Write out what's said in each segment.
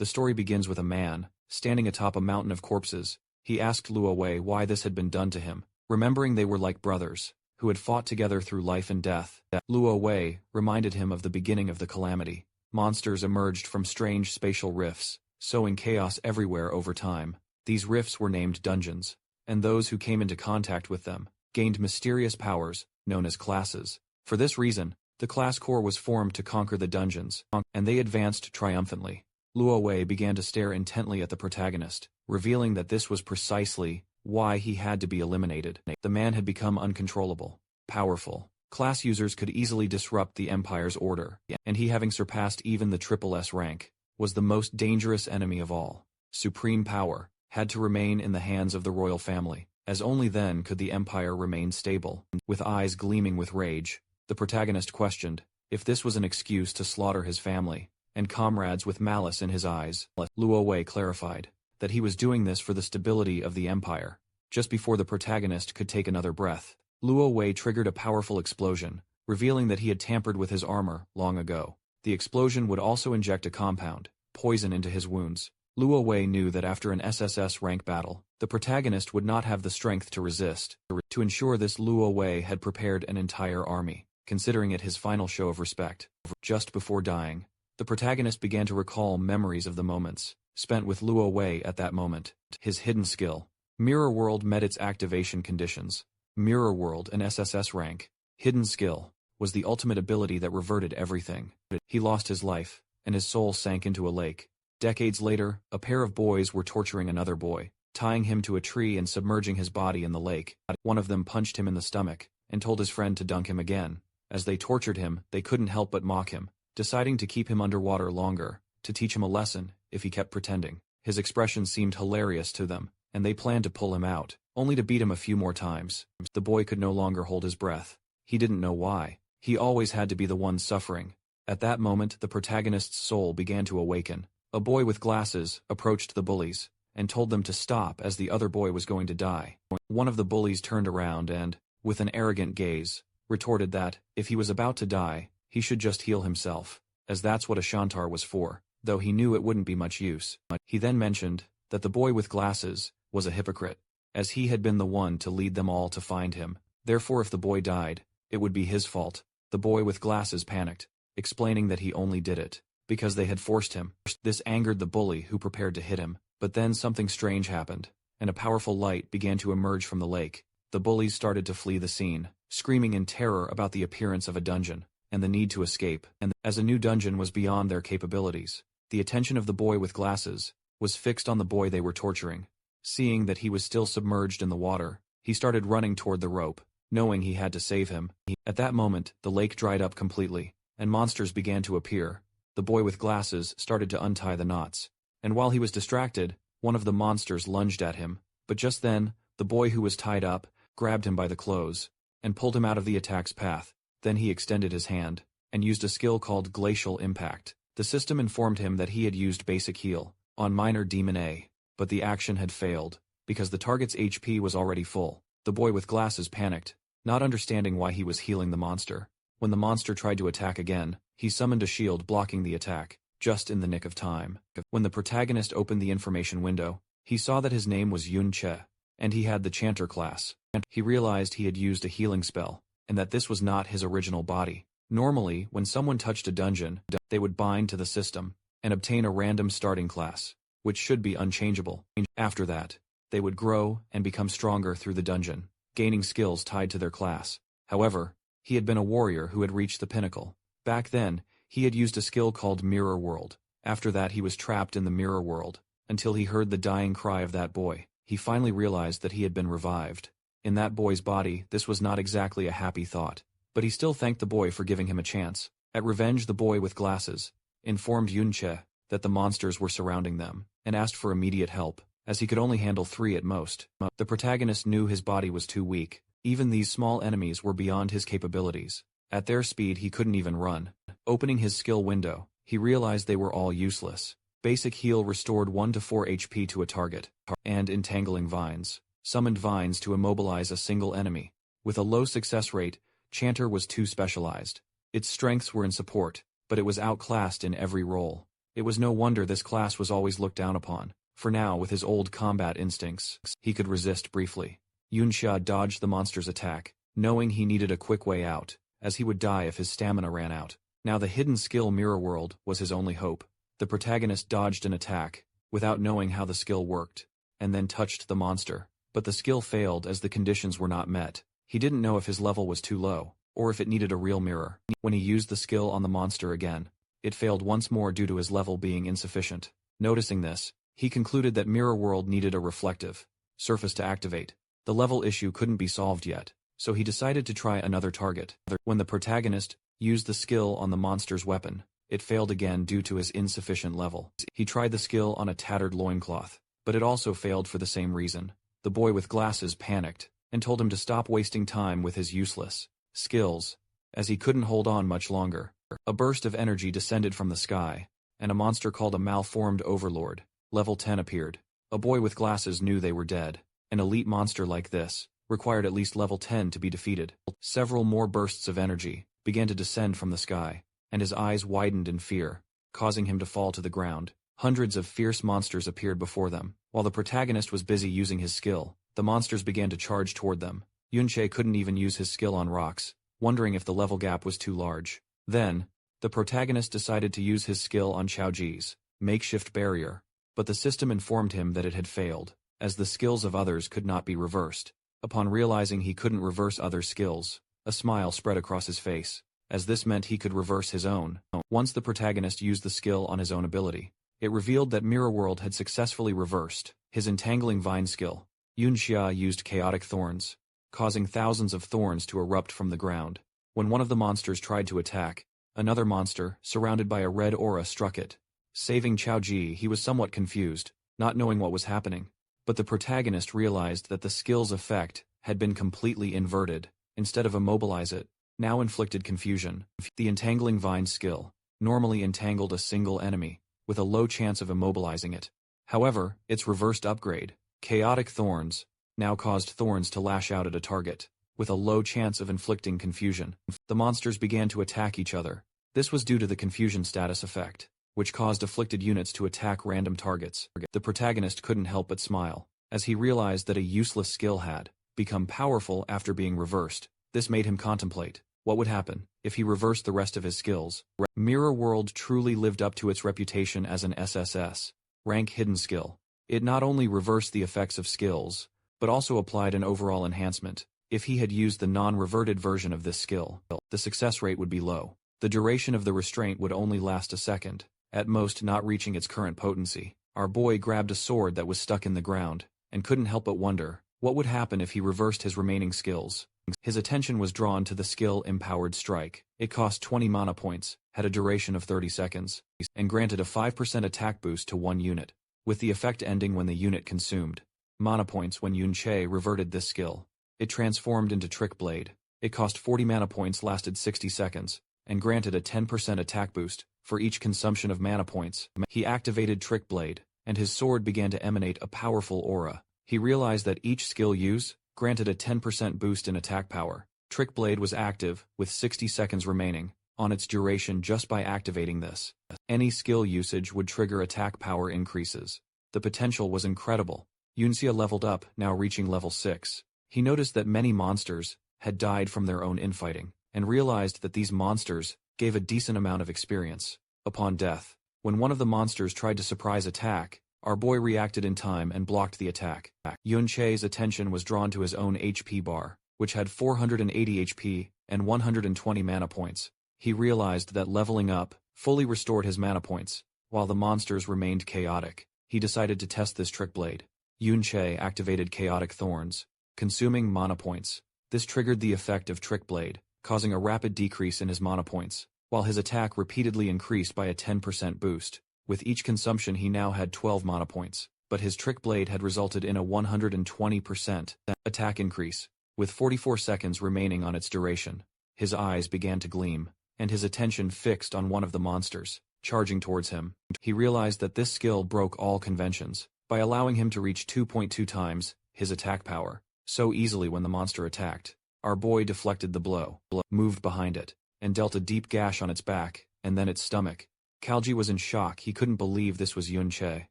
The story begins with a man, standing atop a mountain of corpses. He asked Luo Wei why this had been done to him, remembering they were like brothers, who had fought together through life and death. Luo Wei reminded him of the beginning of the calamity. Monsters emerged from strange spatial rifts, sowing chaos everywhere over time. These rifts were named dungeons, and those who came into contact with them gained mysterious powers, known as classes. For this reason, the class core was formed to conquer the dungeons, and they advanced triumphantly. Luo Wei began to stare intently at the protagonist, revealing that this was precisely why he had to be eliminated. The man had become uncontrollable, powerful. Class users could easily disrupt the Empire's order, and he, having surpassed even the Triple S rank, was the most dangerous enemy of all. Supreme power had to remain in the hands of the royal family, as only then could the Empire remain stable. With eyes gleaming with rage, the protagonist questioned if this was an excuse to slaughter his family and comrades. With malice in his eyes, Luo Wei clarified that he was doing this for the stability of the Empire. Just before the protagonist could take another breath, Luo Wei triggered a powerful explosion, revealing that he had tampered with his armor long ago. The explosion would also inject a compound, poison, into his wounds. Luo Wei knew that after an SSS rank battle, the protagonist would not have the strength to resist. To ensure this, Luo Wei had prepared an entire army, considering it his final show of respect. Just before dying, the protagonist began to recall memories of the moments spent with Luo Wei at that moment. His hidden skill, Mirror World, met its activation conditions. Mirror World, an SSS rank, hidden skill, was the ultimate ability that reverted everything. He lost his life, and his soul sank into a lake. Decades later, a pair of boys were torturing another boy, tying him to a tree and submerging his body in the lake. One of them punched him in the stomach and told his friend to dunk him again. As they tortured him, they couldn't help but mock him, deciding to keep him underwater longer, to teach him a lesson if he kept pretending. His expression seemed hilarious to them, and they planned to pull him out, only to beat him a few more times. The boy could no longer hold his breath. He didn't know why. He always had to be the one suffering. At that moment, the protagonist's soul began to awaken. A boy with glasses approached the bullies and told them to stop, as the other boy was going to die. One of the bullies turned around and, with an arrogant gaze, retorted that, if he was about to die, he should just heal himself, as that's what a Shantar was for, though he knew it wouldn't be much use. He then mentioned that the boy with glasses was a hypocrite, as he had been the one to lead them all to find him. Therefore, if the boy died, it would be his fault. The boy with glasses panicked, explaining that he only did it because they had forced him. This angered the bully, who prepared to hit him, but then something strange happened, and a powerful light began to emerge from the lake. The bullies started to flee the scene, screaming in terror about the appearance of a dungeon and the need to escape. And as a new dungeon was beyond their capabilities, the attention of the boy with glasses was fixed on the boy they were torturing. Seeing that he was still submerged in the water, he started running toward the rope, knowing he had to save him. At that moment, the lake dried up completely, and monsters began to appear. The boy with glasses started to untie the knots, and while he was distracted, one of the monsters lunged at him. But just then, the boy who was tied up grabbed him by the clothes and pulled him out of the attack's path. Then he extended his hand and used a skill called Glacial Impact. The system informed him that he had used Basic Heal on Minor Demon A, but the action had failed because the target's HP was already full. The boy with glasses panicked, not understanding why he was healing the monster. When the monster tried to attack again, he summoned a shield blocking the attack, just in the nick of time. When the protagonist opened the information window, he saw that his name was Yun Che, and he had the Chanter class. He realized he had used a healing spell, and that this was not his original body. Normally, when someone touched a dungeon, they would bind to the system and obtain a random starting class, which should be unchangeable. After that, they would grow and become stronger through the dungeon, gaining skills tied to their class. However, he had been a warrior who had reached the pinnacle. Back then, he had used a skill called Mirror World. After that, he was trapped in the Mirror World, until he heard the dying cry of that boy. He finally realized that he had been revived. In that boy's body, this was not exactly a happy thought, but he still thanked the boy for giving him a chance. At revenge, the boy with glasses informed Yun Che that the monsters were surrounding them, and asked for immediate help, as he could only handle 3 at most. The protagonist knew his body was too weak. Even these small enemies were beyond his capabilities. At their speed, he couldn't even run. Opening his skill window, he realized they were all useless. Basic Heal restored 1 to 4 HP to a target, and Entangling Vines summoned vines to immobilize a single enemy. With a low success rate, Chanter was too specialized. Its strengths were in support, but it was outclassed in every role. It was no wonder this class was always looked down upon, for now with his old combat instincts, he could resist briefly. Yunxia dodged the monster's attack, knowing he needed a quick way out, as he would die if his stamina ran out. Now the hidden skill Mirror World was his only hope. The protagonist dodged an attack, without knowing how the skill worked, and then touched the monster, but the skill failed as the conditions were not met. He didn't know if his level was too low, or if it needed a real mirror. When he used the skill on the monster again, it failed once more due to his level being insufficient. Noticing this, he concluded that Mirror World needed a reflective surface to activate. The level issue couldn't be solved yet, so he decided to try another target. When the protagonist used the skill on the monster's weapon, it failed again due to his insufficient level. He tried the skill on a tattered loincloth, but it also failed for the same reason. The boy with glasses panicked, and told him to stop wasting time with his useless skills, as he couldn't hold on much longer. A burst of energy descended from the sky, and a monster called a malformed overlord, level 10 appeared. A boy with glasses knew they were dead. An elite monster like this required at least level 10 to be defeated. Several more bursts of energy began to descend from the sky, and his eyes widened in fear, causing him to fall to the ground. Hundreds of fierce monsters appeared before them. While the protagonist was busy using his skill, the monsters began to charge toward them. Yunche couldn't even use his skill on rocks, wondering if the level gap was too large. Then, the protagonist decided to use his skill on Xiaoji's makeshift barrier, but the system informed him that it had failed, as the skills of others could not be reversed. Upon realizing he couldn't reverse other skills, a smile spread across his face, as this meant he could reverse his own. Once the protagonist used the skill on his own ability, it revealed that Mirror World had successfully reversed his entangling vine skill. Yunxia used chaotic thorns, causing thousands of thorns to erupt from the ground. When one of the monsters tried to attack, another monster, surrounded by a red aura, struck it. Saving Xiaoji, he was somewhat confused, not knowing what was happening. But the protagonist realized that the skill's effect had been completely inverted. Instead of immobilize it, now inflicted confusion. The entangling vine skill normally entangled a single enemy, with a low chance of immobilizing it. However, its reversed upgrade, chaotic thorns, now caused thorns to lash out at a target, with a low chance of inflicting confusion. The monsters began to attack each other. This was due to the confusion status effect, which caused afflicted units to attack random targets. The protagonist couldn't help but smile, as he realized that a useless skill had become powerful after being reversed. This made him contemplate what would happen if he reversed the rest of his skills. Mirror World truly lived up to its reputation as an SSS rank hidden skill. It not only reversed the effects of skills, but also applied an overall enhancement. If he had used the non-reverted version of this skill, the success rate would be low. The duration of the restraint would only last a second, at most not reaching its current potency. Our boy grabbed a sword that was stuck in the ground, and couldn't help but wonder what would happen if he reversed his remaining skills. His attention was drawn to the skill Empowered Strike. It cost 20 mana points, had a duration of 30 seconds, and granted a 5% attack boost to one unit, with the effect ending when the unit consumed mana points. When Yunche reverted this skill, it transformed into Trick Blade. It cost 40 mana points, lasted 60 seconds, and granted a 10% attack boost for each consumption of mana points. He activated Trick Blade, and his sword began to emanate a powerful aura. He realized that each skill use granted a 10% boost in attack power. Trick Blade was active, with 60 seconds remaining on its duration. Just by activating this, any skill usage would trigger attack power increases. The potential was incredible. Yunxia leveled up, now reaching level 6. He noticed that many monsters had died from their own infighting, and realized that these monsters gave a decent amount of experience. Upon death, when one of the monsters tried to surprise attack, our boy reacted in time and blocked the attack. Yunche's attention was drawn to his own HP bar, which had 480 HP and 120 mana points. He realized that leveling up fully restored his mana points, while the monsters remained chaotic. He decided to test this Trick Blade. Yunche activated Chaotic Thorns, consuming mana points. This triggered the effect of Trick Blade, causing a rapid decrease in his mana points, while his attack repeatedly increased by a 10% boost. With each consumption he now had 12 mana points, but his Trick Blade had resulted in a 120% attack increase. With 44 seconds remaining on its duration, his eyes began to gleam, and his attention fixed on one of the monsters charging towards him. He realized that this skill broke all conventions by allowing him to reach 2.2 times his attack power so easily. When the monster attacked, our boy deflected the blow, moved behind it, and dealt a deep gash on its back, and then its stomach. Kalji was in shock. He couldn't believe this was Yun Che.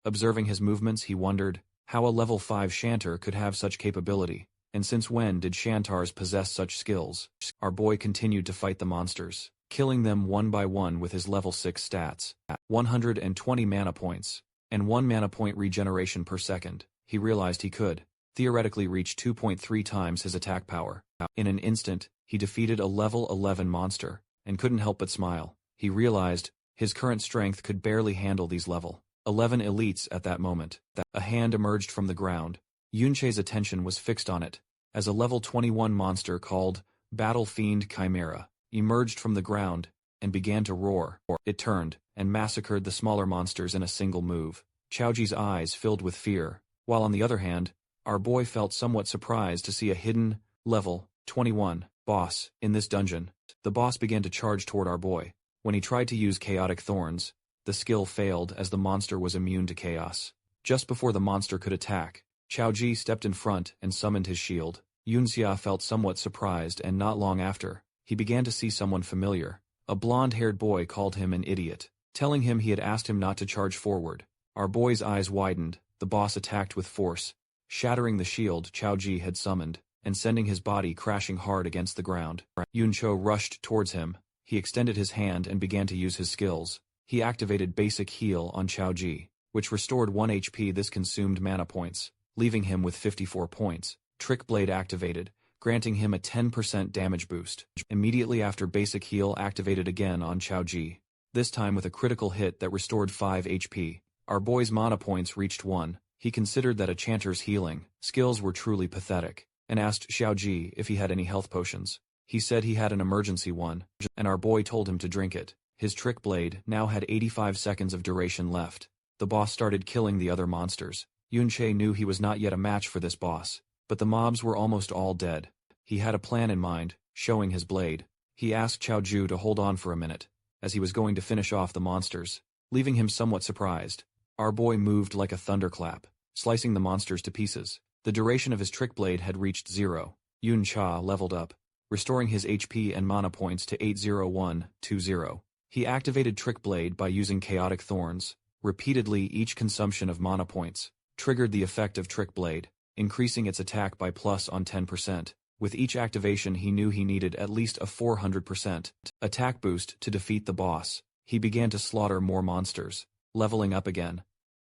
Observing his movements, he wondered how a level 5 Shantar could have such capability, and since when did Shantars possess such skills? Our boy continued to fight the monsters, killing them one by one with his level 6 stats, 120 mana points, and 1 mana point regeneration per second. He realized he could theoretically reach 2.3 times his attack power. In an instant, he defeated a level 11 monster, and couldn't help but smile. He realized his current strength could barely handle these level 11 elites at that moment. A hand emerged from the ground. Yunche's attention was fixed on it, as a level 21 monster called Battle Fiend Chimera emerged from the ground and began to roar. It turned and massacred the smaller monsters in a single move. Chaoji's eyes filled with fear, while on the other hand, our boy felt somewhat surprised to see a hidden, level 21 boss in this dungeon. The boss began to charge toward our boy. When he tried to use Chaotic Thorns, the skill failed as the monster was immune to chaos. Just before the monster could attack, Chaoji stepped in front and summoned his shield. Yunxia felt somewhat surprised, and not long after, he began to see someone familiar. A blonde-haired boy called him an idiot, telling him he had asked him not to charge forward. Our boy's eyes widened. The boss attacked with force, shattering the shield Chaoji had summoned, and sending his body crashing hard against the ground. Yuncho rushed towards him. He extended his hand and began to use his skills. He activated Basic Heal on Chaoji, which restored 1 HP. This consumed mana points, leaving him with 54 points. Trick Blade activated, granting him a 10% damage boost. Immediately after, Basic Heal activated again on Chaoji, this time with a critical hit that restored 5 HP. Our boy's mana points reached 1. He considered that a chanter's healing skills were truly pathetic, and asked Xiaoji if he had any health potions. He said he had an emergency one, and our boy told him to drink it. His Trick Blade now had 85 seconds of duration left. The boss started killing the other monsters. Yunche knew he was not yet a match for this boss, but the mobs were almost all dead. He had a plan in mind, showing his blade. He asked Chaoju to hold on for a minute, as he was going to finish off the monsters, leaving him somewhat surprised. Our boy moved like a thunderclap, slicing the monsters to pieces. The duration of his Trick Blade had reached 0. Yun Cha leveled up, restoring his HP and mana points to 80120. He activated Trick Blade by using Chaotic Thorns. Repeatedly, each consumption of mana points triggered the effect of Trick Blade, increasing its attack by plus on 10%. With each activation, he knew he needed at least a 400% attack boost to defeat the boss. He began to slaughter more monsters, leveling up again.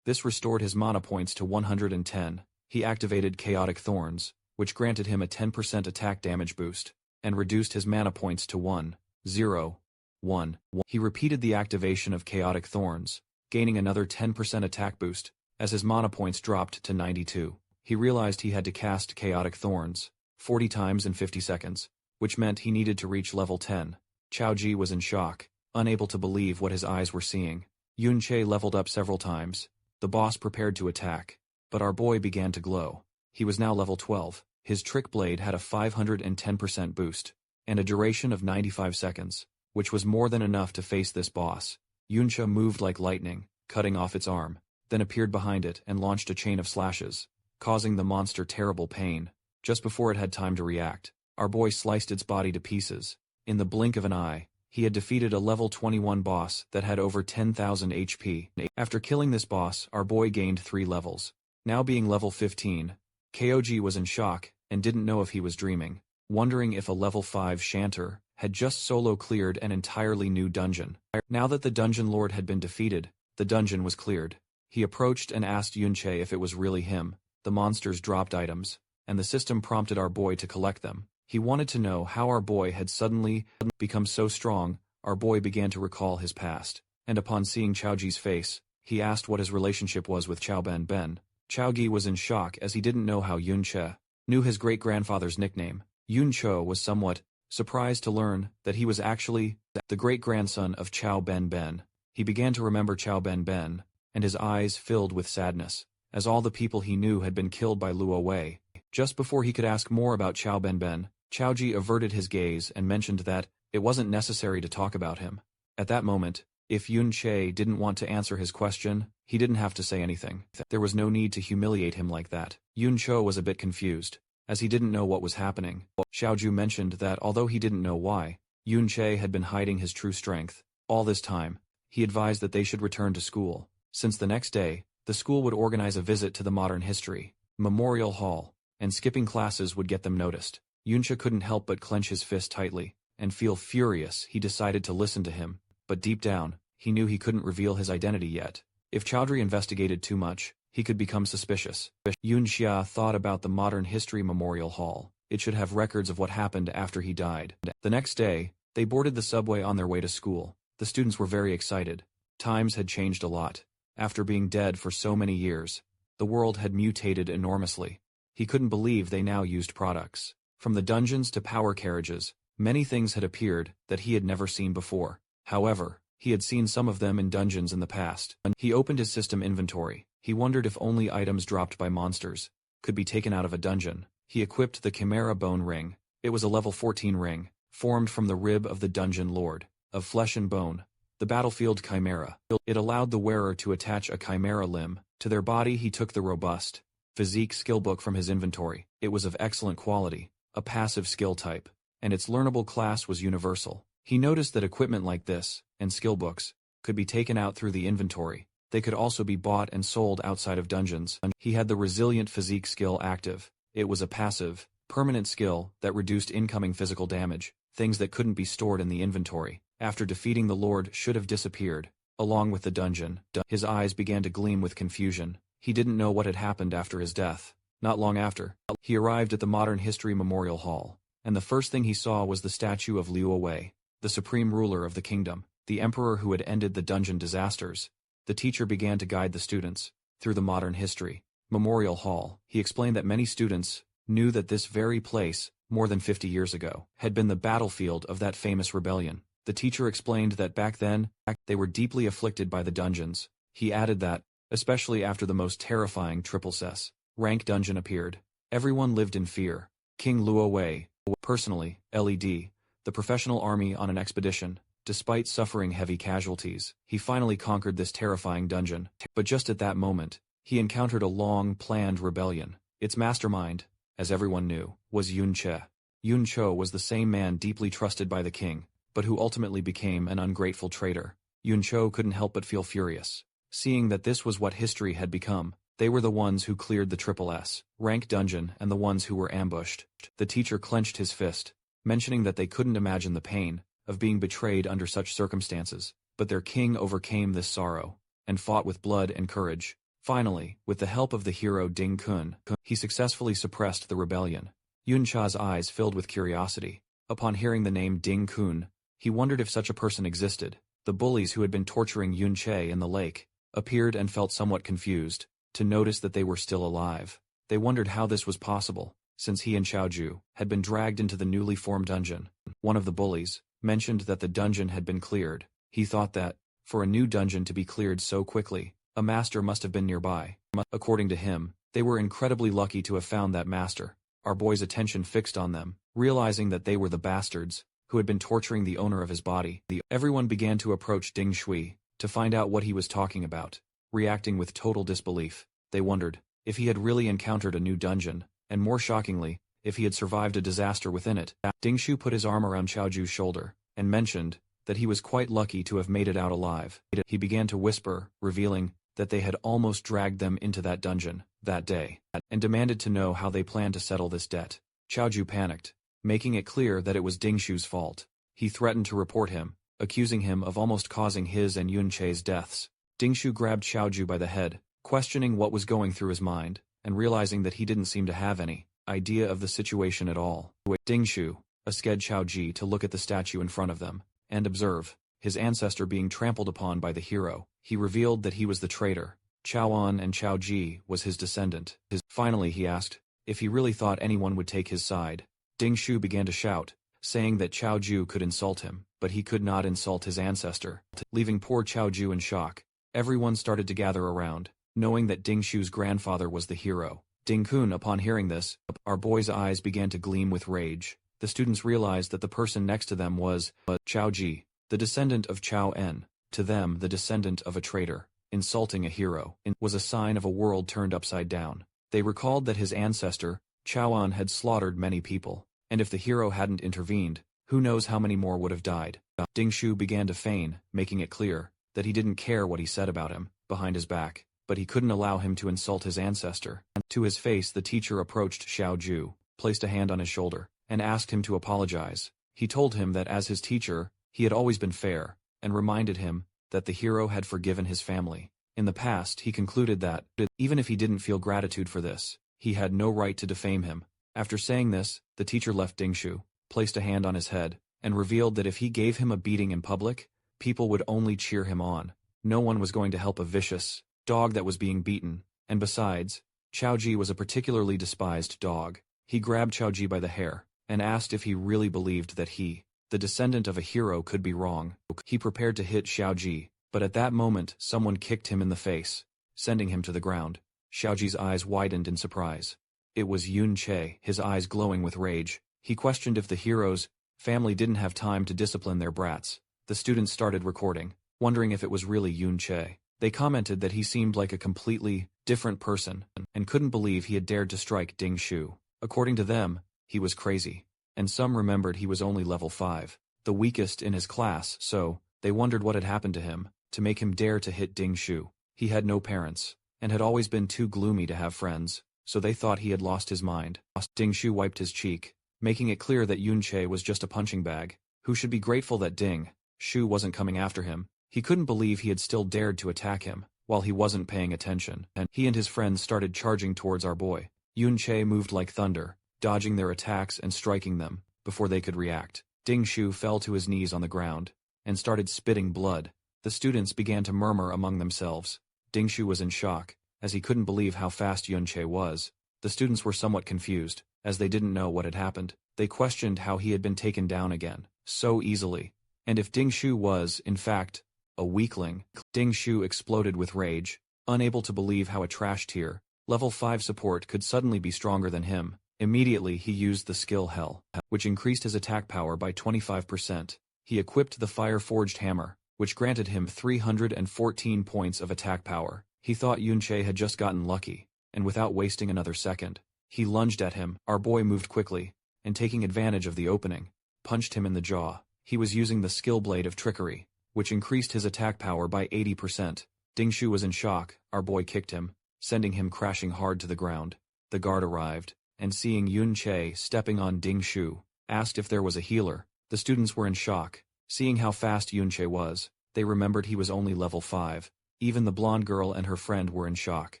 This restored his mana points to 110. He activated Chaotic Thorns, which granted him a 10% attack damage boost, and reduced his mana points to 1, 0, 1. He repeated the activation of Chaotic Thorns, gaining another 10% attack boost, as his mana points dropped to 92. He realized he had to cast Chaotic Thorns 40 times in 50 seconds, which meant he needed to reach level 10. Chaoji was in shock, unable to believe what his eyes were seeing. Yunche leveled up several times. The boss prepared to attack, but our boy began to glow. He was now level 12. His Trick Blade had a 510% boost, and a duration of 95 seconds, which was more than enough to face this boss. Yuncha moved like lightning, cutting off its arm, then appeared behind it and launched a chain of slashes, causing the monster terrible pain. Just before it had time to react, our boy sliced its body to pieces. In the blink of an eye, he had defeated a level 21 boss that had over 10,000 HP. After killing this boss, our boy gained 3 levels. Now being level 15, Koji was in shock and didn't know if he was dreaming, wondering if a level 5 Shantar had just solo cleared an entirely new dungeon. Now that the dungeon lord had been defeated, the dungeon was cleared. He approached and asked Yunche if it was really him. The monsters dropped items, and the system prompted our boy to collect them. He wanted to know how our boy had suddenly become so strong. Our boy began to recall his past, and upon seeing Chaoji's face, he asked what his relationship was with Chao Ben Ben. Chaoji was in shock as he didn't know how Yunche knew his great-grandfather's nickname. Yuncho was somewhat surprised to learn that he was actually the great-grandson of Chao Ben Ben. He began to remember Chao Ben Ben, and his eyes filled with sadness, as all the people he knew had been killed by Luo Wei. Just before he could ask more about Chao Ben Ben, Chaoji averted his gaze and mentioned that it wasn't necessary to talk about him. At that moment, if Yun Che didn't want to answer his question, he didn't have to say anything. There was no need to humiliate him like that. Yun Cho was a bit confused, as he didn't know what was happening. Xiaoju mentioned that although he didn't know why, Yun Che had been hiding his true strength all this time, he advised that they should return to school, since the next day, the school would organize a visit to the Modern History Memorial Hall, and skipping classes would get them noticed. Yuncha couldn't help but clench his fist tightly, and feel furious. He decided to listen to him, but deep down, he knew he couldn't reveal his identity yet. If Chowdhury investigated too much, he could become suspicious. Yunxia thought about the Modern History Memorial Hall. It should have records of what happened after he died. The next day, they boarded the subway on their way to school. The students were very excited. Times had changed a lot. After being dead for so many years, the world had mutated enormously. He couldn't believe they now used products. From the dungeons to power carriages, many things had appeared that he had never seen before. However, he had seen some of them in dungeons in the past. He opened his system inventory. He wondered if only items dropped by monsters could be taken out of a dungeon. He equipped the Chimera Bone Ring. It was a level 14 ring, formed from the rib of the dungeon lord, of flesh and bone, the battlefield Chimera. It allowed the wearer to attach a Chimera limb to their body. He took the robust physique skill book from his inventory. It was of excellent quality, a passive skill type, and its learnable class was universal. He noticed that equipment like this, and skill books, could be taken out through the inventory. They could also be bought and sold outside of dungeons. He had the resilient physique skill active. It was a passive, permanent skill that reduced incoming physical damage. Things that couldn't be stored in the inventory after defeating the Lord should have disappeared, along with the dungeon. His eyes began to gleam with confusion. He didn't know what had happened after his death. Not long after, he arrived at the Modern History Memorial Hall, and the first thing he saw was the statue of Liu Wei, the supreme ruler of the kingdom, the emperor who had ended the dungeon disasters. The teacher began to guide the students through the Modern History Memorial Hall. He explained that many students knew that this very place, more than 50 years ago, had been the battlefield of that famous rebellion. The teacher explained that back then, they were deeply afflicted by the dungeons. He added that, especially after the most terrifying triple S rank dungeon appeared, everyone lived in fear. King Liu Wei, personally, led the professional army on an expedition. Despite suffering heavy casualties, he finally conquered this terrifying dungeon. But just at that moment, he encountered a long-planned rebellion. Its mastermind, as everyone knew, was Yun Che. Yun Cho was the same man deeply trusted by the king, but who ultimately became an ungrateful traitor. Yun Cho couldn't help but feel furious. Seeing that this was what history had become, they were the ones who cleared the triple S rank dungeon and the ones who were ambushed. The teacher clenched his fist, mentioning that they couldn't imagine the pain of being betrayed under such circumstances, but their king overcame this sorrow, and fought with blood and courage. Finally, with the help of the hero Ding Kun, he successfully suppressed the rebellion. Yun Cha's eyes filled with curiosity. Upon hearing the name Ding Kun, he wondered if such a person existed. The bullies who had been torturing Yun Che in the lake appeared and felt somewhat confused to notice that they were still alive. They wondered how this was possible, since he and Xiaoju had been dragged into the newly formed dungeon. One of the bullies mentioned that the dungeon had been cleared. He thought that, for a new dungeon to be cleared so quickly, a master must have been nearby. According to him, they were incredibly lucky to have found that master. Our boy's attention fixed on them, realizing that they were the bastards who had been torturing the owner of his body. Everyone began to approach Ding Shui to find out what he was talking about. Reacting with total disbelief, they wondered if he had really encountered a new dungeon, and more shockingly, if he had survived a disaster within it. Ding Shu put his arm around Xiaoju's shoulder, and mentioned that he was quite lucky to have made it out alive. He began to whisper, revealing that they had almost dragged them into that dungeon that day, and demanded to know how they planned to settle this debt. Xiaoju panicked, making it clear that it was Ding Shu's fault. He threatened to report him, accusing him of almost causing his and Yun Che's deaths. Ding Shu grabbed Xiaoju by the head, questioning what was going through his mind, and realizing that he didn't seem to have any idea of the situation at all. Ding Shu asked Xiaoji to look at the statue in front of them, and observe his ancestor being trampled upon by the hero. He revealed that he was the traitor. Chaoan and Xiaoji was his descendant. Finally he asked if he really thought anyone would take his side. Ding Shu began to shout, saying that Xiaoju could insult him, but he could not insult his ancestor. Leaving poor Xiaoju in shock, everyone started to gather around, knowing that Ding Shu's grandfather was the hero. Ding Kun, upon hearing this, our boy's eyes began to gleam with rage. The students realized that the person next to them was Xiao Ji, the descendant of Chao En. To them, the descendant of a traitor, insulting a hero, was a sign of a world turned upside down. They recalled that his ancestor, Chao An, had slaughtered many people, and if the hero hadn't intervened, who knows how many more would have died. Ding Shu began to feign, making it clear that he didn't care what he said about him, behind his back, but he couldn't allow him to insult his ancestor. To his face the teacher approached Xiaoju, placed a hand on his shoulder, and asked him to apologize. He told him that as his teacher, he had always been fair, and reminded him that the hero had forgiven his family. In the past he concluded that, even if he didn't feel gratitude for this, he had no right to defame him. After saying this, the teacher left Dingshu, placed a hand on his head, and revealed that if he gave him a beating in public, people would only cheer him on. No one was going to help a vicious dog that was being beaten, and besides, Xiaoji was a particularly despised dog. He grabbed Xiaoji by the hair, and asked if he really believed that he, the descendant of a hero, could be wrong. He prepared to hit Xiaoji, but at that moment someone kicked him in the face, sending him to the ground. Xiaoji's eyes widened in surprise. It was Yun Che, his eyes glowing with rage. He questioned if the hero's family didn't have time to discipline their brats. The students started recording, wondering if it was really Yun Che. They commented that he seemed like a completely different person, and couldn't believe he had dared to strike Ding Shu. According to them, he was crazy, and some remembered he was only level 5, the weakest in his class, so they wondered what had happened to him, to make him dare to hit Ding Shu. He had no parents, and had always been too gloomy to have friends, so they thought he had lost his mind. Ding Shu wiped his cheek, making it clear that Yun Che was just a punching bag, who should be grateful that Ding Shu wasn't coming after him. He couldn't believe he had still dared to attack him, while he wasn't paying attention, and he and his friends started charging towards our boy. Yun Che moved like thunder, dodging their attacks and striking them, before they could react. Ding Shu fell to his knees on the ground, and started spitting blood. The students began to murmur among themselves. Ding Shu was in shock, as he couldn't believe how fast Yun Che was. The students were somewhat confused, as they didn't know what had happened. They questioned how he had been taken down again, so easily, and if Ding Shu was, in fact, a weakling. Ding Shu exploded with rage, unable to believe how a trash tier, level 5 support could suddenly be stronger than him. Immediately he used the skill Hell, which increased his attack power by 25%. He equipped the fire-forged hammer, which granted him 314 points of attack power. He thought Yun Che had just gotten lucky, and without wasting another second, he lunged at him. Our boy moved quickly, and taking advantage of the opening, punched him in the jaw. He was using the skill Blade of Trickery, which increased his attack power by 80%. Ding Shu was in shock. Our boy kicked him, sending him crashing hard to the ground. The guard arrived, and seeing Yun Che stepping on Ding Shu, asked if there was a healer. The students were in shock. Seeing how fast Yun Che was, they remembered he was only level 5. Even the blonde girl and her friend were in shock.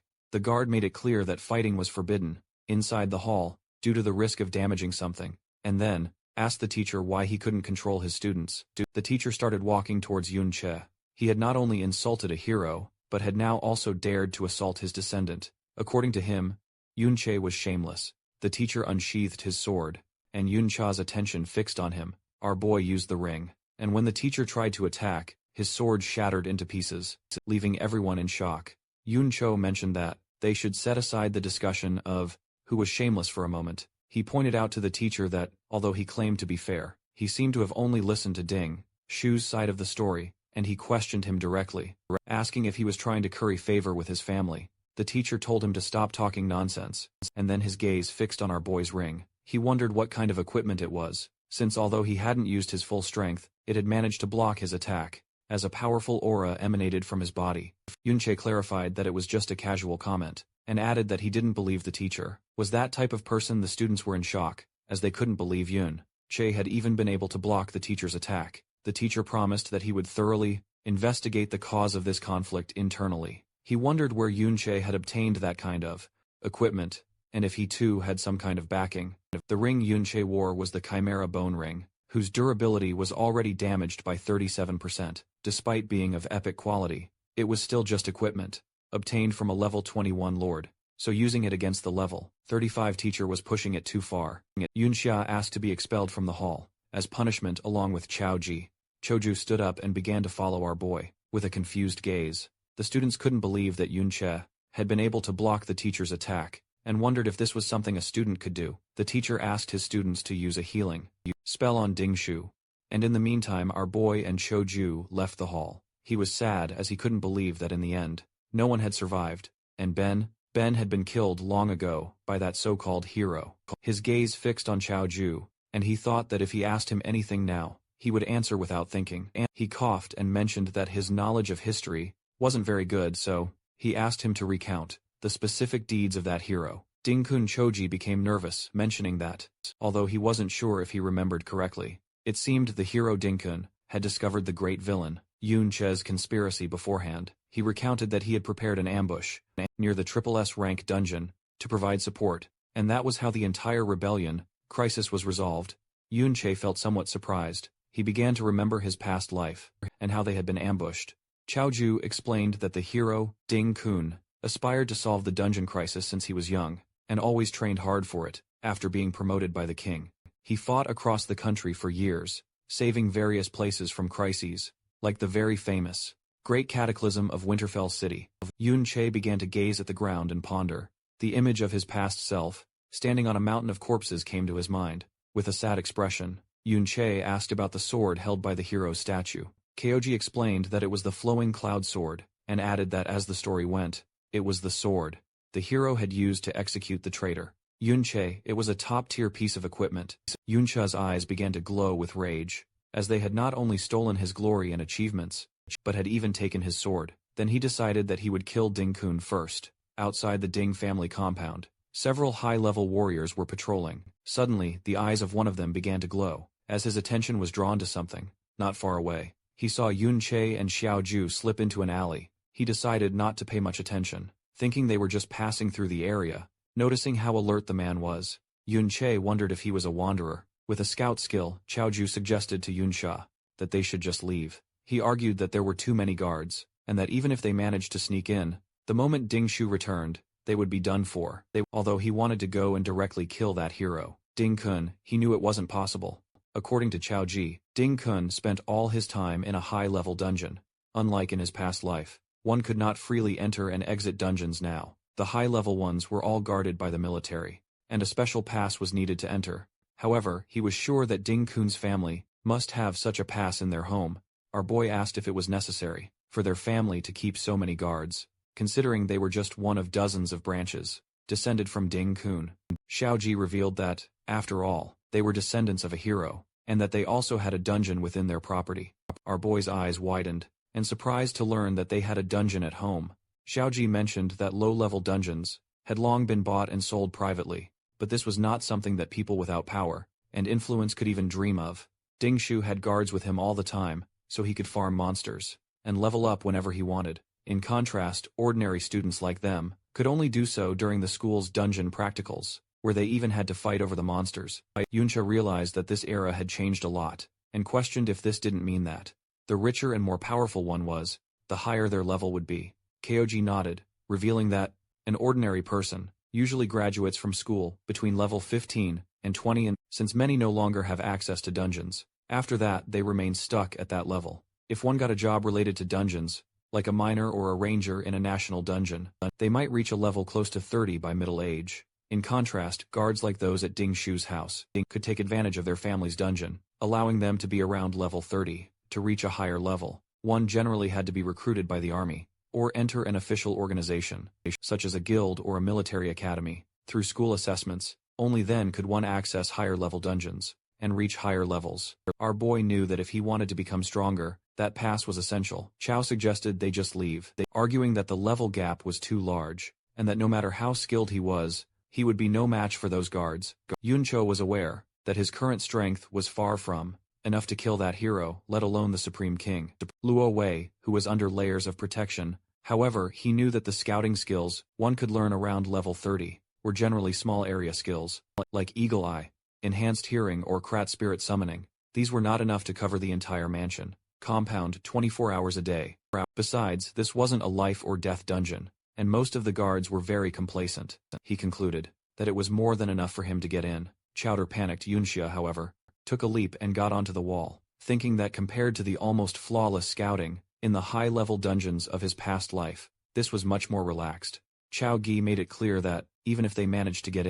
The guard made it clear that fighting was forbidden inside the hall, due to the risk of damaging something, and then asked the teacher why he couldn't control his students. The teacher started walking towards Yun Che. He had not only insulted a hero, but had now also dared to assault his descendant. According to him, Yun Che was shameless. The teacher unsheathed his sword, and Yun Che's attention fixed on him. Our boy used the ring, and when the teacher tried to attack, his sword shattered into pieces, leaving everyone in shock. Yun Che mentioned that they should set aside the discussion of who was shameless for a moment. He pointed out to the teacher that, although he claimed to be fair, he seemed to have only listened to Ding Shu's side of the story, and he questioned him directly, asking if he was trying to curry favor with his family. The teacher told him to stop talking nonsense, and then his gaze fixed on our boy's ring. He wondered what kind of equipment it was, since although he hadn't used his full strength, it had managed to block his attack, as a powerful aura emanated from his body. Yun Che clarified that it was just a casual comment, and added that he didn't believe the teacher was that type of person. The students were in shock, as they couldn't believe Yun Che had even been able to block the teacher's attack. The teacher promised that he would thoroughly investigate the cause of this conflict internally. He wondered where Yun Che had obtained that kind of equipment, and if he too had some kind of backing. The ring Yun Che wore was the Chimera Bone Ring, whose durability was already damaged by 37%. Despite being of epic quality, it was still just equipment, obtained from a level 21 lord, so using it against the level 35 teacher was pushing it too far. Yun Xia asked to be expelled from the hall, as punishment along with Chao Ji. Choju stood up and began to follow our boy, with a confused gaze. The students couldn't believe that Yun Che had been able to block the teacher's attack, and wondered if this was something a student could do. The teacher asked his students to use a healing spell on Ding Shu, and in the meantime our boy and Choju left the hall. He was sad as he couldn't believe that in the end, no one had survived, and Ben had been killed long ago by that so-called hero. His gaze fixed on Chao Ju, and he thought that if he asked him anything now, he would answer without thinking. And he coughed and mentioned that his knowledge of history wasn't very good, so he asked him to recount the specific deeds of that hero. Ding-kun Choji became nervous, mentioning that, although he wasn't sure if he remembered correctly, it seemed the hero Ding-kun had discovered the great villain Yun Che's conspiracy beforehand. He recounted that he had prepared an ambush near the S rank dungeon to provide support, and that was how the entire rebellion crisis was resolved. Yun Che felt somewhat surprised. He began to remember his past life and how they had been ambushed. Chao Ju explained that the hero, Ding Kun, aspired to solve the dungeon crisis since he was young, and always trained hard for it. After being promoted by the king, he fought across the country for years, saving various places from crises, like the very famous Great Cataclysm of Winterfell City. Yun Che began to gaze at the ground and ponder. The image of his past self, standing on a mountain of corpses, came to his mind. With a sad expression, Yun Che asked about the sword held by the hero's statue. Kyoji explained that it was the flowing cloud sword, and added that as the story went, it was the sword the hero had used to execute the traitor. Yun Che, it was a top-tier piece of equipment. Yun Che's eyes began to glow with rage, as they had not only stolen his glory and achievements, but had even taken his sword. Then he decided that he would kill Ding Kun first. Outside the Ding family compound, several high-level warriors were patrolling. Suddenly, the eyes of one of them began to glow, as his attention was drawn to something. Not far away, he saw Yun Che and Xiao Ju slip into an alley. He decided not to pay much attention, thinking they were just passing through the area. Noticing how alert the man was, Yun Che wondered if he was a wanderer. With a scout skill, Xiao Ju suggested to Yun Sha that they should just leave. He argued that there were too many guards, and that even if they managed to sneak in, the moment Ding Shu returned, they would be done for. Although he wanted to go and directly kill that hero, Ding Kun, he knew it wasn't possible. According to Chao Ji, Ding Kun spent all his time in a high-level dungeon. Unlike in his past life, one could not freely enter and exit dungeons now. The high-level ones were all guarded by the military, and a special pass was needed to enter. However, he was sure that Ding Kun's family must have such a pass in their home. Our boy asked if it was necessary for their family to keep so many guards, considering they were just one of dozens of branches descended from Ding Kun. Xiao Ji revealed that, after all, they were descendants of a hero, and that they also had a dungeon within their property. Our boy's eyes widened, and surprised to learn that they had a dungeon at home. Xiao Ji mentioned that low-level dungeons had long been bought and sold privately, but this was not something that people without power and influence could even dream of. Ding Shu had guards with him all the time, so he could farm monsters and level up whenever he wanted. In contrast, ordinary students like them could only do so during the school's dungeon practicals, where they even had to fight over the monsters. Yunsha realized that this era had changed a lot, and questioned if this didn't mean that the richer and more powerful one was, the higher their level would be. Kyoji nodded, revealing that an ordinary person usually graduates from school between level 15 and 20, and since many no longer have access to dungeons, after that they remain stuck at that level. If one got a job related to dungeons, like a miner or a ranger in a national dungeon, they might reach a level close to 30 by middle age. In contrast, guards like those at Ding Shu's house could take advantage of their family's dungeon, allowing them to be around level 30. To reach a higher level, one generally had to be recruited by the army, or enter an official organization, such as a guild or a military academy. Through school assessments, only then could one access higher-level dungeons and reach higher levels. Our boy knew that if he wanted to become stronger, that pass was essential. Chao suggested they just leave, arguing that the level gap was too large, and that no matter how skilled he was, he would be no match for those guards. Yuncho was aware that his current strength was far from enough to kill that hero, let alone the Supreme King. Luo Wei, who was under layers of protection, however, he knew that the scouting skills one could learn around level 30 were generally small area skills, like Eagle Eye, Enhanced Hearing, or Krat Spirit Summoning. These were not enough to cover the entire mansion compound 24 hours a day. Besides, this wasn't a life or death dungeon, and most of the guards were very complacent. He concluded that it was more than enough for him to get in. Chowder panicked. Yunxia, however, took a leap and got onto the wall, thinking that compared to the almost flawless scouting in the high-level dungeons of his past life, this was much more relaxed. Chao Gi made it clear that, even if they managed to get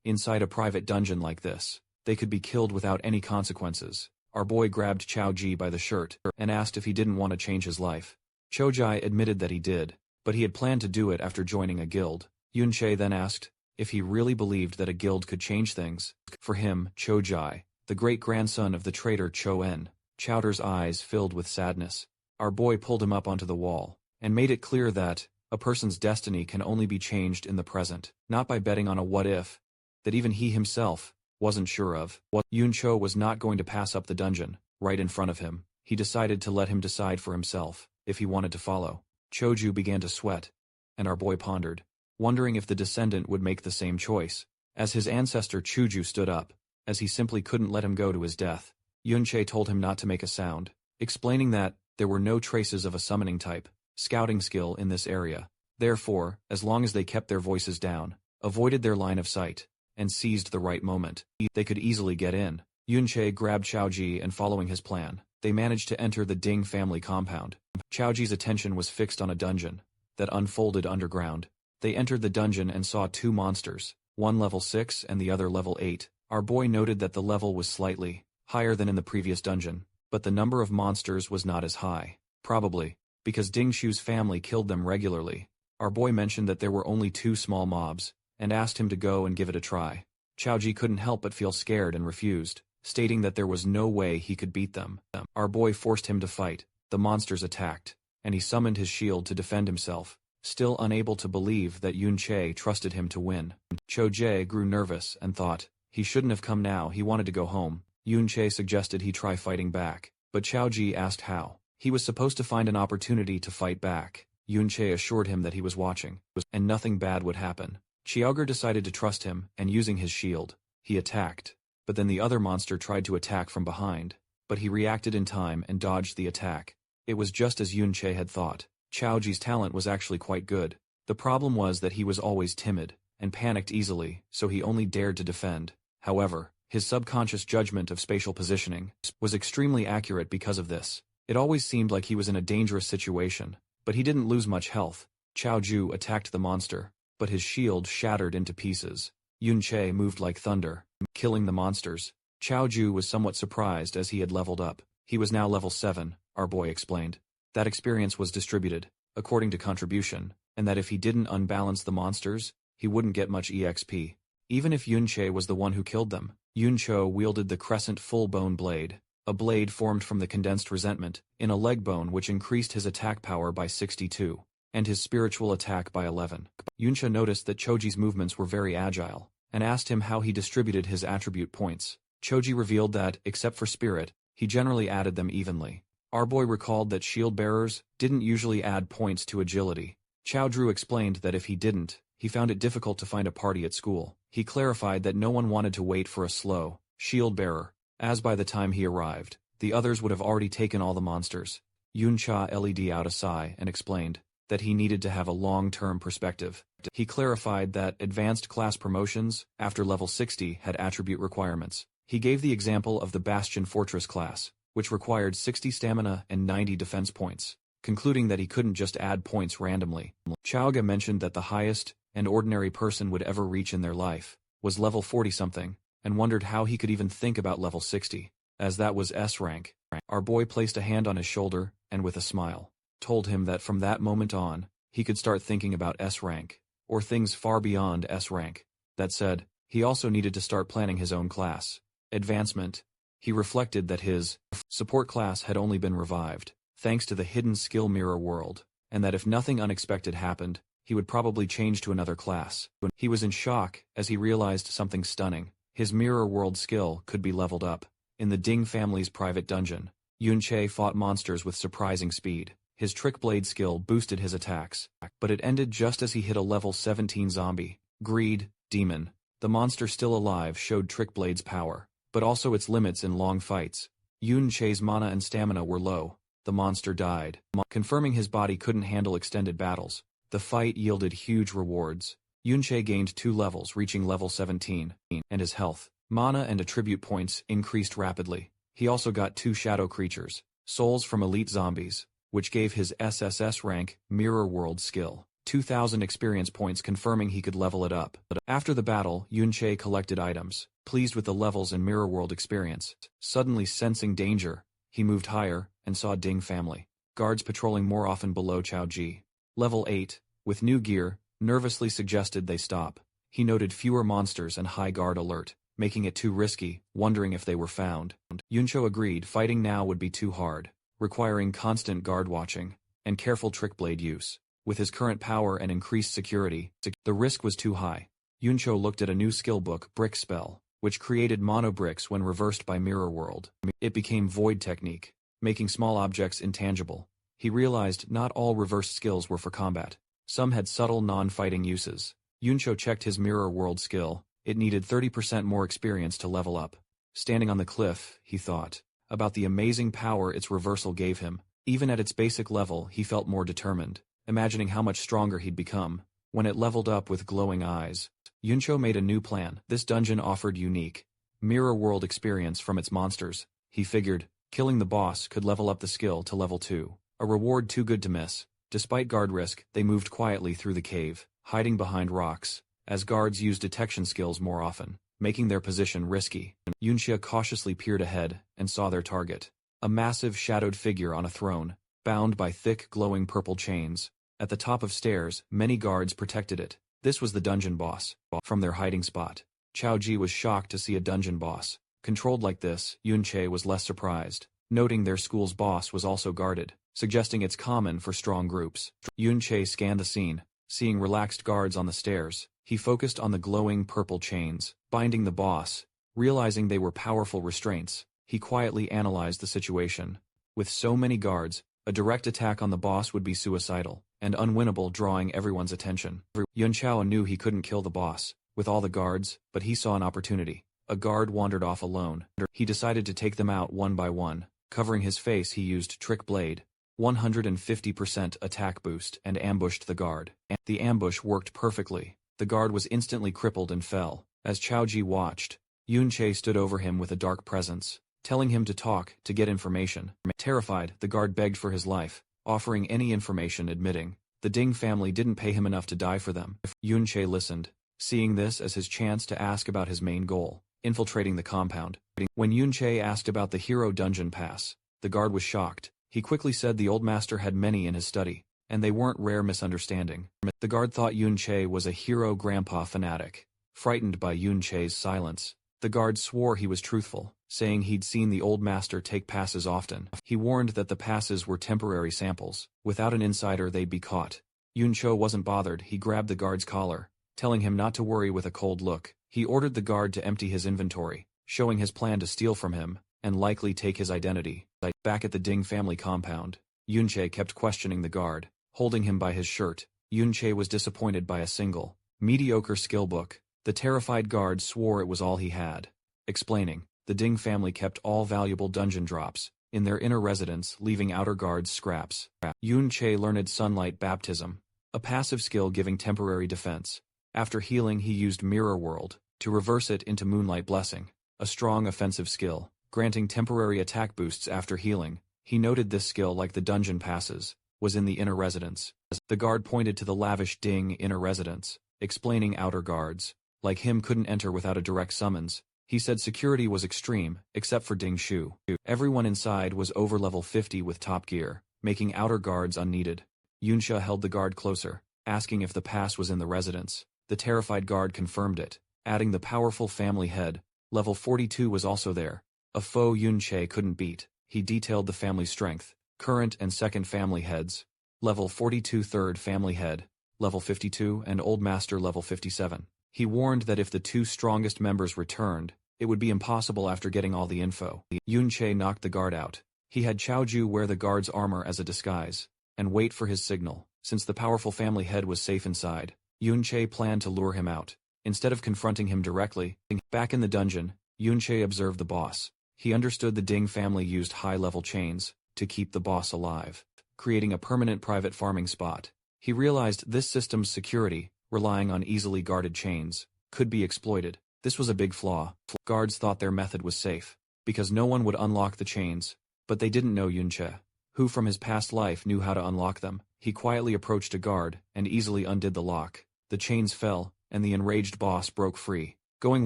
inside a private dungeon like this, they could be killed without any consequences. Our boy grabbed Chao Ji by the shirt and asked if he didn't want to change his life. Chojai admitted that he did, but he had planned to do it after joining a guild. Yunche then asked if he really believed that a guild could change things. For him, Chojai, the great-grandson of the traitor Cho En, Chowder's eyes filled with sadness. Our boy pulled him up onto the wall, and made it clear that a person's destiny can only be changed in the present, not by betting on a what-if, that even he himself wasn't sure of. Yuncho was not going to pass up the dungeon, right in front of him. He decided to let him decide for himself, if he wanted to follow. Choju began to sweat, and our boy pondered, wondering if the descendant would make the same choice. As his ancestor Chuju stood up, as he simply couldn't let him go to his death, Yunche told him not to make a sound, explaining that there were no traces of a summoning type scouting skill in this area. Therefore, as long as they kept their voices down, avoided their line of sight, and seized the right moment, they could easily get in. Yunche grabbed Chaoji, and following his plan, they managed to enter the Ding family compound. Chaoji's attention was fixed on a dungeon that unfolded underground. They entered the dungeon and saw two monsters, one level 6 and the other level 8. Our boy noted that the level was slightly higher than in the previous dungeon, but the number of monsters was not as high. Probably because Ding Shu's family killed them regularly. Our boy mentioned that there were only 2 small mobs, and asked him to go and give it a try. Chaoji couldn't help but feel scared and refused, stating that there was no way he could beat them. Our boy forced him to fight. The monsters attacked, and he summoned his shield to defend himself, still unable to believe that Yunche trusted him to win. Choje grew nervous and thought he shouldn't have come now. He wanted to go home. Yunche suggested he try fighting back, but Chaoji asked how. He was supposed to find an opportunity to fight back. Yunche assured him that he was watching, and nothing bad would happen. Chiaoger decided to trust him, and using his shield, he attacked. But then the other monster tried to attack from behind, but he reacted in time and dodged the attack. It was just as Yunche had thought. Chaoji's talent was actually quite good. The problem was that he was always timid, and panicked easily, so he only dared to defend. However, his subconscious judgment of spatial positioning was extremely accurate because of this. It always seemed like he was in a dangerous situation, but he didn't lose much health. Chaoju attacked the monster, but his shield shattered into pieces. Yunche moved like thunder, killing the monsters. Chaoju was somewhat surprised as he had leveled up. He was now level 7, our boy explained. That experience was distributed, according to contribution, and that if he didn't unbalance the monsters, he wouldn't get much EXP. Even if Yunche was the one who killed them. Yuncho wielded the crescent full bone blade, a blade formed from the condensed resentment, in a leg bone which increased his attack power by 62, and his spiritual attack by 11. Yuncha noticed that Choji's movements were very agile, and asked him how he distributed his attribute points. Choji revealed that, except for spirit, he generally added them evenly. Our boy recalled that shield bearers didn't usually add points to agility. Chaodru explained that if he didn't, he found it difficult to find a party at school. He clarified that no one wanted to wait for a slow shield bearer, as by the time he arrived, the others would have already taken all the monsters. Yuncha led out a sigh and explained that he needed to have a long-term perspective. He clarified that advanced class promotions after level 60 had attribute requirements. He gave the example of the Bastion Fortress class, which required 60 stamina and 90 defense points, concluding that he couldn't just add points randomly. Chaoga mentioned that the highest an ordinary person would ever reach in their life was level 40-something, and wondered how he could even think about level 60, as that was S rank. Our boy placed a hand on his shoulder, and with a smile, told him that from that moment on, he could start thinking about S rank, or things far beyond S rank. That said, he also needed to start planning his own class advancement. He reflected that his support class had only been revived, thanks to the hidden skill mirror world, and that if nothing unexpected happened, he would probably change to another class. He was in shock as he realized something stunning. His mirror world skill could be leveled up. In the Ding family's private dungeon, Yunche fought monsters with surprising speed. His trick blade skill boosted his attacks, but it ended just as he hit a level 17 zombie. Greed, demon. The monster still alive showed trick blade's power, but also its limits in long fights. Yunche's mana and stamina were low. The monster died, confirming his body couldn't handle extended battles. The fight yielded huge rewards. Yunche gained 2 levels, reaching level 17, and his health, mana and attribute points increased rapidly. He also got 2 shadow creatures, souls from elite zombies, which gave his SSS rank mirror world skill 2,000 experience points, confirming he could level it up. After the battle, Yunche collected items, pleased with the levels and mirror world experience. Suddenly sensing danger, he moved higher and saw Ding family guards patrolling more often below Chaoji. Level 8, with new gear, nervously suggested they stop. He noted fewer monsters and high guard alert. making it too risky, wondering if they were found. Yuncho agreed fighting now would be too hard, requiring constant guard watching and careful trick blade use. With his current power and increased security, the risk was too high. Yuncho looked at a new skill book, Brick Spell, which created mono bricks when reversed by Mirror World. It became Void Technique, making small objects intangible. He realized not all reversed skills were for combat. Some had subtle non-fighting uses. Yuncho checked his Mirror World skill. It needed 30% more experience to level up. Standing on the cliff, he thought about the amazing power its reversal gave him. Even at its basic level, he felt more determined, imagining how much stronger he'd become when it leveled up with glowing eyes. Yuncho made a new plan. This dungeon offered unique Mirror World experience from its monsters. He figured killing the boss could level up the skill to level 2, a reward too good to miss. Despite guard risk, they moved quietly through the cave, hiding behind rocks, as guards used detection skills more often, making their position risky. Yuncha cautiously peered ahead and saw their target, a massive shadowed figure on a throne, bound by thick glowing purple chains. At the top of stairs, many guards protected it. This was the dungeon boss. From their hiding spot, Chao Ji was shocked to see a dungeon boss controlled like this. Yunche was less surprised, noting their school's boss was also guarded, suggesting it's common for strong groups. Yunche scanned the scene, seeing relaxed guards on the stairs. He focused on the glowing purple chains binding the boss, realizing they were powerful restraints. He quietly analyzed the situation. With so many guards, a direct attack on the boss would be suicidal and unwinnable, drawing everyone's attention. Yun Chao knew he couldn't kill the boss with all the guards, but he saw an opportunity. A guard wandered off alone. He decided to take them out one by one. Covering his face, he used Trick Blade, 150% attack boost, and ambushed the guard. The ambush worked perfectly. The guard was instantly crippled and fell. As Chao Ji watched, Yun Che stood over him with a dark presence, telling him to talk, to get information. Terrified, the guard begged for his life, offering any information, admitting the Ding family didn't pay him enough to die for them. Yun Che listened, seeing this as his chance to ask about his main goal, infiltrating the compound. When Yun Che asked about the hero dungeon pass, the guard was shocked. He quickly said the old master had many in his study, and they weren't rare misunderstanding. The guard thought Yun Che was a hero grandpa fanatic. Frightened by Yun Che's silence, the guard swore he was truthful, saying he'd seen the old master take passes often. He warned that the passes were temporary samples. Without an insider, they'd be caught. Yun Cho wasn't bothered. He grabbed the guard's collar, telling him not to worry with a cold look. He ordered the guard to empty his inventory, showing his plan to steal from him and likely take his identity. Back at the Ding family compound, Yun Che kept questioning the guard, holding him by his shirt. Yun Che was disappointed by a single, mediocre skill book. The terrified guard swore it was all he had, explaining, the Ding family kept all valuable dungeon drops in their inner residence, leaving outer guards scraps. Yun Che learned Sunlight Baptism, a passive skill giving temporary defense. After healing, he used Mirror World to reverse it into Moonlight Blessing, a strong offensive skill, granting temporary attack boosts after healing. He noted this skill, like the dungeon passes, was in the inner residence. The guard pointed to the lavish Ding inner residence, explaining outer guards, like him, couldn't enter without a direct summons. He said security was extreme, except for Ding Shu. Everyone inside was over level 50 with top gear, making outer guards unneeded. Yunsha held the guard closer, asking if the pass was in the residence. The terrified guard confirmed it, adding the powerful family head. Level 42 was also there, a foe Yun Che couldn't beat. He detailed the family strength, current and second family heads, level 42 third family head, level 52, and old master level 57. He warned that if the two strongest members returned, it would be impossible after getting all the info. Yun Che knocked the guard out. He had Chao Ju wear the guard's armor as a disguise, and wait for his signal. Since the powerful family head was safe inside, Yun Che planned to lure him out. Instead of confronting him directly, back in the dungeon, Yun Che observed the boss. He understood the Ding family used high-level chains to keep the boss alive, creating a permanent private farming spot. He realized this system's security, relying on easily guarded chains, could be exploited. This was a big flaw. Guards thought their method was safe, because no one would unlock the chains, but they didn't know Yun Che, who from his past life knew how to unlock them. He quietly approached a guard and easily undid the lock. The chains fell, and the enraged boss broke free. Going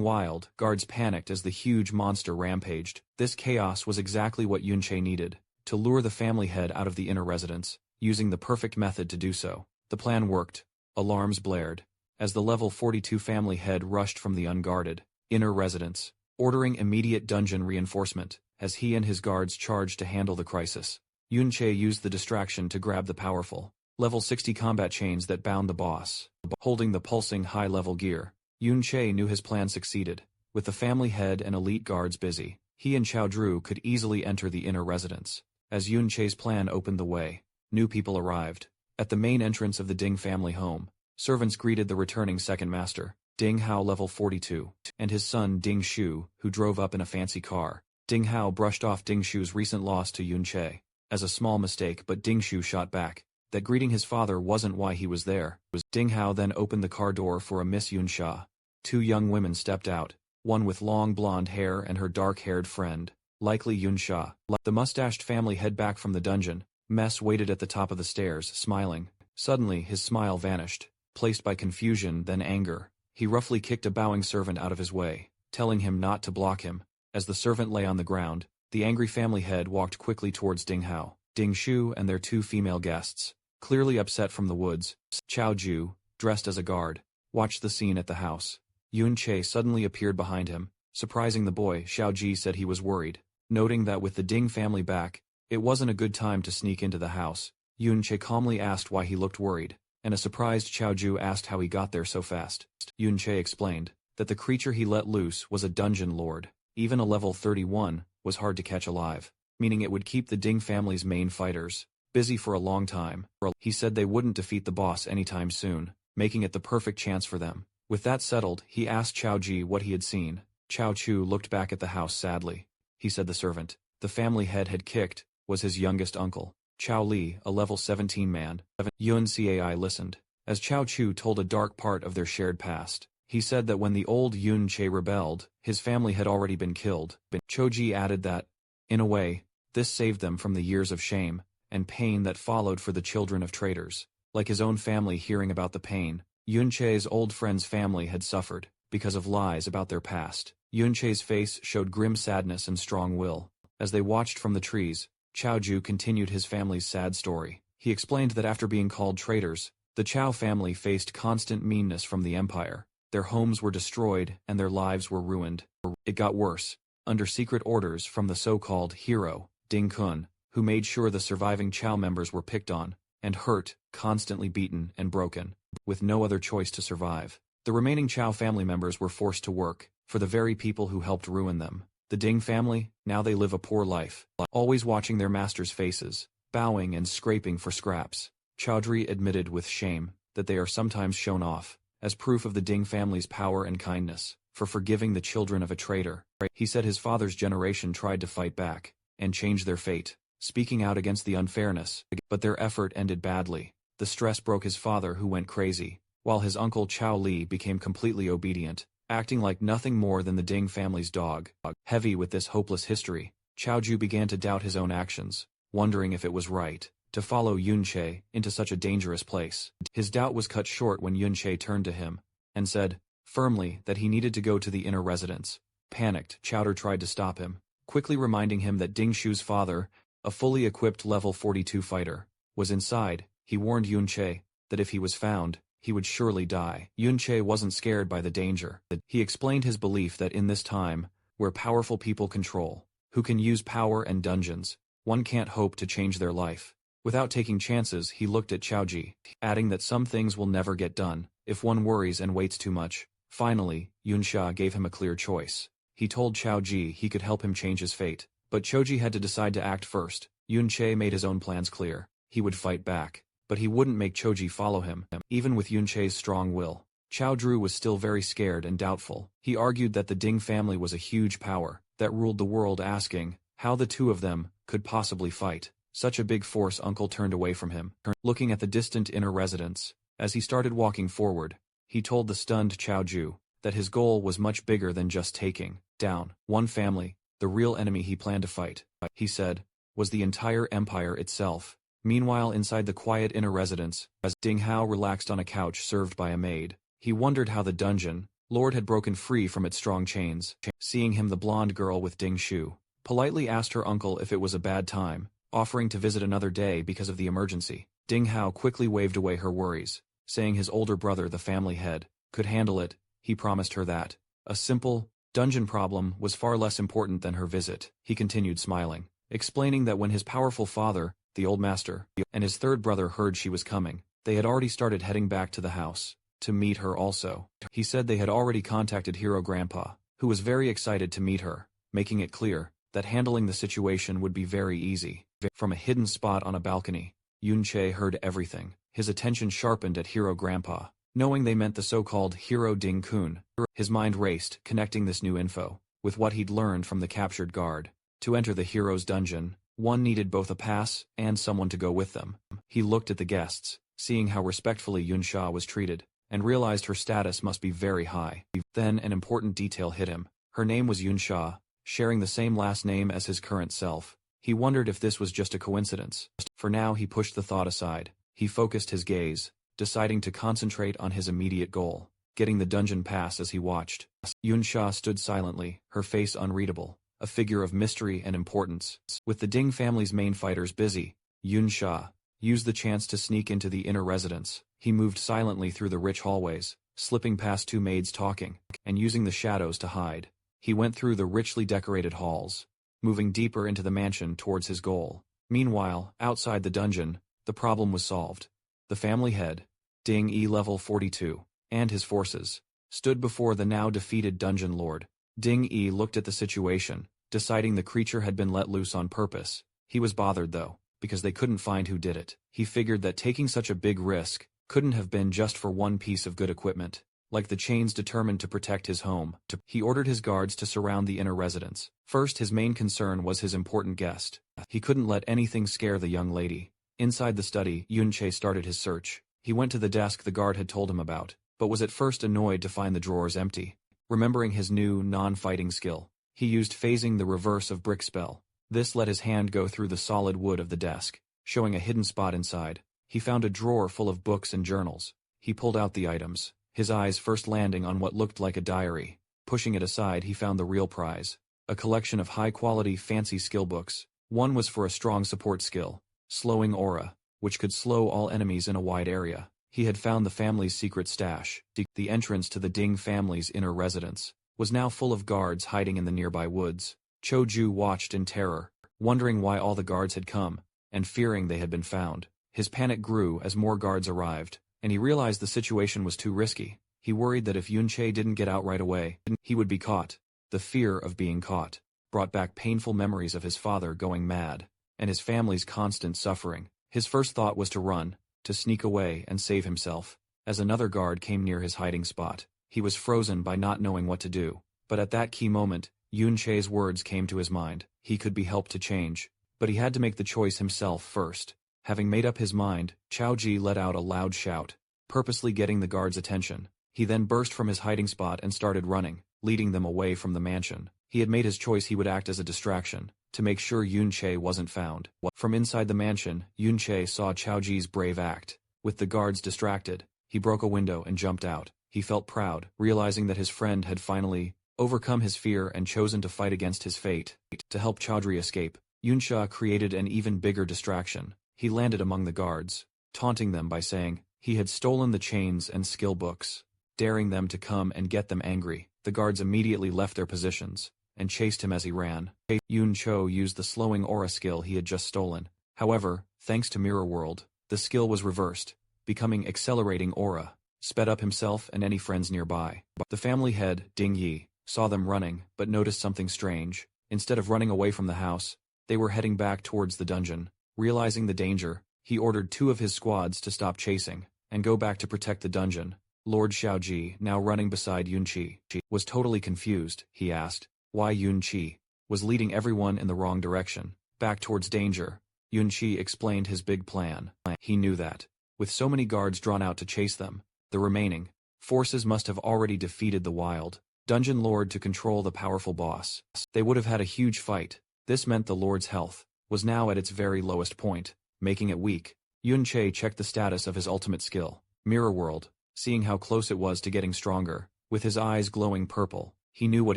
wild, guards panicked as the huge monster rampaged. This chaos was exactly what Yun Che needed, to lure the family head out of the inner residence, using the perfect method to do so. The plan worked. Alarms blared, as the level 42 family head rushed from the unguarded. inner residence, ordering immediate dungeon reinforcement, as he and his guards charged to handle the crisis. Yunche used the distraction to grab the powerful, level 60 combat chains that bound the boss. Holding the pulsing high-level gear, Yunche knew his plan succeeded. With the family head and elite guards busy, he and Chao Dru could easily enter the inner residence. As Yunche's plan opened the way, new people arrived. At the main entrance of the Ding family home, servants greeted the returning second master, Ding Hao level 42, and his son Ding Shu, who drove up in a fancy car. Ding Hao brushed off Ding Shu's recent loss to Yunche as a small mistake, but Ding Shu shot back that greeting his father wasn't why he was there. Ding Hao then opened the car door for a Miss Yunsha. Two young women stepped out, one with long blonde hair and her dark-haired friend, likely Yunsha. The mustached family head back from the dungeon. Mess waited at the top of the stairs, smiling. Suddenly his smile vanished, placed by confusion then anger. He roughly kicked a bowing servant out of his way, telling him not to block him. As the servant lay on the ground, the angry family head walked quickly towards Ding Hao, Ding Shu and their two female guests, clearly upset from the woods. Chao Ju, dressed as a guard, watched the scene at the house. Yun Che suddenly appeared behind him, surprising the boy. Xiao Ji said he was worried, noting that with the Ding family back, it wasn't a good time to sneak into the house. Yun Che calmly asked why he looked worried, and a surprised Chao Ju asked how he got there so fast. Yun Che explained that the creature he let loose was a dungeon lord. Even a level 31 was hard to catch alive, meaning it would keep the Ding family's main fighters busy for a long time. He said they wouldn't defeat the boss anytime soon, making it the perfect chance for them. With that settled, he asked Chao Ji what he had seen. Chao Chu looked back at the house sadly. He said the servant the family head had kicked was his youngest uncle, Chao Li, a level 17 man. Yun Cai listened, as Chao Chu told a dark part of their shared past. He said that when the old Yun Che rebelled, his family had already been killed. Choji added that, in a way, this saved them from the years of shame and pain that followed for the children of traitors. Like his own family hearing about the pain Yun Che's old friend's family had suffered because of lies about their past. Yun Che's face showed grim sadness and strong will. As they watched from the trees, Chao Ju continued his family's sad story. He explained that after being called traitors, the Chao family faced constant meanness from the empire. Their homes were destroyed and their lives were ruined. It got worse. Under secret orders from the so-called hero, Ding Kun, who made sure the surviving Chao members were picked on and hurt, constantly beaten and broken, with no other choice to survive. The remaining Chao family members were forced to work for the very people who helped ruin them. The Ding family, now they live a poor life, always watching their masters' faces, bowing and scraping for scraps. Chaudhry admitted with shame that they are sometimes shown off as proof of the Ding family's power and kindness for forgiving the children of a traitor. He said his father's generation tried to fight back and change their fate, speaking out against the unfairness, but their effort ended badly. The stress broke his father, who went crazy, while his uncle Chao Li became completely obedient, acting like nothing more than the Ding family's dog. Heavy with this hopeless history, Chao Ju began to doubt his own actions, wondering if it was right to follow Yun Che into such a dangerous place. His doubt was cut short when Yun Che turned to him and said, firmly, that he needed to go to the inner residence. Panicked, Chowder tried to stop him, quickly reminding him that Ding Shu's father, a fully equipped level 42 fighter, was inside. He warned Yun Che that if he was found, he would surely die. Yun Che wasn't scared by the danger. He explained his belief that in this time, where powerful people control, who can use power and dungeons, one can't hope to change their life. Without taking chances, he looked at Chaoji, adding that some things will never get done if one worries and waits too much. Finally, Yunsha gave him a clear choice. He told Chaoji he could help him change his fate, but Choji had to decide to act first. Yun Che made his own plans clear. He would fight back, but he wouldn't make Choji follow him. Even with Yun Che's strong will, Chao Dru was still very scared and doubtful. He argued that the Ding family was a huge power that ruled the world, asking how the two of them could possibly fight such a big force. Uncle turned away from him, looking at the distant inner residence. As he started walking forward, he told the stunned Chao Ju that his goal was much bigger than just taking down one family. The real enemy he planned to fight, he said, was the entire empire itself. Meanwhile, inside the quiet inner residence, as Ding Hao relaxed on a couch served by a maid, he wondered how the dungeon lord had broken free from its strong chains. Seeing him, the blonde girl with Ding Shu politely asked her uncle if it was a bad time, offering to visit another day because of the emergency. Ding Hao quickly waved away her worries, saying his older brother, the family head, could handle it. He promised her that a simple, dungeon problem was far less important than her visit. He continued smiling, explaining that when his powerful father, the old master, and his third brother heard she was coming, they had already started heading back to the house to meet her also. He said they had already contacted Hero Grandpa, who was very excited to meet her, making it clear that handling the situation would be very easy. From a hidden spot on a balcony, Yunche heard everything. His attention sharpened at Hero Grandpa, knowing they meant the so-called Hero Ding Kun. His mind raced, connecting this new info with what he'd learned from the captured guard. To enter the hero's dungeon, one needed both a pass and someone to go with them. He looked at the guests, seeing how respectfully Yunsha was treated, and realized her status must be very high. Then an important detail hit him. Her name was Yunsha, sharing the same last name as his current self. He wondered if this was just a coincidence. For now he pushed the thought aside. He focused his gaze, deciding to concentrate on his immediate goal, getting the dungeon pass as he watched. Yunsha stood silently, her face unreadable, a figure of mystery and importance. With the Ding family's main fighters busy, Yunsha used the chance to sneak into the inner residence. He moved silently through the rich hallways, slipping past two maids talking, and using the shadows to hide. He went through the richly decorated halls, moving deeper into the mansion towards his goal. Meanwhile, outside the dungeon, the problem was solved. The family head, Ding E level 42, and his forces, stood before the now defeated dungeon lord. Ding E looked at the situation, deciding the creature had been let loose on purpose. He was bothered though, because they couldn't find who did it. He figured that taking such a big risk couldn't have been just for one piece of good equipment. Like the chains determined to protect his home, he ordered his guards to surround the inner residence. First, his main concern was his important guest. He couldn't let anything scare the young lady. Inside the study, Yunche started his search. He went to the desk the guard had told him about, but was at first annoyed to find the drawers empty. Remembering his new, non-fighting skill, he used phasing the reverse of brick spell. This let his hand go through the solid wood of the desk, showing a hidden spot inside. He found a drawer full of books and journals. He pulled out the items, his eyes first landing on what looked like a diary. Pushing it aside, he found the real prize, a collection of high-quality fancy skill books. One was for a strong support skill, Slowing Aura, which could slow all enemies in a wide area. He had found the family's secret stash. The entrance to the Ding family's inner residence was now full of guards hiding in the nearby woods. Choju watched in terror, wondering why all the guards had come, and fearing they had been found. His panic grew as more guards arrived, and he realized the situation was too risky. He worried that if Yunche didn't get out right away, he would be caught. The fear of being caught brought back painful memories of his father going mad, and his family's constant suffering. His first thought was to run, to sneak away and save himself. As another guard came near his hiding spot, he was frozen by not knowing what to do. But at that key moment, Yunche's words came to his mind. He could be helped to change, but he had to make the choice himself first. Having made up his mind, Chaoji let out a loud shout, purposely getting the guards' attention. He then burst from his hiding spot and started running, leading them away from the mansion. He had made his choice. He would act as a distraction, to make sure Yunche wasn't found. From inside the mansion, Yunche saw Chaoji's brave act. With the guards distracted, he broke a window and jumped out. He felt proud, realizing that his friend had finally overcome his fear and chosen to fight against his fate. To help Chaudhry escape, Yunsha created an even bigger distraction. He landed among the guards, taunting them by saying he had stolen the chains and skill books, daring them to come and get them angry. The guards immediately left their positions and chased him as he ran. Yun Cho used the slowing aura skill he had just stolen. However, thanks to Mirror World, the skill was reversed, becoming accelerating aura, sped up himself and any friends nearby. The family head, Ding Yi, saw them running, but noticed something strange. Instead of running away from the house, they were heading back towards the dungeon. Realizing the danger, he ordered 2 of his squads to stop chasing and go back to protect the dungeon. Lord Xiaoji, now running beside Yunqi, was totally confused. He asked why Yunqi was leading everyone in the wrong direction, back towards danger. Yunqi explained his big plan. He knew that, with so many guards drawn out to chase them, the remaining forces must have already defeated the wild dungeon lord to control the powerful boss. They would have had a huge fight. This meant the lord's health was now at its very lowest point, making it weak. Yunche checked the status of his ultimate skill, Mirror World. Seeing how close it was to getting stronger, with his eyes glowing purple, he knew what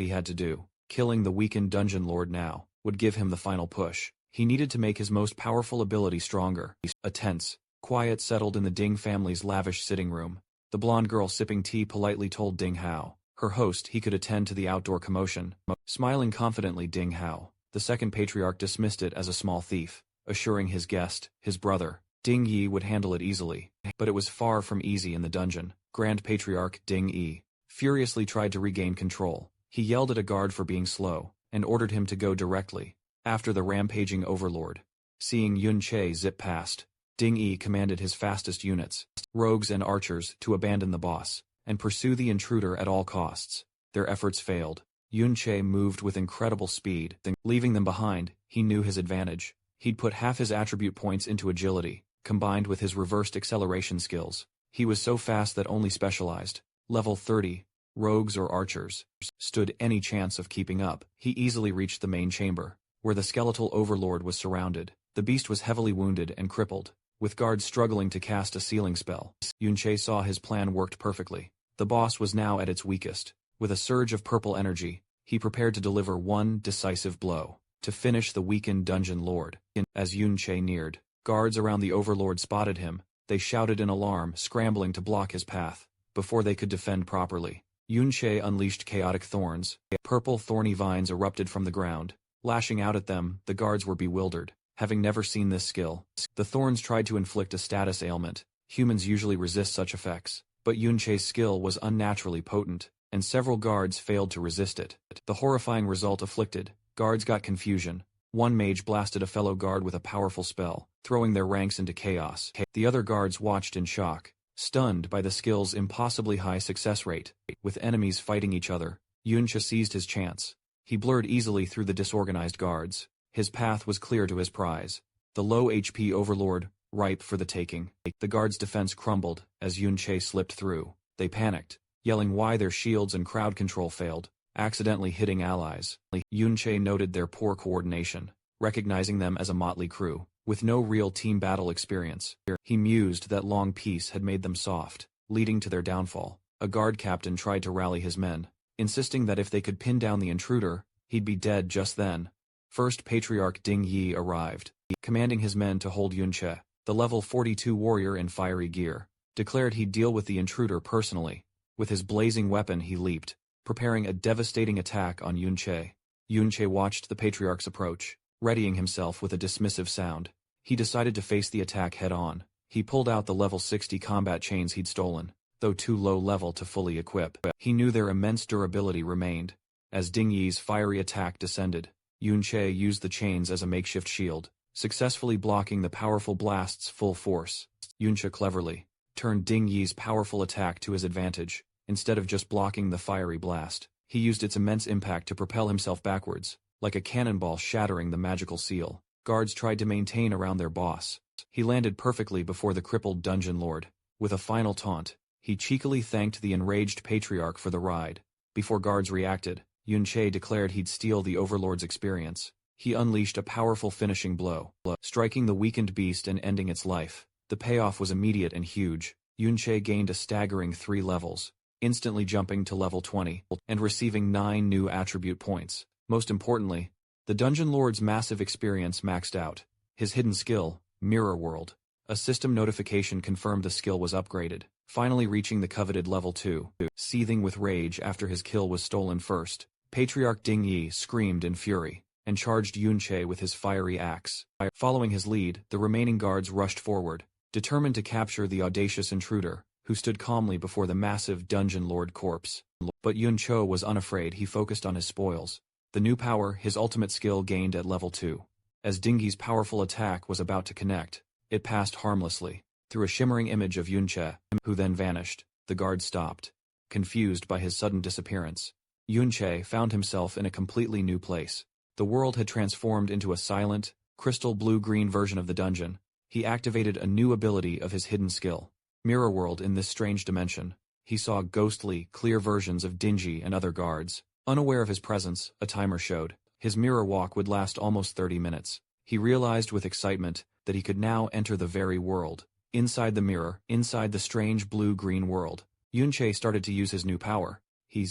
he had to do. Killing the weakened dungeon lord now would give him the final push. He needed to make his most powerful ability stronger. A tense quiet settled in the Ding family's lavish sitting room. The blonde girl sipping tea politely told Ding how her host, he could attend to the outdoor commotion. Smiling confidently, Ding Hao, the second patriarch, dismissed it as a small thief, assuring his guest, his brother, Ding Yi, would handle it easily. But it was far from easy in the dungeon. Grand Patriarch Ding Yi furiously tried to regain control. He yelled at a guard for being slow, and ordered him to go directly after the rampaging overlord. Seeing Yun Che zip past, Ding Yi commanded his fastest units, rogues and archers, to abandon the boss and pursue the intruder at all costs. Their efforts failed. Yun Che moved with incredible speed, leaving them behind. He knew his advantage. He'd put half his attribute points into agility, combined with his reversed acceleration skills. He was so fast that only specialized, level 30, rogues or archers stood any chance of keeping up. He easily reached the main chamber, where the skeletal overlord was surrounded. The beast was heavily wounded and crippled, with guards struggling to cast a sealing spell. Yun Che saw his plan worked perfectly. The boss was now at its weakest. With a surge of purple energy, he prepared to deliver one decisive blow to finish the weakened dungeon lord. As Yun Che neared, guards around the overlord spotted him. They shouted in alarm, scrambling to block his path. Before they could defend properly, Yun Che unleashed chaotic thorns. Purple thorny vines erupted from the ground. Lashing out at them, the guards were bewildered, having never seen this skill. The thorns tried to inflict a status ailment. Humans usually resist such effects, but Yun Che's skill was unnaturally potent, and several guards failed to resist it. The horrifying result afflicted guards got confusion. One mage blasted a fellow guard with a powerful spell, throwing their ranks into chaos. The other guards watched in shock, stunned by the skill's impossibly high success rate. With enemies fighting each other, Yun Che seized his chance. He blurred easily through the disorganized guards. His path was clear to his prize, the low HP overlord, ripe for the taking. The guards' defense crumbled as Yun Che slipped through. They panicked, yelling why their shields and crowd control failed, accidentally hitting allies. Yun Che noted their poor coordination, recognizing them as a motley crew, with no real team battle experience. He mused that long peace had made them soft, leading to their downfall. A guard captain tried to rally his men, insisting that if they could pin down the intruder, he'd be dead just then. First Patriarch Ding Yi arrived, commanding his men to hold Yun Che. The level 42 warrior in fiery gear declared he'd deal with the intruder personally. With his blazing weapon he leaped, preparing a devastating attack on Yun Che. Yun Che watched the Patriarch's approach, readying himself with a dismissive sound. He decided to face the attack head-on. He pulled out the level 60 combat chains he'd stolen, though too low level to fully equip. He knew their immense durability remained. As Ding Yi's fiery attack descended, Yun Che used the chains as a makeshift shield, successfully blocking the powerful blast's full force. Yun Che cleverly turned Ding Yi's powerful attack to his advantage. Instead of just blocking the fiery blast, he used its immense impact to propel himself backwards, like a cannonball shattering the magical seal. Guards tried to maintain around their boss. He landed perfectly before the crippled dungeon lord. With a final taunt, he cheekily thanked the enraged patriarch for the ride. Before guards reacted, Yun Che declared he'd steal the overlord's experience. He unleashed a powerful finishing blow, striking the weakened beast and ending its life. The payoff was immediate and huge. Yun Che gained a staggering 3 levels, instantly jumping to level 20, and receiving 9 new attribute points. Most importantly, the dungeon lord's massive experience maxed out. His hidden skill, Mirror World, a system notification confirmed the skill was upgraded, finally reaching the coveted level 2. Seething with rage after his kill was stolen first, Patriarch Ding Yi screamed in fury, and charged Yun Che with his fiery axe. Following his lead, the remaining guards rushed forward, determined to capture the audacious intruder, who stood calmly before the massive dungeon lord corpse. But Yun Che was unafraid. He focused on his spoils. The new power, his ultimate skill, gained at level 2. As Ding Yi's powerful attack was about to connect, it passed harmlessly through a shimmering image of Yun Che, who then vanished. The guard stopped, confused by his sudden disappearance. Yun Che found himself in a completely new place. The world had transformed into a silent, crystal blue-green version of the dungeon. He activated a new ability of his hidden skill, Mirror World. In this strange dimension, he saw ghostly, clear versions of Dingy and other guards. Unaware of his presence, a timer showed. His mirror walk would last almost 30 minutes. He realized with excitement that he could now enter the very world. Inside the mirror, inside the strange blue-green world, Yun Che started to use his new power. He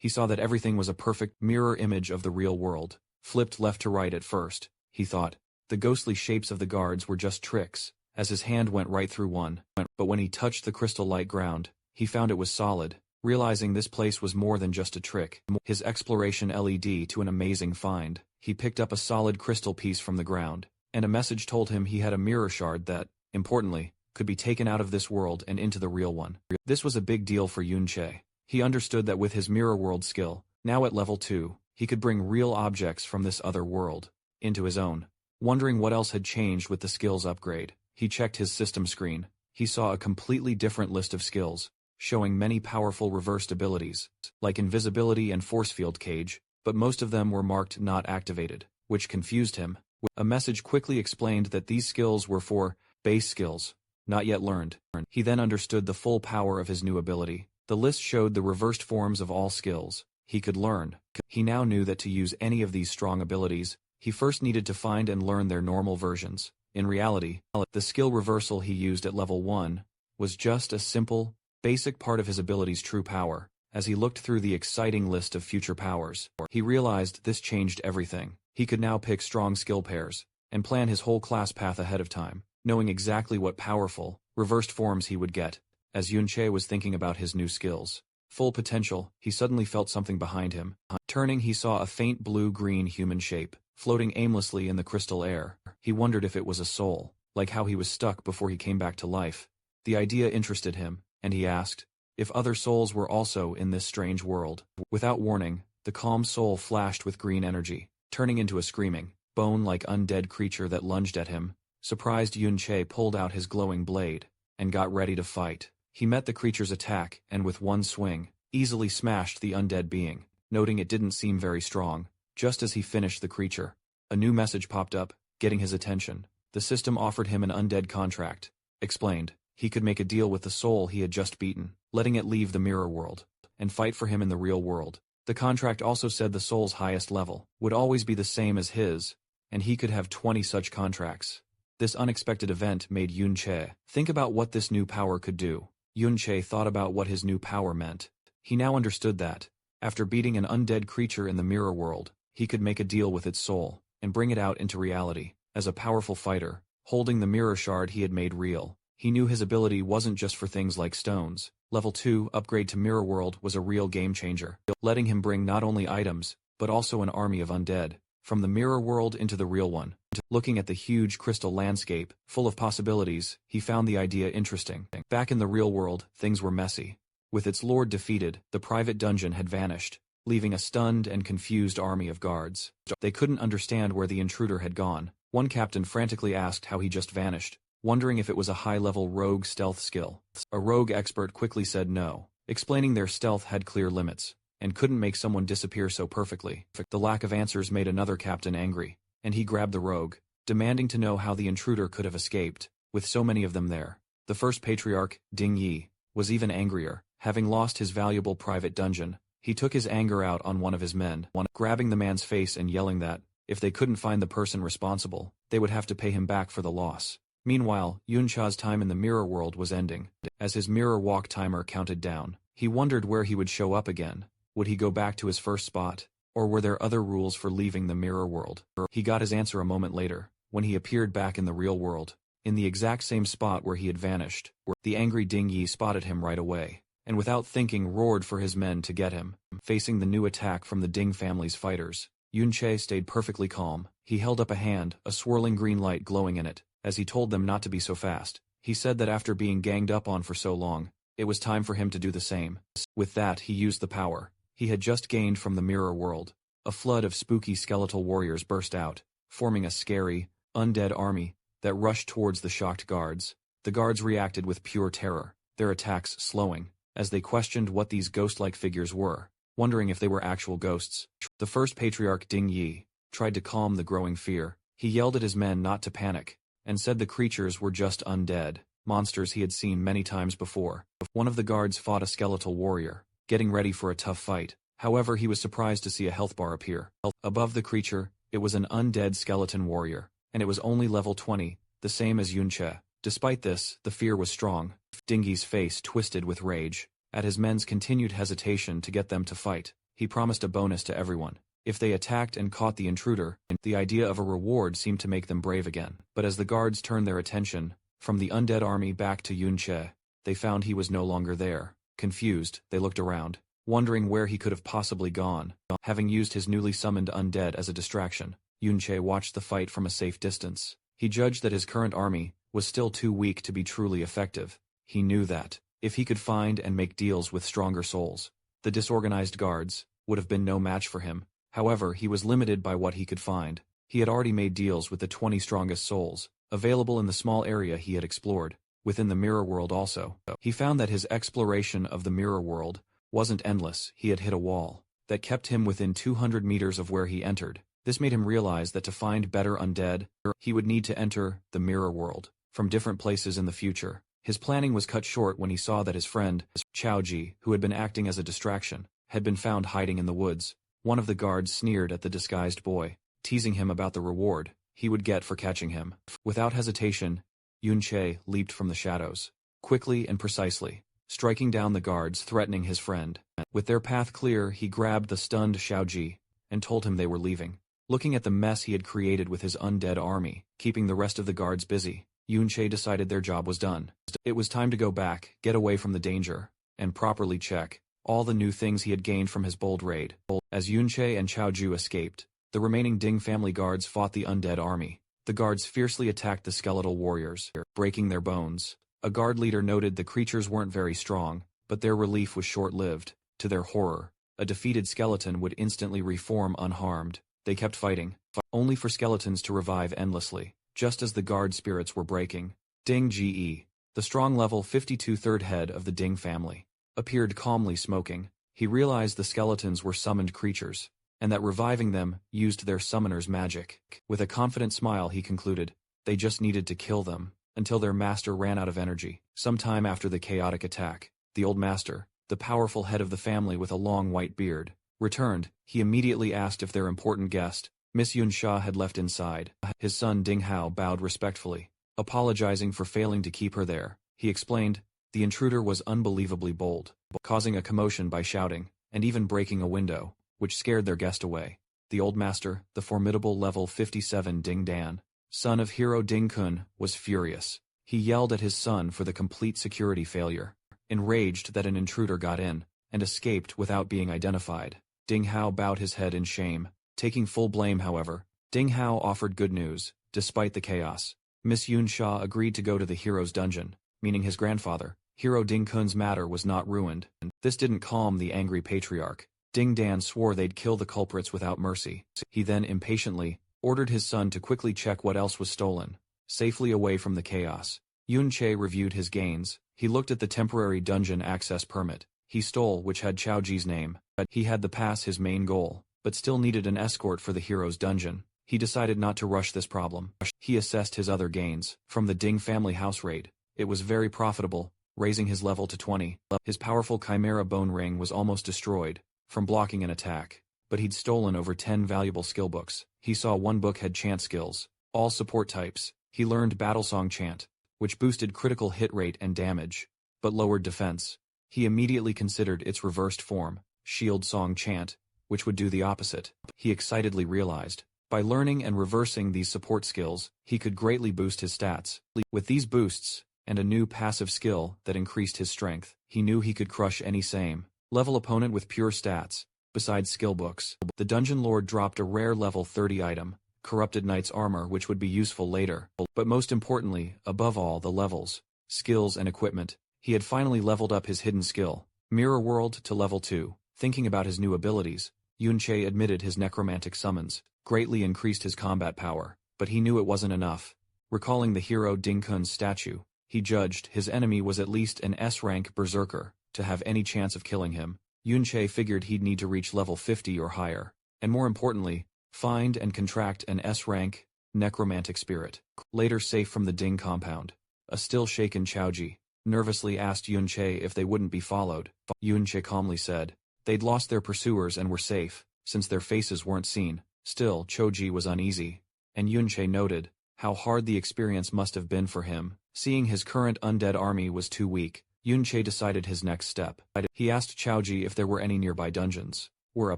saw that everything was a perfect mirror image of the real world. Flipped left to right at first, he thought. The ghostly shapes of the guards were just tricks, as his hand went right through one. But when he touched the crystal-like ground, he found it was solid. Realizing this place was more than just a trick, his exploration led to an amazing find. He picked up a solid crystal piece from the ground, and a message told him he had a mirror shard that, importantly, could be taken out of this world and into the real one. This was a big deal for Yunche. He understood that with his mirror world skill, now at level 2, he could bring real objects from this other world into his own. Wondering what else had changed with the skills upgrade, he checked his system screen. He saw a completely different list of skills, showing many powerful reversed abilities, like invisibility and force field cage, but most of them were marked not activated, which confused him. A message quickly explained that these skills were for base skills, not yet learned. He then understood the full power of his new ability. The list showed the reversed forms of all skills he could learn. He now knew that to use any of these strong abilities, he first needed to find and learn their normal versions. In reality, the skill reversal he used at level 1 was just a simple, basic part of his ability's true power. As he looked through the exciting list of future powers, he realized this changed everything. He could now pick strong skill pairs and plan his whole class path ahead of time, knowing exactly what powerful, reversed forms he would get. As Yunche was thinking about his new skills' full potential, he suddenly felt something behind him. Turning, he saw a faint blue-green human shape, floating aimlessly in the crystal air. He wondered if it was a soul, like how he was stuck before he came back to life. The idea interested him, and he asked if other souls were also in this strange world. Without warning, the calm soul flashed with green energy, turning into a screaming, bone-like undead creature that lunged at him. Surprised, Yunche pulled out his glowing blade and got ready to fight. He met the creature's attack and with one swing, easily smashed the undead being, noting it didn't seem very strong. Just as he finished the creature, a new message popped up, getting his attention. The system offered him an undead contract. Explained, he could make a deal with the soul he had just beaten, letting it leave the mirror world and fight for him in the real world. The contract also said the soul's highest level would always be the same as his, and he could have 20 such contracts. This unexpected event made Yunche think about what this new power could do. Yunche thought about what his new power meant. He now understood that, after beating an undead creature in the mirror world, he could make a deal with its soul and bring it out into reality. As a powerful fighter, holding the mirror shard he had made real, he knew his ability wasn't just for things like stones. Level 2 upgrade to mirror world was a real game changer, letting him bring not only items, but also an army of undead from the mirror world into the real one. Looking at the huge crystal landscape, full of possibilities, he found the idea interesting. Back in the real world, things were messy. With its lord defeated, the private dungeon had vanished, leaving a stunned and confused army of guards. They couldn't understand where the intruder had gone. One captain frantically asked how he just vanished, wondering if it was a high-level rogue stealth skill. A rogue expert quickly said no, explaining their stealth had clear limits, and couldn't make someone disappear so perfectly. The lack of answers made another captain angry, and he grabbed the rogue, demanding to know how the intruder could have escaped, with so many of them there. The first patriarch, Ding Yi, was even angrier. Having lost his valuable private dungeon, he took his anger out on one of his men, grabbing the man's face and yelling that, if they couldn't find the person responsible, they would have to pay him back for the loss. Meanwhile, Yuncha's time in the mirror world was ending. As his mirror walk timer counted down, he wondered where he would show up again. Would he go back to his first spot, or were there other rules for leaving the mirror world? He got his answer a moment later, when he appeared back in the real world, in the exact same spot where he had vanished. The angry Ding Yi spotted him right away, and without thinking roared for his men to get him. Facing the new attack from the Ding family's fighters, Yunche stayed perfectly calm. He held up a hand, a swirling green light glowing in it, as he told them not to be so fast. He said that after being ganged up on for so long, it was time for him to do the same. With that, he used the power he had just gained from the mirror world. A flood of spooky skeletal warriors burst out, forming a scary, undead army that rushed towards the shocked guards. The guards reacted with pure terror, their attacks slowing, as they questioned what these ghost-like figures were, wondering if they were actual ghosts. The first patriarch, Ding Yi, tried to calm the growing fear. He yelled at his men not to panic, and said the creatures were just undead monsters he had seen many times before. One of the guards fought a skeletal warrior, getting ready for a tough fight. However, he was surprised to see a health bar appear. Above the creature, it was an undead skeleton warrior, and it was only level 20, the same as Yunche. Despite this, the fear was strong. Dingy's face twisted with rage. At his men's continued hesitation to get them to fight, he promised a bonus to everyone if they attacked and caught the intruder. The idea of a reward seemed to make them brave again. But as the guards turned their attention from the undead army back to Yunche, they found he was no longer there. Confused, they looked around, wondering where he could have possibly gone. Having used his newly summoned undead as a distraction, Yunche watched the fight from a safe distance. He judged that his current army was still too weak to be truly effective. He knew that, if he could find and make deals with stronger souls, the disorganized guards would have been no match for him. However, he was limited by what he could find. He had already made deals with the 20 strongest souls, available in the small area he had explored, within the mirror world also. He found that his exploration of the mirror world wasn't endless. He had hit a wall that kept him within 200 meters of where he entered. This made him realize that to find better undead, he would need to enter the mirror world from different places in the future. His planning was cut short when he saw that his friend, Chaoji, who had been acting as a distraction, had been found hiding in the woods. One of the guards sneered at the disguised boy, teasing him about the reward he would get for catching him. Without hesitation, Yunche leaped from the shadows, quickly and precisely, striking down the guards threatening his friend. With their path clear, he grabbed the stunned Xiaoji and told him they were leaving. Looking at the mess he had created with his undead army, keeping the rest of the guards busy, Yunche decided their job was done. It was time to go back, get away from the danger, and properly check all the new things he had gained from his bold raid. As Yunche and Chaoju escaped, the remaining Ding family guards fought the undead army. The guards fiercely attacked the skeletal warriors, breaking their bones. A guard leader noted the creatures weren't very strong, but their relief was short-lived. To their horror, a defeated skeleton would instantly reform unharmed. They kept fighting, only for skeletons to revive endlessly, just as the guard spirits were breaking. Ding Ge, the strong level 52 third head of the Ding family, appeared calmly smoking. He realized the skeletons were summoned creatures, and that reviving them used their summoner's magic. With a confident smile he concluded, they just needed to kill them, until their master ran out of energy. Sometime after the chaotic attack, the old master, the powerful head of the family with a long white beard, returned. He immediately asked if their important guest, Miss Yunsha, had left inside. His son Ding Hao bowed respectfully, apologizing for failing to keep her there. He explained, the intruder was unbelievably bold, causing a commotion by shouting, and even breaking a window, which scared their guest away. The old master, the formidable level 57 Ding Dan, son of hero Ding Kun, was furious. He yelled at his son for the complete security failure, enraged that an intruder got in and escaped without being identified. Ding Hao bowed his head in shame, taking full blame. However, Ding Hao offered good news. Despite the chaos, Miss Yunsha agreed to go to the hero's dungeon, meaning his grandfather, Hero Ding Kun's matter was not ruined. This didn't calm the angry patriarch. Ding Dan swore they'd kill the culprits without mercy. He then impatiently ordered his son to quickly check what else was stolen, safely away from the chaos. Yunche reviewed his gains. He looked at the temporary dungeon access permit he stole, which had Chaoji's name. He had the pass, his main goal, but still needed an escort for the hero's dungeon. He decided not to rush this problem. He assessed his other gains from the Ding family house raid. It was very profitable, raising his level to 20. His powerful Chimera bone ring was almost destroyed from blocking an attack, but he'd stolen over 10 valuable skill books. He saw one book had chant skills, all support types. He learned Battlesong Chant, which boosted critical hit rate and damage, but lowered defense. He immediately considered its reversed form, Shield Song Chant, which would do the opposite. He excitedly realized, by learning and reversing these support skills, he could greatly boost his stats. With these boosts, and a new passive skill that increased his strength, he knew he could crush any same level opponent with pure stats. Besides skill books, the Dungeon Lord dropped a rare level 30 item, Corrupted Knight's Armor, which would be useful later. But most importantly, above all the levels, skills and equipment, he had finally leveled up his hidden skill, Mirror World, to level 2. Thinking about his new abilities, Yunche admitted his necromantic summons greatly increased his combat power, but he knew it wasn't enough. Recalling the hero Ding Kun's statue, he judged his enemy was at least an S-rank berserker to have any chance of killing him. Yunche figured he'd need to reach level 50 or higher, and more importantly, find and contract an S-rank necromantic spirit. Later, safe from the Ding compound, a still shaken Chaoji nervously asked Yunche if they wouldn't be followed. Yunche calmly said they'd lost their pursuers and were safe, since their faces weren't seen. Still, Choji was uneasy, and Yunche noted how hard the experience must have been for him. Seeing his current undead army was too weak, Yunche decided his next step. He asked Chaoji if there were any nearby dungeons where a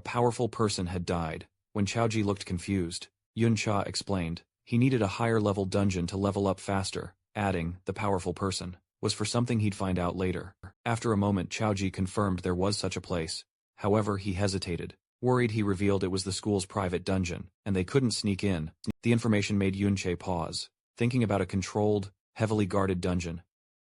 powerful person had died. When Chaoji looked confused, Yuncha explained he needed a higher level dungeon to level up faster, adding, the powerful person was for something he'd find out later. After a moment Chaoji confirmed there was such a place. However, he hesitated. Worried, he revealed it was the school's private dungeon, and they couldn't sneak in. The information made Yunche pause, thinking about a controlled, heavily guarded dungeon.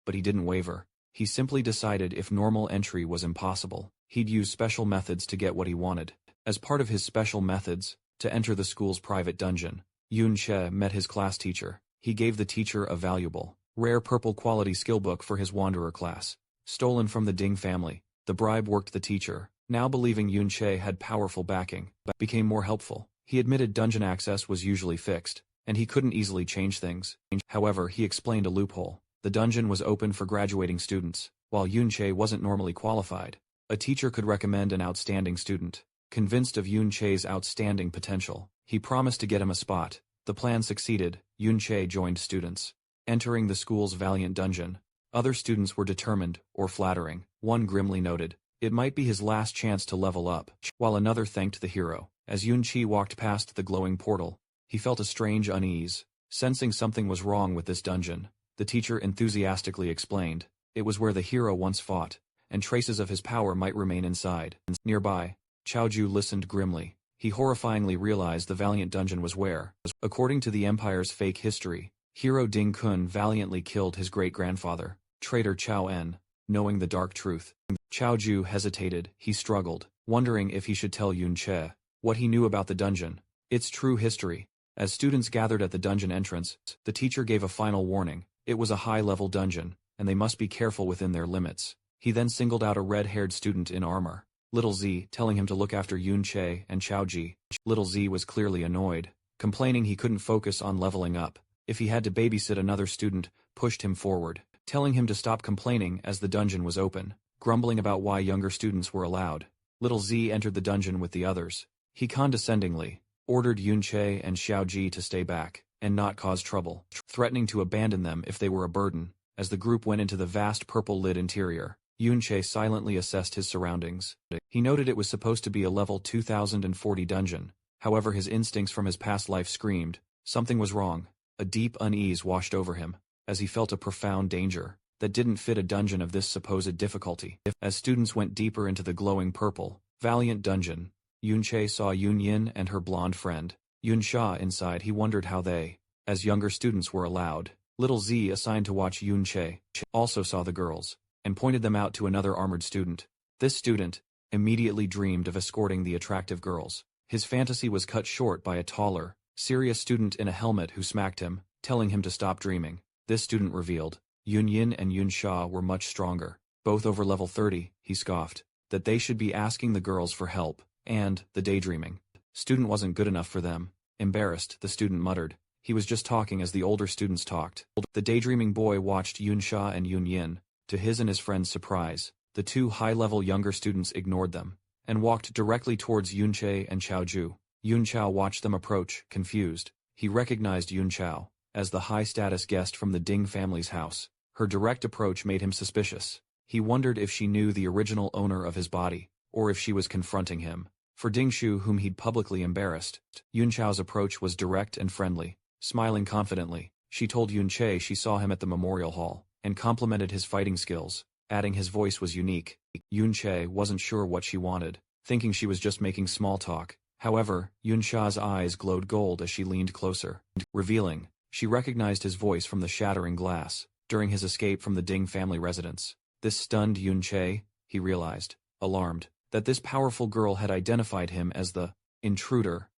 But he didn't waver. He simply decided if normal entry was impossible, he'd use special methods to get what he wanted. As part of his special methods, to enter the school's private dungeon, Yunche met his class teacher. He gave the teacher a valuable, rare purple quality skill book for his wanderer class, stolen from the Ding family. The bribe worked. The teacher, now believing Yunche had powerful backing, became more helpful. He admitted dungeon access was usually fixed, and he couldn't easily change things. However, he explained a loophole. The dungeon was open for graduating students, while Yunche wasn't normally qualified. A teacher could recommend an outstanding student. Convinced of Yunche's outstanding potential, he promised to get him a spot. The plan succeeded. Yunche joined students, entering the school's valiant dungeon. Other students were determined, or flattering. One grimly noted, it might be his last chance to level up, while another thanked the hero. As Yunchi walked past the glowing portal, he felt a strange unease, sensing something was wrong with this dungeon. The teacher enthusiastically explained, it was where the hero once fought, and traces of his power might remain inside. Nearby, Chaoju listened grimly. He horrifyingly realized the valiant dungeon was where, according to the Empire's fake history, hero Ding Kun valiantly killed his great-grandfather, traitor Chao En. Knowing the dark truth, Chaoju hesitated. He struggled, wondering if he should tell Yunche what he knew about the dungeon, its true history. As students gathered at the dungeon entrance, the teacher gave a final warning. It was a high-level dungeon, and they must be careful within their limits. He then singled out a red-haired student in armor, Little Z, telling him to look after Yunche and Chaoji. Little Z was clearly annoyed, complaining he couldn't focus on leveling up. If he had to babysit another student, pushed him forward, telling him to stop complaining as the dungeon was open, grumbling about why younger students were allowed. Little Z entered the dungeon with the others. He condescendingly ordered Yunche and Xiaoji to stay back and not cause trouble, threatening to abandon them if they were a burden. As the group went into the vast purple-lit interior, Yunche silently assessed his surroundings. He noted it was supposed to be a level 2040 dungeon. However, his instincts from his past life screamed something was wrong. A deep unease washed over him, as he felt a profound danger that didn't fit a dungeon of this supposed difficulty. As students went deeper into the glowing purple, valiant dungeon, Yunche saw Yun Yin and her blonde friend, Yun Sha inside. He wondered how they, as younger students, were allowed. Little Z, assigned to watch Yunche, also saw the girls, and pointed them out to another armored student. This student immediately dreamed of escorting the attractive girls. His fantasy was cut short by a taller, serious student in a helmet who smacked him, telling him to stop dreaming. This student revealed Yun Yin and Yun Sha were much stronger, both over level 30. He scoffed that they should be asking the girls for help, and the daydreaming student wasn't good enough for them. Embarrassed, the student muttered. He was just talking as the older students talked. The daydreaming boy watched Yun Sha and Yun Yin. To his and his friend's surprise, the two high-level younger students ignored them and walked directly towards Yunche and Chaoju. Yun Chao watched them approach, confused. He recognized Yun Chao as the high-status guest from the Ding family's house. Her direct approach made him suspicious. He wondered if she knew the original owner of his body, or if she was confronting him. For Ding Shu, whom he'd publicly embarrassed, Yun Chao's approach was direct and friendly. Smiling confidently, she told Yunche she saw him at the memorial hall, and complimented his fighting skills, adding his voice was unique. Yunche wasn't sure what she wanted, thinking she was just making small talk. However, Yun Sha's eyes glowed gold as she leaned closer, revealing she recognized his voice from the shattering glass during his escape from the Ding family residence. This stunned Yunche. He realized, alarmed, that this powerful girl had identified him as the intruder.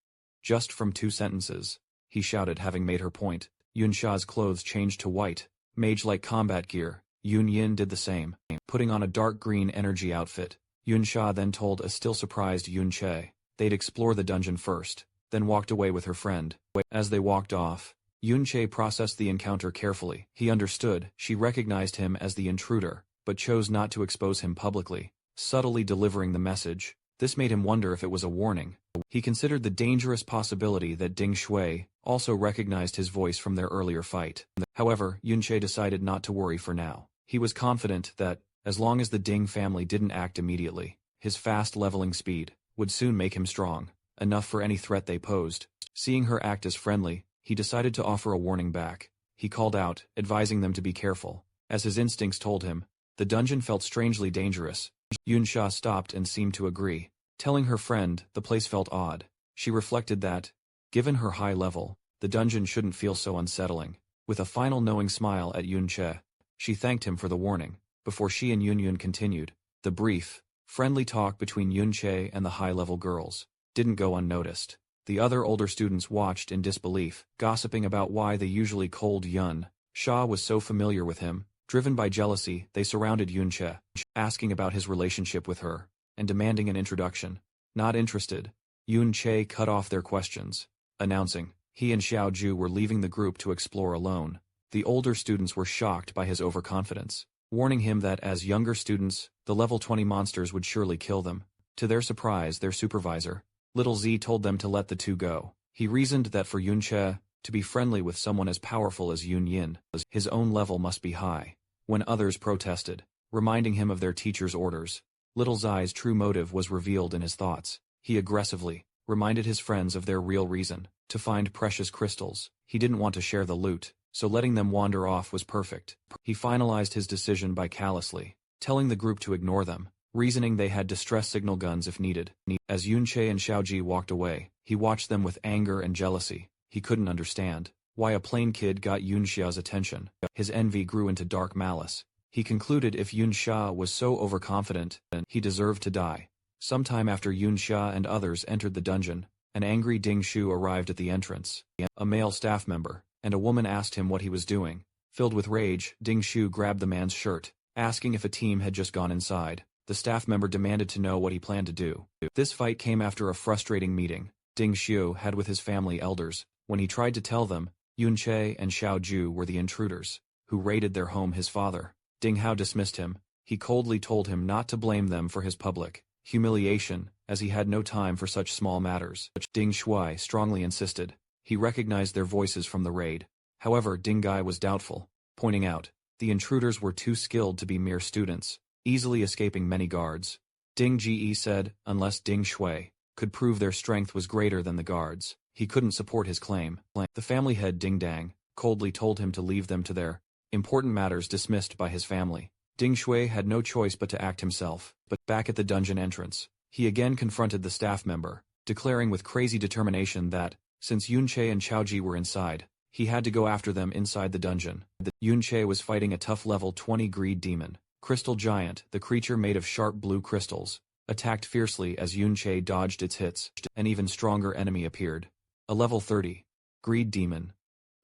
Just from 2 sentences, he shouted, having made her point. Yun Sha's clothes changed to white, mage-like combat gear. Yun Yin did the same, putting on a dark green energy outfit. Yun Sha then told a still surprised Yunche they'd explore the dungeon first, then walked away with her friend. As they walked off, Yunche processed the encounter carefully. He understood she recognized him as the intruder, but chose not to expose him publicly, subtly delivering the message. This made him wonder if it was a warning. He considered the dangerous possibility that Ding Shui also recognized his voice from their earlier fight. However, Yunche decided not to worry for now. He was confident that, as long as the Ding family didn't act immediately, his fast leveling speed would soon make him strong enough for any threat they posed. Seeing her act as friendly, he decided to offer a warning back. He called out, advising them to be careful. As his instincts told him, the dungeon felt strangely dangerous. Yunsha stopped and seemed to agree. Telling her friend the place felt odd, she reflected that, given her high level, the dungeon shouldn't feel so unsettling. With a final knowing smile at Yunche, she thanked him for the warning. Before she and Yunyun continued, the brief, friendly talk between Yunche and the high-level girls didn't go unnoticed. The other older students watched in disbelief, gossiping about why the usually cold Yun Sha was so familiar with him. Driven by jealousy, they surrounded Yunche, asking about his relationship with her, and demanding an introduction. Not interested, Yunche cut off their questions, announcing he and Xiaoju were leaving the group to explore alone. The older students were shocked by his overconfidence, warning him that as younger students, the level 20 monsters would surely kill them. To their surprise, their supervisor, Little Z, told them to let the two go. He reasoned that for Yunche to be friendly with someone as powerful as Yun Yin, his own level must be high. When others protested, reminding him of their teacher's orders, Little Zai's true motive was revealed in his thoughts. He aggressively reminded his friends of their real reason, to find precious crystals. He didn't want to share the loot, so letting them wander off was perfect. He finalized his decision by callously telling the group to ignore them, reasoning they had distress signal guns if needed. As Yunche and Xiaoji walked away, he watched them with anger and jealousy. He couldn't understand why a plain kid got Yunxia's attention. His envy grew into dark malice. He concluded if Yunxia was so overconfident, he deserved to die. Sometime after Yunxia and others entered the dungeon, an angry Ding Shu arrived at the entrance. A male staff member and a woman asked him what he was doing. Filled with rage, Ding Shu grabbed the man's shirt, asking if a team had just gone inside. The staff member demanded to know what he planned to do. This fight came after a frustrating meeting Ding Shu had with his family elders. When he tried to tell them, Yunche and Xiaoju were the intruders who raided their home. His father, Ding Hao, dismissed him. He coldly told him not to blame them for his public humiliation, as he had no time for such small matters. Ding Shuai strongly insisted. He recognized their voices from the raid. However, Ding Gai was doubtful, pointing out the intruders were too skilled to be mere students, easily escaping many guards. Ding Ge said, unless Ding Shui could prove their strength was greater than the guards, he couldn't support his claim. The family head Ding Dang coldly told him to leave them to their important matters, dismissed by his family. Ding Shui had no choice but to act himself. But back at the dungeon entrance, he again confronted the staff member, declaring with crazy determination that, since Yunche and Xiaoji were inside, he had to go after them inside the dungeon. Yunche was fighting a tough level 20 greed demon, Crystal Giant. The creature, made of sharp blue crystals, attacked fiercely as Yunche dodged its hits. An even stronger enemy appeared. A level 30 greed demon,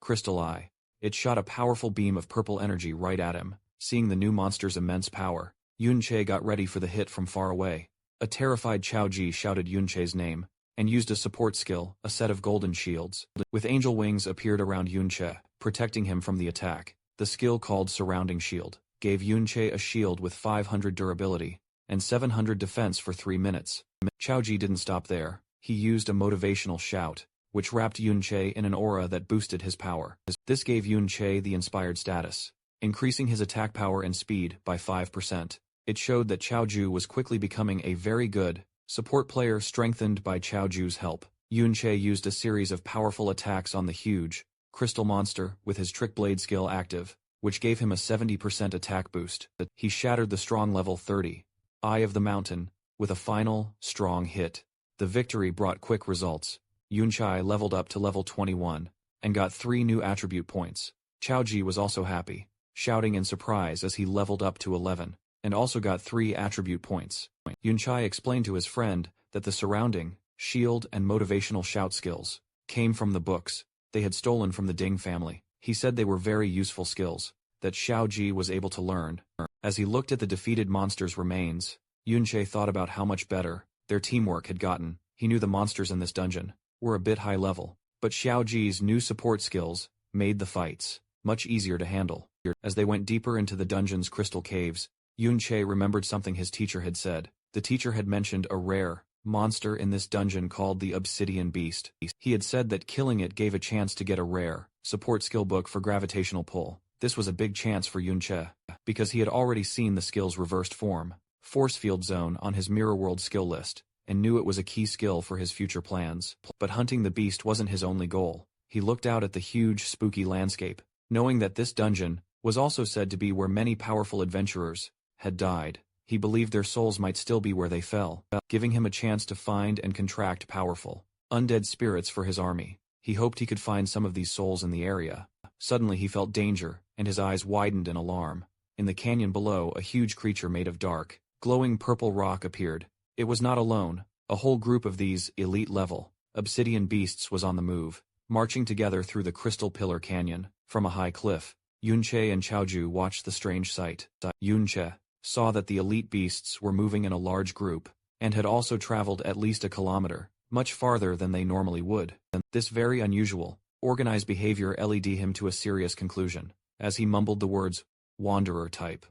Crystal Eye. It shot a powerful beam of purple energy right at him. Seeing the new monster's immense power, Yunche got ready for the hit from far away. A terrified Xiaoji shouted Yunche's name, and used a support skill, a set of golden shields, with angel wings appeared around Yunche, protecting him from the attack. The skill, called Surrounding Shield, gave Yunche a shield with 500 durability, and 700 defense for 3 minutes. Xiaoji didn't stop there. He used a motivational shout, which wrapped Yunche in an aura that boosted his power. This gave Yunche the inspired status, increasing his attack power and speed by 5%. It showed that Xiaoju was quickly becoming a very good support player, strengthened by Xiaoju's help. Yunche used a series of powerful attacks on the huge crystal monster with his trick blade skill active, which gave him a 70% attack boost. He shattered the strong level 30 Eye of the Mountain with a final, strong hit. The victory brought quick results. Yunchai leveled up to level 21 and got 3 new attribute points. Xiaoji was also happy, shouting in surprise as he leveled up to 11 and also got 3 attribute points. Yunchai explained to his friend that the surrounding, shield and motivational shout skills came from the books they had stolen from the Ding family. He said they were very useful skills that Xiaoji was able to learn. As he looked at the defeated monsters' remains, Yunche thought about how much better their teamwork had gotten. He knew the monsters in this dungeon were a bit high level, but Xiaoji's new support skills made the fights much easier to handle. As they went deeper into the dungeon's crystal caves, Yunche remembered something his teacher had said. The teacher had mentioned a rare monster in this dungeon called the Obsidian Beast. He had said that killing it gave a chance to get a rare support skill book for gravitational pull. This was a big chance for Yunche, because he had already seen the skill's reversed form, Force Field Zone, on his Mirror World skill list, and knew it was a key skill for his future plans. But hunting the beast wasn't his only goal. He looked out at the huge, spooky landscape, knowing that this dungeon was also said to be where many powerful adventurers had died. He believed their souls might still be where they fell, giving him a chance to find and contract powerful, undead spirits for his army. He hoped he could find some of these souls in the area. Suddenly he felt danger, and his eyes widened in alarm. In the canyon below, a huge creature made of dark, glowing purple rock appeared. It was not alone. A whole group of these elite-level obsidian beasts was on the move, marching together through the Crystal Pillar Canyon. From a high cliff, Yunche and Chaoju watched the strange sight. Yunche saw that the elite beasts were moving in a large group, and had also traveled at least a kilometer, much farther than they normally would. This very unusual, organized behavior led him to a serious conclusion, as he mumbled the words, "Wanderer type."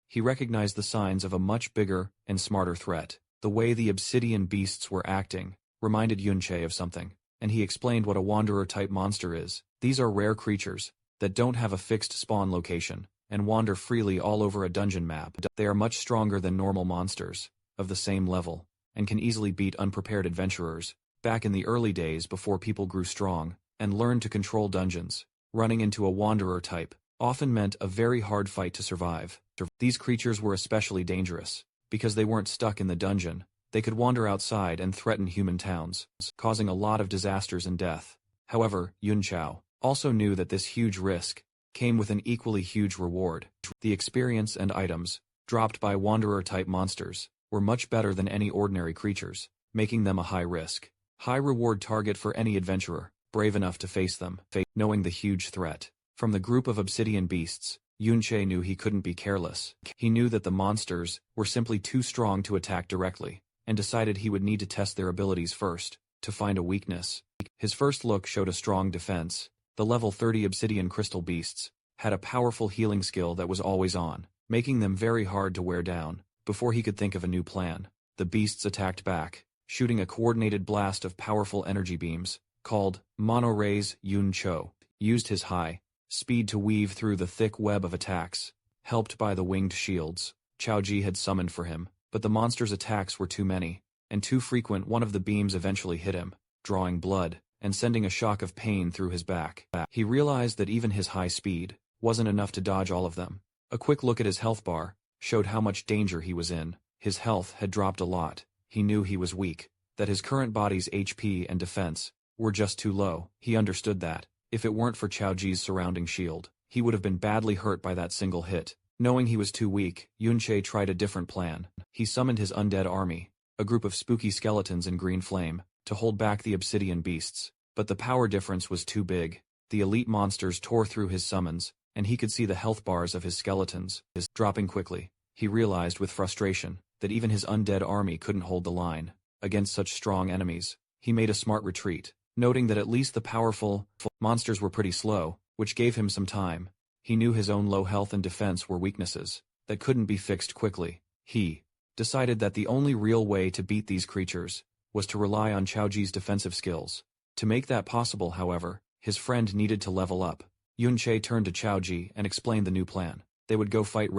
He recognized the signs of a much bigger and smarter threat. The way the obsidian beasts were acting reminded Yunche of something, and he explained what a wanderer-type monster is. These are rare creatures that don't have a fixed spawn location and wander freely all over a dungeon map. They are much stronger than normal monsters of the same level, and can easily beat unprepared adventurers. Back in the early days before people grew strong and learned to control dungeons, running into a wanderer type often meant a very hard fight to survive. These creatures were especially dangerous because they weren't stuck in the dungeon. They could wander outside and threaten human towns, causing a lot of disasters and death. However, Yun Chao also knew that this huge risk came with an equally huge reward. The experience and items dropped by wanderer-type monsters were much better than any ordinary creatures, making them a high-risk, high-reward target for any adventurer brave enough to face them. Knowing the huge threat from the group of obsidian beasts, Yunche knew he couldn't be careless. He knew that the monsters were simply too strong to attack directly, and decided he would need to test their abilities first, to find a weakness. His first look showed a strong defense. The level 30 obsidian crystal beasts had a powerful healing skill that was always on, making them very hard to wear down. Before he could think of a new plan, the beasts attacked back, shooting a coordinated blast of powerful energy beams, called Mono Rays. Yun Cho used his high speed to weave through the thick web of attacks, helped by the winged shields Chao Ji had summoned for him, but the monster's attacks were too many, and too frequent. One of the beams eventually hit him, drawing blood, and sending a shock of pain through his back. He realized that even his high speed wasn't enough to dodge all of them. A quick look at his health bar showed how much danger he was in. His health had dropped a lot. He knew he was weak, that his current body's HP and defense were just too low. He understood that, if it weren't for Chao Ji's surrounding shield, he would have been badly hurt by that single hit. Knowing he was too weak, Yunche tried a different plan. He summoned his undead army, a group of spooky skeletons in green flame, to hold back the obsidian beasts. But the power difference was too big. The elite monsters tore through his summons, and he could see the health bars of his skeletons dropping quickly. He realized with frustration that even his undead army couldn't hold the line against such strong enemies. He made a smart retreat, noting that at least the powerful monsters were pretty slow, which gave him some time. He knew his own low health and defense were weaknesses that couldn't be fixed quickly. He decided that the only real way to beat these creatures was to rely on Chao Ji's defensive skills. To make that possible, however, his friend needed to level up. Yunche turned to Chao Ji and explained the new plan. They would go fight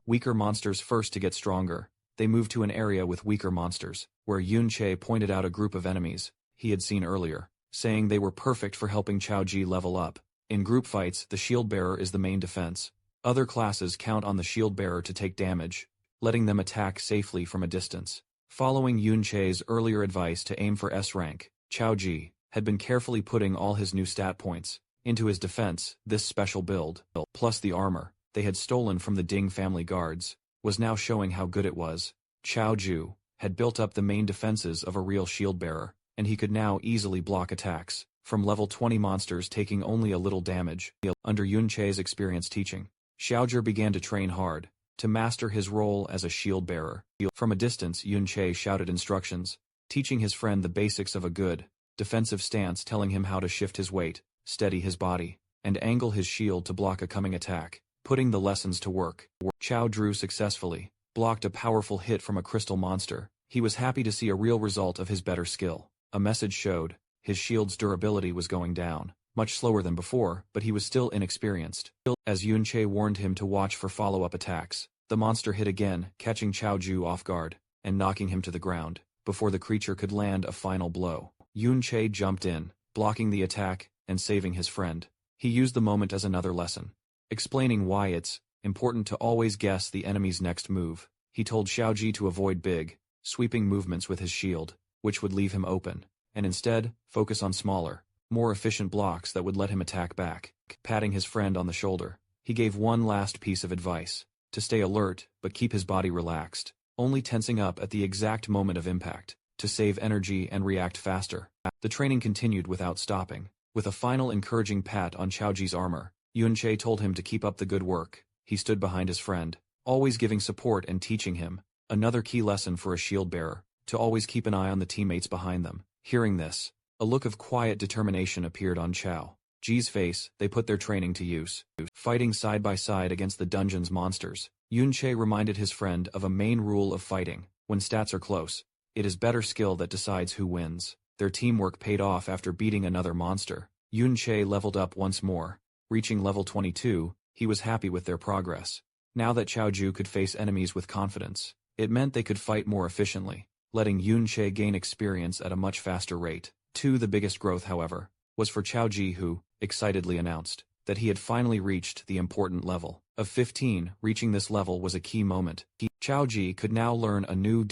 weaker monsters first to get stronger. They moved to an area with weaker monsters, where Yunche pointed out a group of enemies he had seen earlier, saying they were perfect for helping Chao Ji level up. In group fights, the shield bearer is the main defense. Other classes count on the shield bearer to take damage, letting them attack safely from a distance. Following Yunche's earlier advice to aim for S rank, Chao Ji had been carefully putting all his new stat points into his defense. This special build, plus the armor they had stolen from the Ding family guards, was now showing how good it was. Chao Ju had built up the main defenses of a real shield bearer, and he could now easily block attacks from level 20 monsters taking only a little damage. Under Yunche's experienced teaching, Xiaozhi began to train hard to master his role as a shield bearer. From a distance, Yunche shouted instructions, teaching his friend the basics of a good defensive stance, telling him how to shift his weight, steady his body, and angle his shield to block a coming attack. Putting the lessons to work, Chao Drew successfully blocked a powerful hit from a crystal monster. He was happy to see a real result of his better skill. A message showed his shield's durability was going down, much slower than before, but he was still inexperienced. As Yunche warned him to watch for follow-up attacks, the monster hit again, catching Chao Ju off guard and knocking him to the ground before the creature could land a final blow. Yunche jumped in, blocking the attack and saving his friend. He used the moment as another lesson. Explaining why it's important to always guess the enemy's next move, he told Xiaoji to avoid big, sweeping movements with his shield, which would leave him open, and instead, focus on smaller, more efficient blocks that would let him attack back. Patting his friend on the shoulder, he gave one last piece of advice: to stay alert but keep his body relaxed, only tensing up at the exact moment of impact, to save energy and react faster. The training continued without stopping. With a final encouraging pat on Xiaoji's armor, Yunche told him to keep up the good work. He stood behind his friend, always giving support and teaching him, another key lesson for a shield bearer, to always keep an eye on the teammates behind them. Hearing this, a look of quiet determination appeared on Xiao Ji's face. They put their training to use. Fighting side by side against the dungeon's monsters, Yunche reminded his friend of a main rule of fighting: when stats are close, it is better skill that decides who wins. Their teamwork paid off after beating another monster. Yunche leveled up once more. Reaching level 22, he was happy with their progress. Now that Xiaoju could face enemies with confidence, it meant they could fight more efficiently, letting Yunche gain experience at a much faster rate. The biggest growth, however, was for Xiaoji, who excitedly announced that he had finally reached the important level of 15. Reaching this level was a key moment. Xiaoji could now learn a new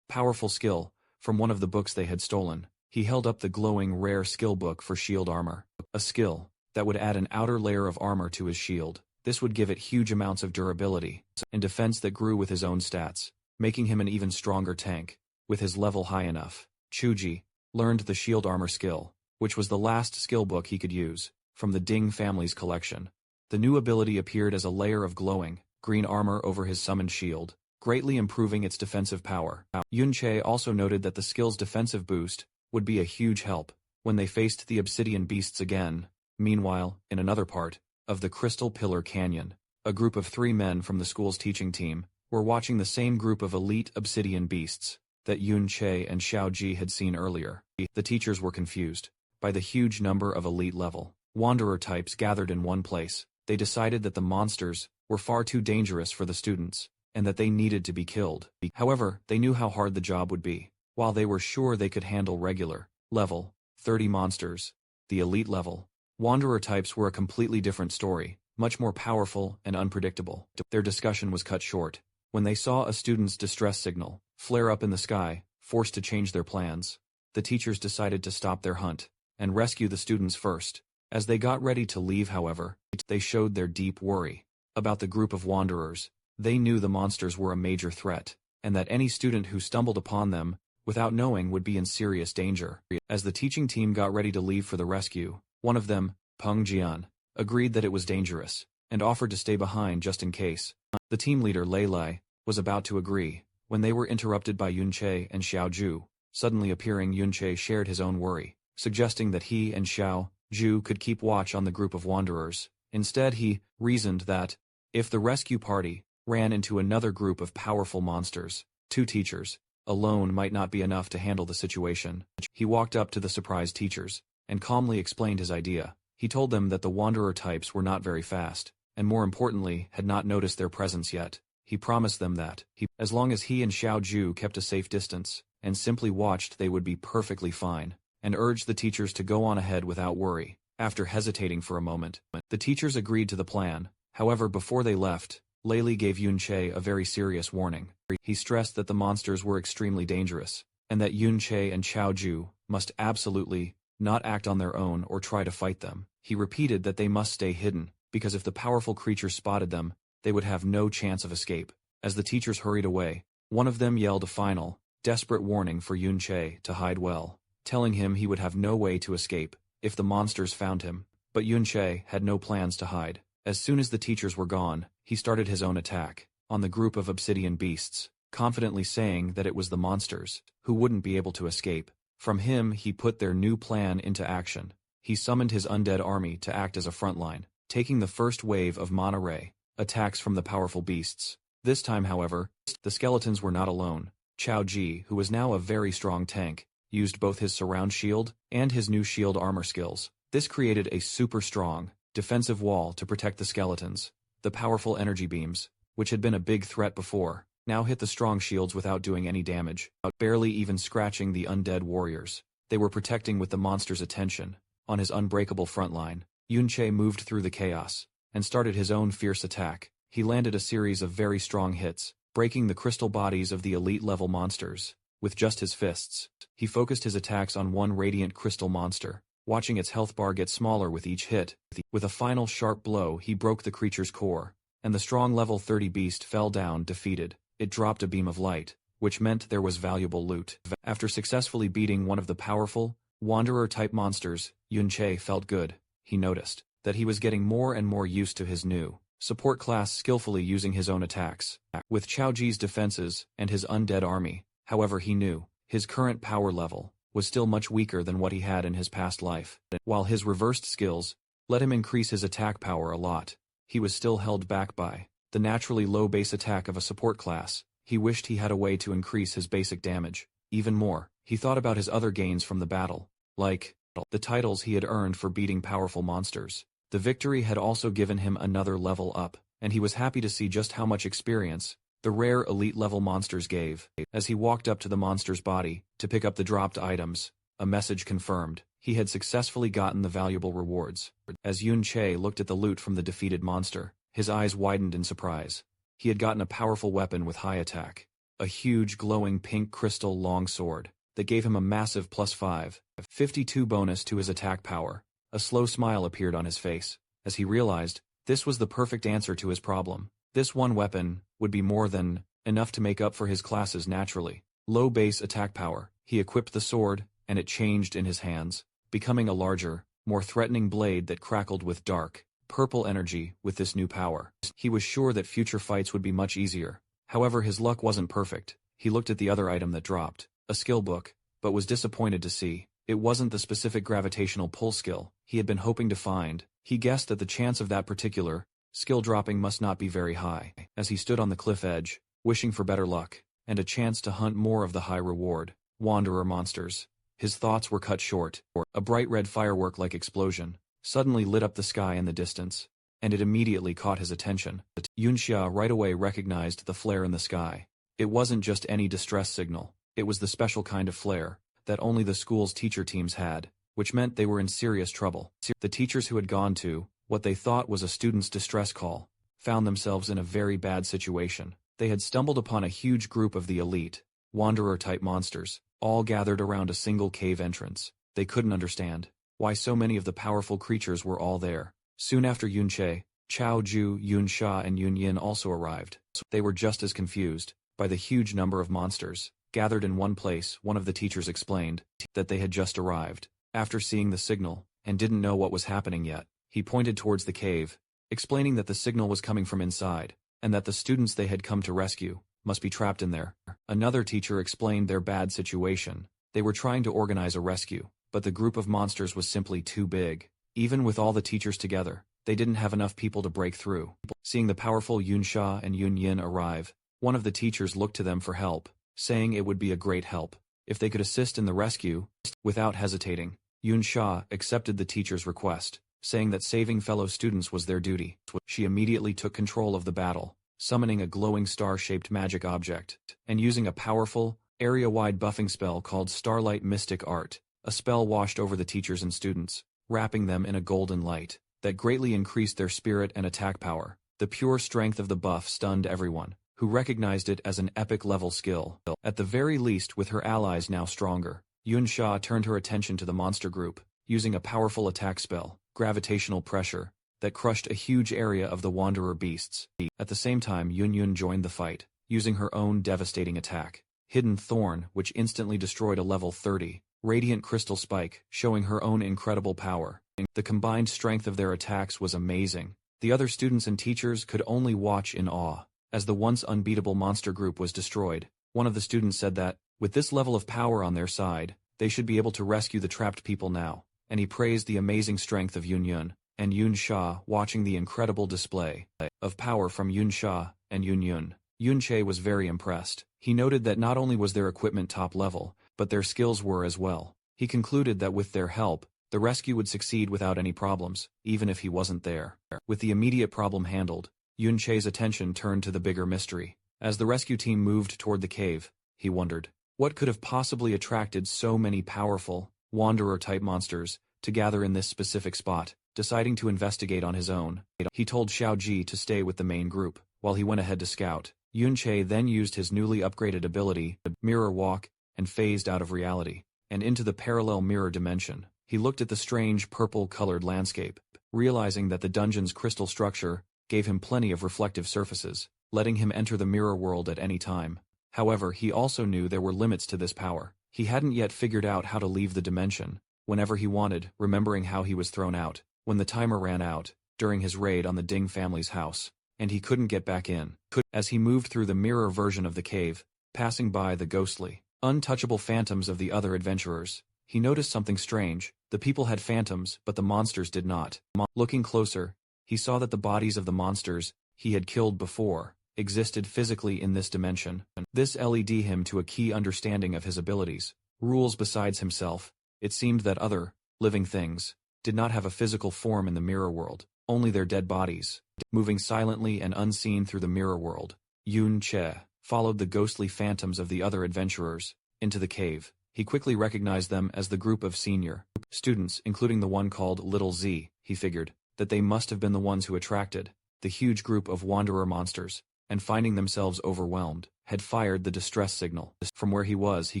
powerful skill from one of the books they had stolen. He held up the glowing rare skill book for shield armor, a skill that would add an outer layer of armor to his shield. This would give it huge amounts of durability and defense that grew with his own stats, making him an even stronger tank. With his level high enough, Chuji learned the shield armor skill, which was the last skill book he could use, from the Ding family's collection. The new ability appeared as a layer of glowing, green armor over his summoned shield, greatly improving its defensive power. Yunche also noted that the skill's defensive boost would be a huge help when they faced the obsidian beasts again. Meanwhile, in another part of the Crystal Pillar Canyon, a group of 3 men from the school's teaching team were watching the same group of elite obsidian beasts that Yunche and Xiaoji had seen earlier. The teachers were confused by the huge number of elite-level wanderer types gathered in one place. They decided that the monsters were far too dangerous for the students, and that they needed to be killed. However, they knew how hard the job would be. While they were sure they could handle regular level 30 monsters, the elite-level wanderer types were a completely different story, much more powerful and unpredictable. Their discussion was cut short when they saw a student's distress signal flare up in the sky, forced to change their plans. The teachers decided to stop their hunt and rescue the students first. As they got ready to leave, however, they showed their deep worry about the group of wanderers. They knew the monsters were a major threat, and that any student who stumbled upon them without knowing would be in serious danger. As the teaching team got ready to leave for the rescue, one of them, Peng Jian, agreed that it was dangerous, and offered to stay behind just in case. The team leader Lei Lei was about to agree, when they were interrupted by Yunche and Xiaoju. Suddenly appearing, Yunche shared his own worry, suggesting that he and Xiaoju could keep watch on the group of wanderers. Instead, he reasoned that, if the rescue party ran into another group of powerful monsters, 2 teachers alone might not be enough to handle the situation. He walked up to the surprised teachers and calmly explained his idea. He told them that the wanderer types were not very fast, and more importantly, had not noticed their presence yet. He promised them that, as long as he and Xiaoju kept a safe distance and simply watched, they would be perfectly fine, and urged the teachers to go on ahead without worry. After hesitating for a moment, the teachers agreed to the plan. However, before they left, Lei Lei gave Yunche a very serious warning. He stressed that the monsters were extremely dangerous, and that Yunche and Xiaoju must absolutely not act on their own or try to fight them. He repeated that they must stay hidden, because if the powerful creatures spotted them, they would have no chance of escape. As the teachers hurried away, one of them yelled a final, desperate warning for Yunche to hide well, telling him he would have no way to escape if the monsters found him. But Yunche had no plans to hide. As soon as the teachers were gone, he started his own attack on the group of obsidian beasts, confidently saying that it was the monsters who wouldn't be able to escape. From him, he put their new plan into action. He summoned his undead army to act as a front line, taking the first wave of mana ray attacks from the powerful beasts. This time, however, the skeletons were not alone. Qiao Ji, who was now a very strong tank, used both his surround shield and his new shield armor skills. This created a super strong defensive wall to protect the skeletons. The powerful energy beams, which had been a big threat before, now hit the strong shields without doing any damage, barely even scratching the undead warriors. They were protecting with the monster's attention. On his unbreakable front line, Yunche moved through the chaos and started his own fierce attack. He landed a series of very strong hits, breaking the crystal bodies of the elite-level monsters. With just his fists, he focused his attacks on one radiant crystal monster, watching its health bar get smaller with each hit. With a final sharp blow, he broke the creature's core, and the strong level 30 beast fell down defeated. It dropped a beam of light, which meant there was valuable loot. After successfully beating one of the powerful, wanderer-type monsters, Yunche felt good. He noticed that he was getting more and more used to his new support class, skillfully using his own attacks. With Chaoji's defenses and his undead army, however, he knew his current power level was still much weaker than what he had in his past life. While his reversed skills let him increase his attack power a lot, he was still held back by the naturally low base attack of a support class. He wished he had a way to increase his basic damage even more. He thought about his other gains from the battle, like the titles he had earned for beating powerful monsters. The victory had also given him another level up, and he was happy to see just how much experience the rare elite-level monsters gave. As he walked up to the monster's body to pick up the dropped items, a message confirmed he had successfully gotten the valuable rewards. As Yunche looked at the loot from the defeated monster, his eyes widened in surprise. He had gotten a powerful weapon with high attack, a huge glowing pink crystal long sword that gave him a massive +5, 52 bonus to his attack power. A slow smile appeared on his face as he realized this was the perfect answer to his problem. This one weapon would be more than enough to make up for his class's naturally low base attack power. He equipped the sword, and it changed in his hands, becoming a larger, more threatening blade that crackled with dark, purple energy. With this new power, he was sure that future fights would be much easier. However, his luck wasn't perfect. He looked at the other item that dropped, a skill book, but was disappointed to see it wasn't the specific gravitational pull skill he had been hoping to find. He guessed that the chance of that particular skill dropping must not be very high. As he stood on the cliff edge, wishing for better luck and a chance to hunt more of the high reward wanderer monsters, his thoughts were cut short. A bright red firework-like explosion suddenly lit up the sky in the distance, and it immediately caught his attention. Yunxia right away recognized the flare in the sky. It wasn't just any distress signal, it was the special kind of flare that only the school's teacher teams had, which meant they were in serious trouble. The teachers who had gone to what they thought was a student's distress call found themselves in a very bad situation. They had stumbled upon a huge group of the elite, wanderer-type monsters, all gathered around a single cave entrance. They couldn't understand why so many of the powerful creatures were all there. Soon after Yunche, Chao Ju, Yunsha and Yunyin also arrived. They were just as confused by the huge number of monsters gathered in one place. One of the teachers explained that they had just arrived after seeing the signal and didn't know what was happening yet. He pointed towards the cave, explaining that the signal was coming from inside, and that the students they had come to rescue must be trapped in there. Another teacher explained their bad situation. They were trying to organize a rescue, but the group of monsters was simply too big. Even with all the teachers together, they didn't have enough people to break through. Seeing the powerful Yunsha and Yunyin arrive, one of the teachers looked to them for help, saying it would be a great help if they could assist in the rescue. Without hesitating, Yunsha accepted the teacher's request, saying that saving fellow students was their duty. She immediately took control of the battle, summoning a glowing star-shaped magic object, and using a powerful, area-wide buffing spell called Starlight Mystic Art. A spell washed over the teachers and students, wrapping them in a golden light that greatly increased their spirit and attack power. The pure strength of the buff stunned everyone, who recognized it as an epic-level skill. At the very least, with her allies now stronger, Yunsha turned her attention to the monster group, using a powerful attack spell, Gravitational Pressure, that crushed a huge area of the wanderer beasts. At the same time, Yunyun joined the fight, using her own devastating attack, Hidden Thorn, which instantly destroyed a level 30, Radiant Crystal Spike, showing her own incredible power. The combined strength of their attacks was amazing. The other students and teachers could only watch in awe as the once unbeatable monster group was destroyed. One of the students said that, with this level of power on their side, they should be able to rescue the trapped people now, and he praised the amazing strength of Yunyun and Yunsha. Watching the incredible display of power from Yunsha and Yunyun, Yunche was very impressed. He noted that not only was their equipment top level, but their skills were as well. He concluded that with their help, the rescue would succeed without any problems, even if he wasn't there. With the immediate problem handled, Yunche's attention turned to the bigger mystery. As the rescue team moved toward the cave, he wondered, what could have possibly attracted so many powerful, wanderer-type monsters to gather in this specific spot? deciding to investigate on his own. He told Xiaoji to stay with the main group, while he went ahead to scout. Yunche then used his newly upgraded ability, Mirror Walk, and phased out of reality, and into the parallel mirror dimension. He looked at the strange purple-colored landscape, realizing that the dungeon's crystal structure gave him plenty of reflective surfaces, letting him enter the mirror world at any time. However, he also knew there were limits to this power. He hadn't yet figured out how to leave the dimension whenever he wanted, remembering how he was thrown out when the timer ran out during his raid on the Ding family's house, and he couldn't get back in. As he moved through the mirror version of the cave, passing by the ghostly, untouchable phantoms of the other adventurers, he noticed something strange. The people had phantoms, but the monsters did not. Looking closer, he saw that the bodies of the monsters he had killed before existed physically in this dimension. This led him to a key understanding of his abilities, rules besides himself. It seemed that other, living things, did not have a physical form in the mirror world, only their dead bodies. Moving silently and unseen through the mirror world, Yun Che followed the ghostly phantoms of the other adventurers into the cave. He quickly recognized them as the group of senior students, including the one called Little Z. He figured that they must have been the ones who attracted the huge group of wanderer monsters, and finding themselves overwhelmed, had fired the distress signal. From where he was, he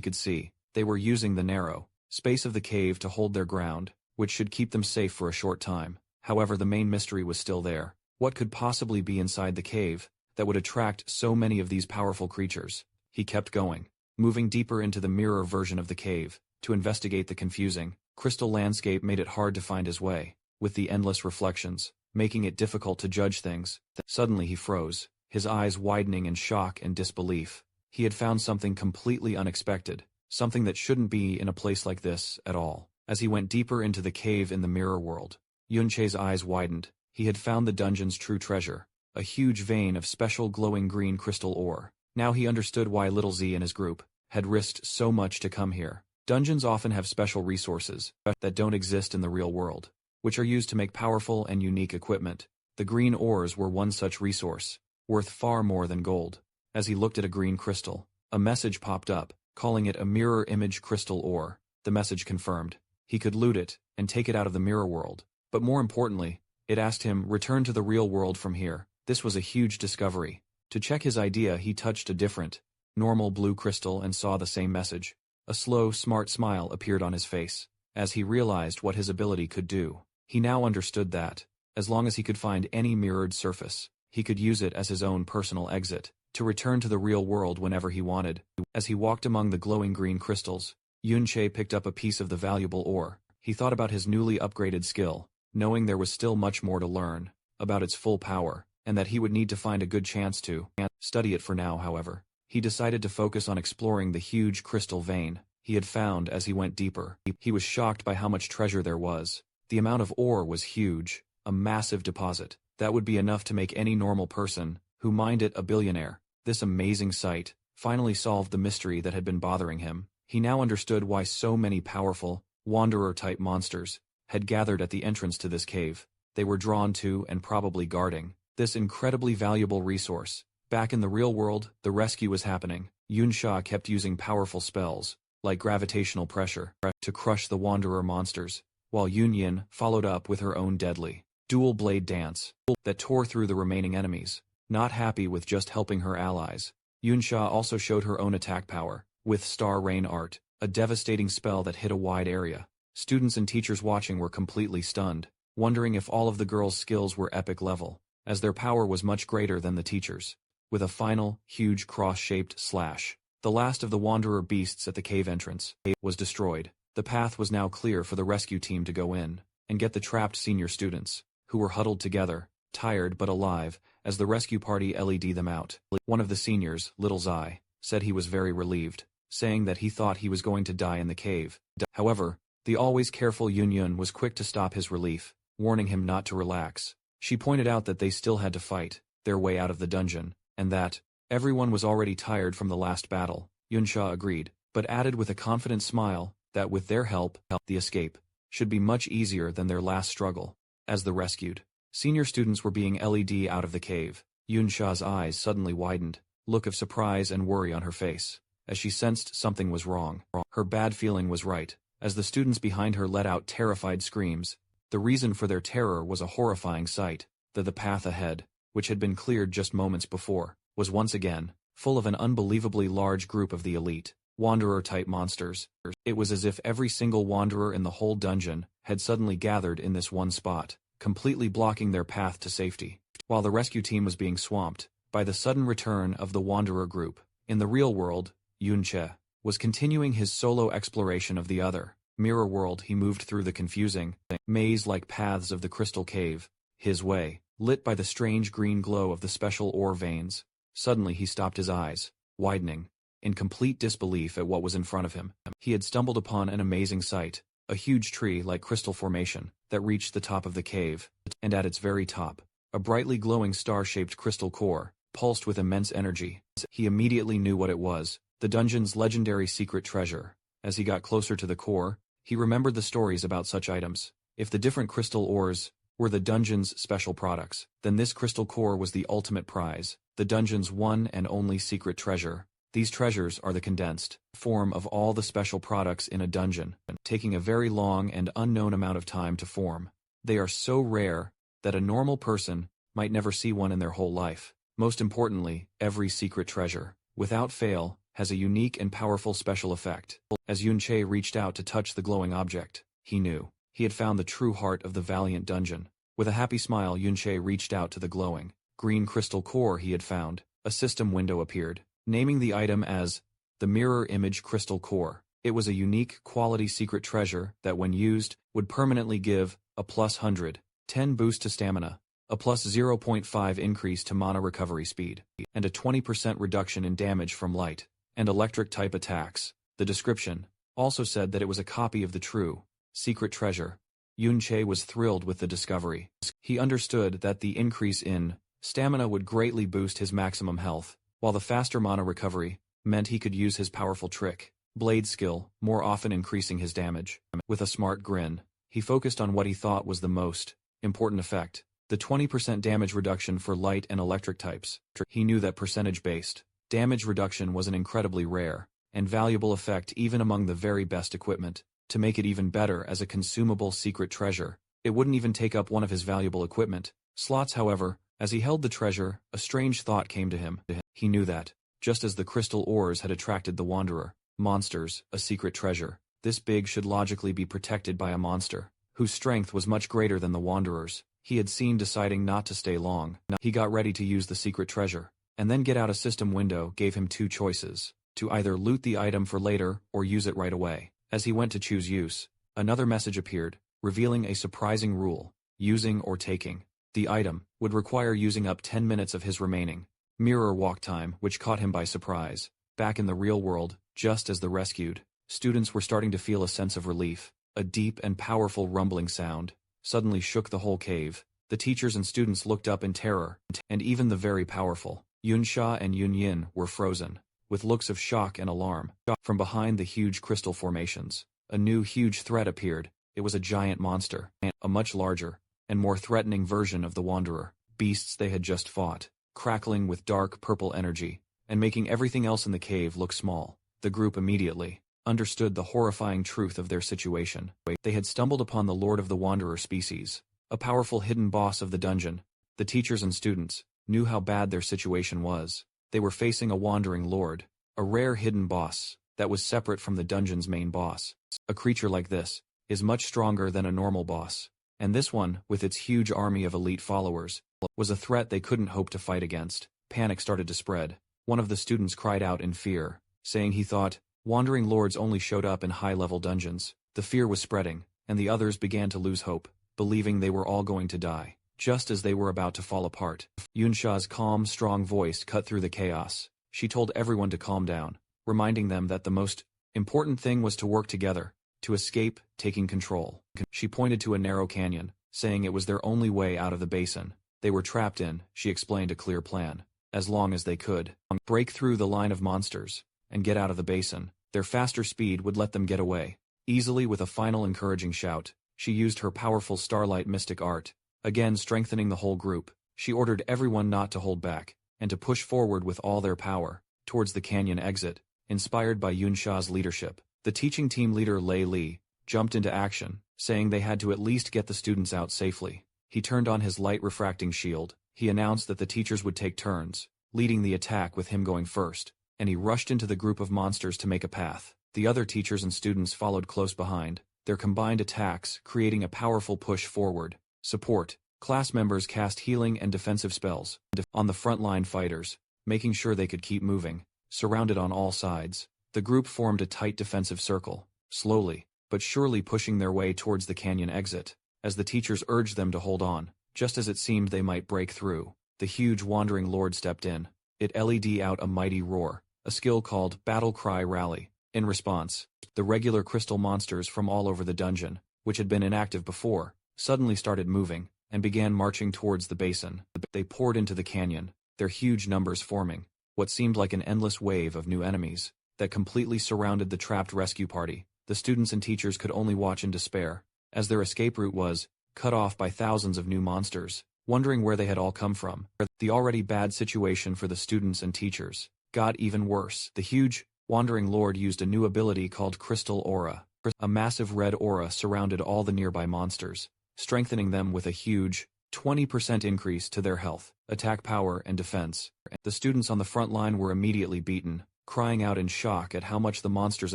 could see they were using the narrow space of the cave to hold their ground, which should keep them safe for a short time. However, the main mystery was still there. What could possibly be inside the cave that would attract so many of these powerful creatures? He kept going, moving deeper into the mirror version of the cave to investigate the confusing crystal landscape. Made it hard to find his way, with the endless reflections, making it difficult to judge things. Suddenly he froze, his eyes widening in shock and disbelief. He had found something completely unexpected, something that shouldn't be in a place like this at all. As he went deeper into the cave in the mirror world, Yunche's eyes widened. He had found the dungeon's true treasure, a huge vein of special glowing green crystal ore. Now he understood why Little Z and his group had risked so much to come here. Dungeons often have special resources that don't exist in the real world, which are used to make powerful and unique equipment. The green ores were one such resource, worth far more than gold. As he looked at a green crystal, a message popped up, calling it a mirror image crystal ore. The message confirmed he could loot it and take it out of the mirror world, but more importantly, it asked him return to the real world from here. This was a huge discovery. To check his idea, he touched a different, normal blue crystal and saw the same message. A slow, smart smile appeared on his face as he realized what his ability could do. He now understood that, as long as he could find any mirrored surface, he could use it as his own personal exit, to return to the real world whenever he wanted. As he walked among the glowing green crystals, Yunche picked up a piece of the valuable ore. He thought about his newly upgraded skill, knowing there was still much more to learn about its full power, and that he would need to find a good chance to study it. For now, however, he decided to focus on exploring the huge crystal vein he had found. As he went deeper, he was shocked by how much treasure there was. The amount of ore was huge, a massive deposit that would be enough to make any normal person who mined it a billionaire. This amazing sight finally solved the mystery that had been bothering him. He now understood why so many powerful, wanderer-type monsters had gathered at the entrance to this cave. They were drawn to and probably guarding this incredibly valuable resource. Back in the real world, the rescue was happening. Yunsha kept using powerful spells, like gravitational pressure, to crush the wanderer monsters, while Yunyin followed up with her own deadly, dual blade dance that tore through the remaining enemies. Not happy with just helping her allies, Yunsha also showed her own attack power, with Star Rain Art, a devastating spell that hit a wide area. Students and teachers watching were completely stunned, wondering if all of the girls' skills were epic level, as their power was much greater than the teachers. With a final, huge cross-shaped slash, the last of the wanderer beasts at the cave entrance was destroyed. The path was now clear for the rescue team to go in and get the trapped senior students, who were huddled together, tired but alive, as the rescue party led them out. One of the seniors, Little Zai, said he was very relieved, saying that he thought he was going to die in the cave. However, the always careful Yunyun was quick to stop his relief, warning him not to relax. She pointed out that they still had to fight their way out of the dungeon, and that everyone was already tired from the last battle. Yunsha agreed, but added with a confident smile that with their help, the escape should be much easier than their last struggle. As the rescued senior students were being led out of the cave, Yunsha's eyes suddenly widened, look of surprise and worry on her face, as she sensed something was wrong. Her bad feeling was right, as the students behind her let out terrified screams. The reason for their terror was a horrifying sight, that the path ahead, which had been cleared just moments before, was once again full of an unbelievably large group of the elite, wanderer-type monsters. It was as if every single wanderer in the whole dungeon had suddenly gathered in this one spot, completely blocking their path to safety, while the rescue team was being swamped by the sudden return of the wanderer group. In the real world, Yunche was continuing his solo exploration of the other mirror world. He moved through the confusing, maze-like paths of the crystal cave, his way lit by the strange green glow of the special ore veins. Suddenly he stopped, his eyes widening in complete disbelief at what was in front of him. He had stumbled upon an amazing sight, a huge tree-like crystal formation that reached the top of the cave, and at its very top, a brightly glowing star-shaped crystal core pulsed with immense energy. He immediately knew what it was, the dungeon's legendary secret treasure. As he got closer to the core, he remembered the stories about such items. If the different crystal ores were the dungeon's special products, then this crystal core was the ultimate prize, the dungeon's one and only secret treasure. These treasures are the condensed form of all the special products in a dungeon, taking a very long and unknown amount of time to form. They are so rare that a normal person might never see one in their whole life. Most importantly, every secret treasure, without fail, has a unique and powerful special effect. As Yunche reached out to touch the glowing object, he knew he had found the true heart of the valiant dungeon. With a happy smile, Yunche reached out to the glowing green crystal core he had found. A system window appeared, naming the item as the Mirror Image Crystal Core. It was a unique quality secret treasure that, when used, would permanently give a plus 110 boost to stamina, a plus 0.5 increase to mana recovery speed, and a 20% reduction in damage from light and electric-type attacks. The description also said that it was a copy of the true secret treasure. Yunche was thrilled with the discovery. He understood that the increase in stamina would greatly boost his maximum health, while the faster mana recovery meant he could use his powerful trick blade skill more often, increasing his damage. With a smart grin, he focused on what he thought was the most important effect, the 20% damage reduction for light and electric types. He knew that percentage-based damage reduction was an incredibly rare and valuable effect even among the very best equipment. To make it even better as a consumable secret treasure, it wouldn't even take up one of his valuable equipment slots. However, as he held the treasure, a strange thought came to him. He knew that, just as the crystal ores had attracted the wanderer monsters, a secret treasure this big should logically be protected by a monster whose strength was much greater than the wanderer's. He had seen deciding not to stay long. He got ready to use the secret treasure, and then get out. A system window gave him two choices, to either loot the item for later or use it right away. As he went to choose use, another message appeared, revealing a surprising rule: using or taking the item would require using up 10 minutes of his remaining mirror walk time, which caught him by surprise. Back in the real world, just as the rescued students were starting to feel a sense of relief, a deep and powerful rumbling sound suddenly shook the whole cave. The teachers and students looked up in terror, and even the very powerful Yunsha and Yunyin were frozen, with looks of shock and alarm. From behind the huge crystal formations, a new huge threat appeared. It was a giant monster, a much larger and more threatening version of the Wanderer beasts they had just fought, crackling with dark purple energy, and making everything else in the cave look small. The group immediately understood the horrifying truth of their situation. They had stumbled upon the Lord of the Wanderer species, a powerful hidden boss of the dungeon. The teachers and students knew how bad their situation was. They were facing a wandering lord, a rare hidden boss that was separate from the dungeon's main boss. A creature like this is much stronger than a normal boss, and this one, with its huge army of elite followers, was a threat they couldn't hope to fight against. Panic started to spread. One of the students cried out in fear, saying he thought wandering lords only showed up in high-level dungeons. The fear was spreading, and the others began to lose hope, believing they were all going to die, just as they were about to fall apart. Yunsha's calm, strong voice cut through the chaos. She told everyone to calm down, reminding them that the most important thing was to work together, to escape, taking control. She pointed to a narrow canyon, saying it was their only way out of the basin they were trapped in. She explained a clear plan. As long as they could break through the line of monsters and get out of the basin, their faster speed would let them get away easily. With a final encouraging shout, she used her powerful starlight mystic art, again strengthening the whole group. She ordered everyone not to hold back, and to push forward with all their power towards the canyon exit. Inspired by Yunsha's leadership, the teaching team leader Lei Li jumped into action. saying they had to at least get the students out safely. He turned on his light refracting shield. He announced that the teachers would take turns, leading the attack with him going first, and he rushed into the group of monsters to make a path. The other teachers and students followed close behind, their combined attacks creating a powerful push forward. Support. Class members cast healing and defensive spells on the frontline fighters, making sure they could keep moving. Surrounded on all sides, the group formed a tight defensive circle, slowly but surely pushing their way towards the canyon exit. As the teachers urged them to hold on, just as it seemed they might break through, the huge Wandering Lord stepped in. It LED out a mighty roar, a skill called Battle Cry Rally. In response, the regular crystal monsters from all over the dungeon, which had been inactive before, suddenly started moving and began marching towards the basin. They poured into the canyon, their huge numbers forming what seemed like an endless wave of new enemies that completely surrounded the trapped rescue party. The students and teachers could only watch in despair, as their escape route was cut off by thousands of new monsters, wondering where they had all come from. The already bad situation for the students and teachers got even worse. The huge Wandering Lord used a new ability called Crystal Aura. A massive red aura surrounded all the nearby monsters, strengthening them with a huge 20% increase to their health, attack power, and defense. The students on the front line were immediately beaten, crying out in shock at how much the monsters'